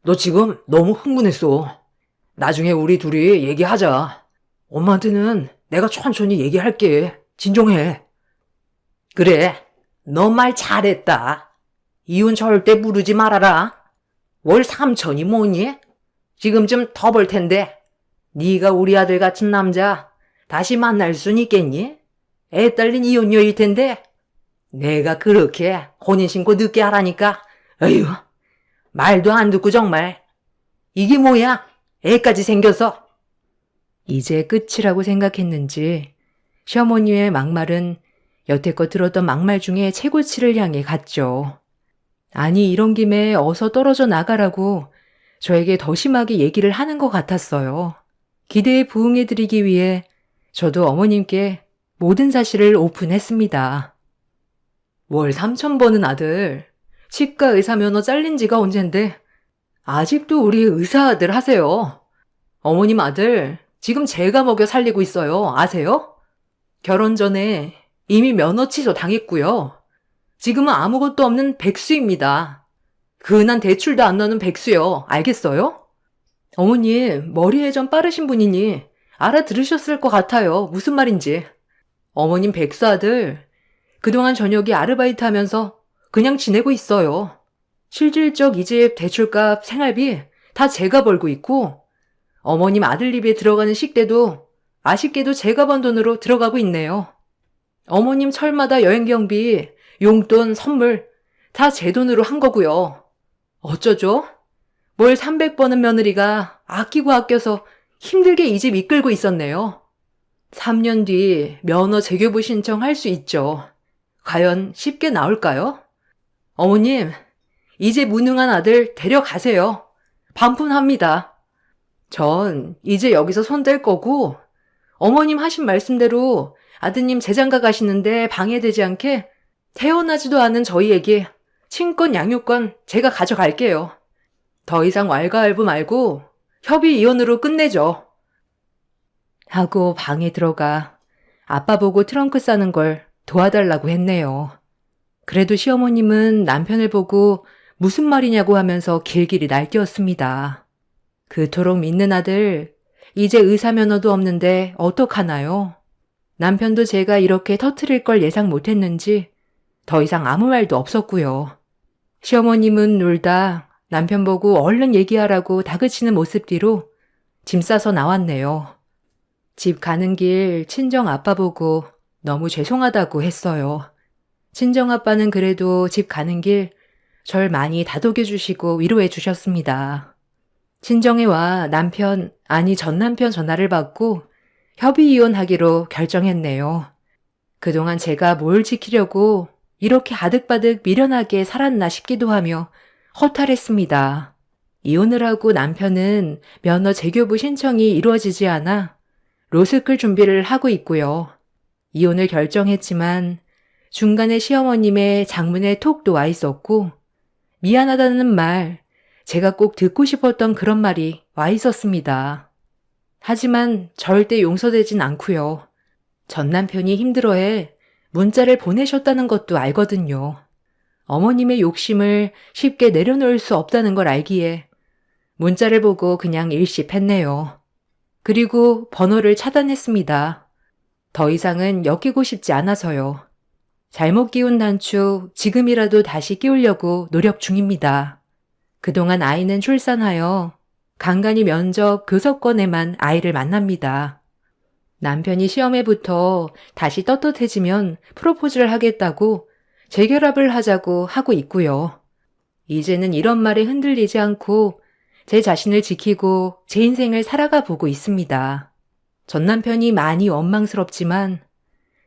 너 지금 너무 흥분했어. 나중에 우리 둘이 얘기하자. 엄마한테는 내가 천천히 얘기할게. 진정해. 그래, 너 말 잘했다. 이혼 절대 부르지 말아라. 월 3천이 뭐니? 지금쯤 더 벌 텐데. 네가 우리 아들 같은 남자 다시 만날 순 있겠니? 애 딸린 이혼녀일 텐데. 내가 그렇게 혼인신고 늦게 하라니까. 에휴, 말도 안 듣고 정말. 이게 뭐야? 애까지 생겨서. 이제 끝이라고 생각했는지 시어머니의 막말은 여태껏 들었던 막말 중에 최고치를 향해 갔죠. 아니, 이런 김에 어서 떨어져 나가라고 저에게 더 심하게 얘기를 하는 것 같았어요. 기대에 부응해드리기 위해 저도 어머님께 모든 사실을 오픈했습니다. 월 3천 버는 아들, 치과 의사 면허 잘린 지가 언젠데 아직도 우리 의사 아들 하세요. 어머님 아들 지금 제가 먹여 살리고 있어요. 아세요? 결혼 전에 이미 면허 취소 당했고요. 지금은 아무것도 없는 백수입니다. 근한 대출도 안 나는 백수요. 알겠어요? 어머님, 머리에 좀 빠르신 분이니 알아들으셨을 것 같아요. 무슨 말인지. 어머님 백수 아들, 그동안 저녁에 아르바이트 하면서 그냥 지내고 있어요. 실질적 이 집 대출값, 생활비 다 제가 벌고 있고, 어머님 아들 입에 들어가는 식대도 아쉽게도 제가 번 돈으로 들어가고 있네요. 어머님 철마다 여행 경비, 용돈, 선물 다 제 돈으로 한 거고요. 어쩌죠? 월 300버는 며느리가 아끼고 아껴서 힘들게 이 집 이끌고 있었네요. 3년 뒤 면허 재교부 신청할 수 있죠. 과연 쉽게 나올까요? 어머님, 이제 무능한 아들 데려가세요. 반품합니다. 전 이제 여기서 손댈 거고, 어머님 하신 말씀대로 아드님 재장가 가시는데 방해되지 않게 태어나지도 않은 저희에게 친권 양육권 제가 가져갈게요. 더 이상 왈가왈부 말고 협의 이혼으로 끝내죠. 하고 방에 들어가 아빠 보고 트렁크 싸는 걸 도와달라고 했네요. 그래도 시어머님은 남편을 보고 무슨 말이냐고 하면서 길길이 날뛰었습니다. 그토록 믿는 아들, 이제 의사 면허도 없는데 어떡하나요? 남편도 제가 이렇게 터트릴 걸 예상 못했는지 더 이상 아무 말도 없었고요. 시어머님은 놀다 남편 보고 얼른 얘기하라고 다그치는 모습 뒤로 짐 싸서 나왔네요. 집 가는 길 친정 아빠 보고 너무 죄송하다고 했어요. 친정 아빠는 그래도 집 가는 길 절 많이 다독여 주시고 위로해 주셨습니다. 친정에 와 남편, 아니 전 남편 전화를 받고 협의 이혼하기로 결정했네요. 그동안 제가 뭘 지키려고 이렇게 아득바득 미련하게 살았나 싶기도 하며 허탈했습니다. 이혼을 하고 남편은 면허 재교부 신청이 이루어지지 않아 로스쿨 준비를 하고 있고요. 이혼을 결정했지만 중간에 시어머님의 장문에 톡 와 있었고 미안하다는 말, 제가 꼭 듣고 싶었던 그런 말이 와 있었습니다. 하지만 절대 용서되진 않고요. 전 남편이 힘들어해 문자를 보내셨다는 것도 알거든요. 어머님의 욕심을 쉽게 내려놓을 수 없다는 걸 알기에 문자를 보고 그냥 일십했네요. 그리고 번호를 차단했습니다. 더 이상은 엮이고 싶지 않아서요. 잘못 끼운 단추 지금이라도 다시 끼우려고 노력 중입니다. 그동안 아이는 출산하여 간간히 면접 교섭권에만 아이를 만납니다. 남편이 시험에 붙어 다시 떳떳해지면 프로포즈를 하겠다고 재결합을 하자고 하고 있고요. 이제는 이런 말에 흔들리지 않고 제 자신을 지키고 제 인생을 살아가 보고 있습니다. 전 남편이 많이 원망스럽지만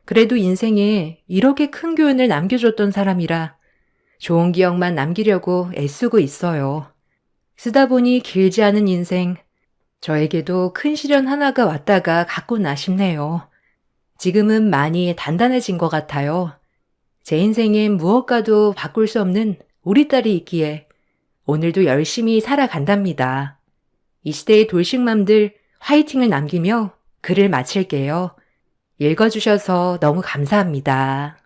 그래도 인생에 이렇게 큰 교훈을 남겨줬던 사람이라 좋은 기억만 남기려고 애쓰고 있어요. 쓰다 보니 길지 않은 인생, 저에게도 큰 시련 하나가 왔다가 갔구나 싶네요. 지금은 많이 단단해진 것 같아요. 제 인생엔 무엇과도 바꿀 수 없는 우리 딸이 있기에 오늘도 열심히 살아간답니다. 이 시대의 돌싱맘들 화이팅을 남기며 글을 마칠게요. 읽어주셔서 너무 감사합니다.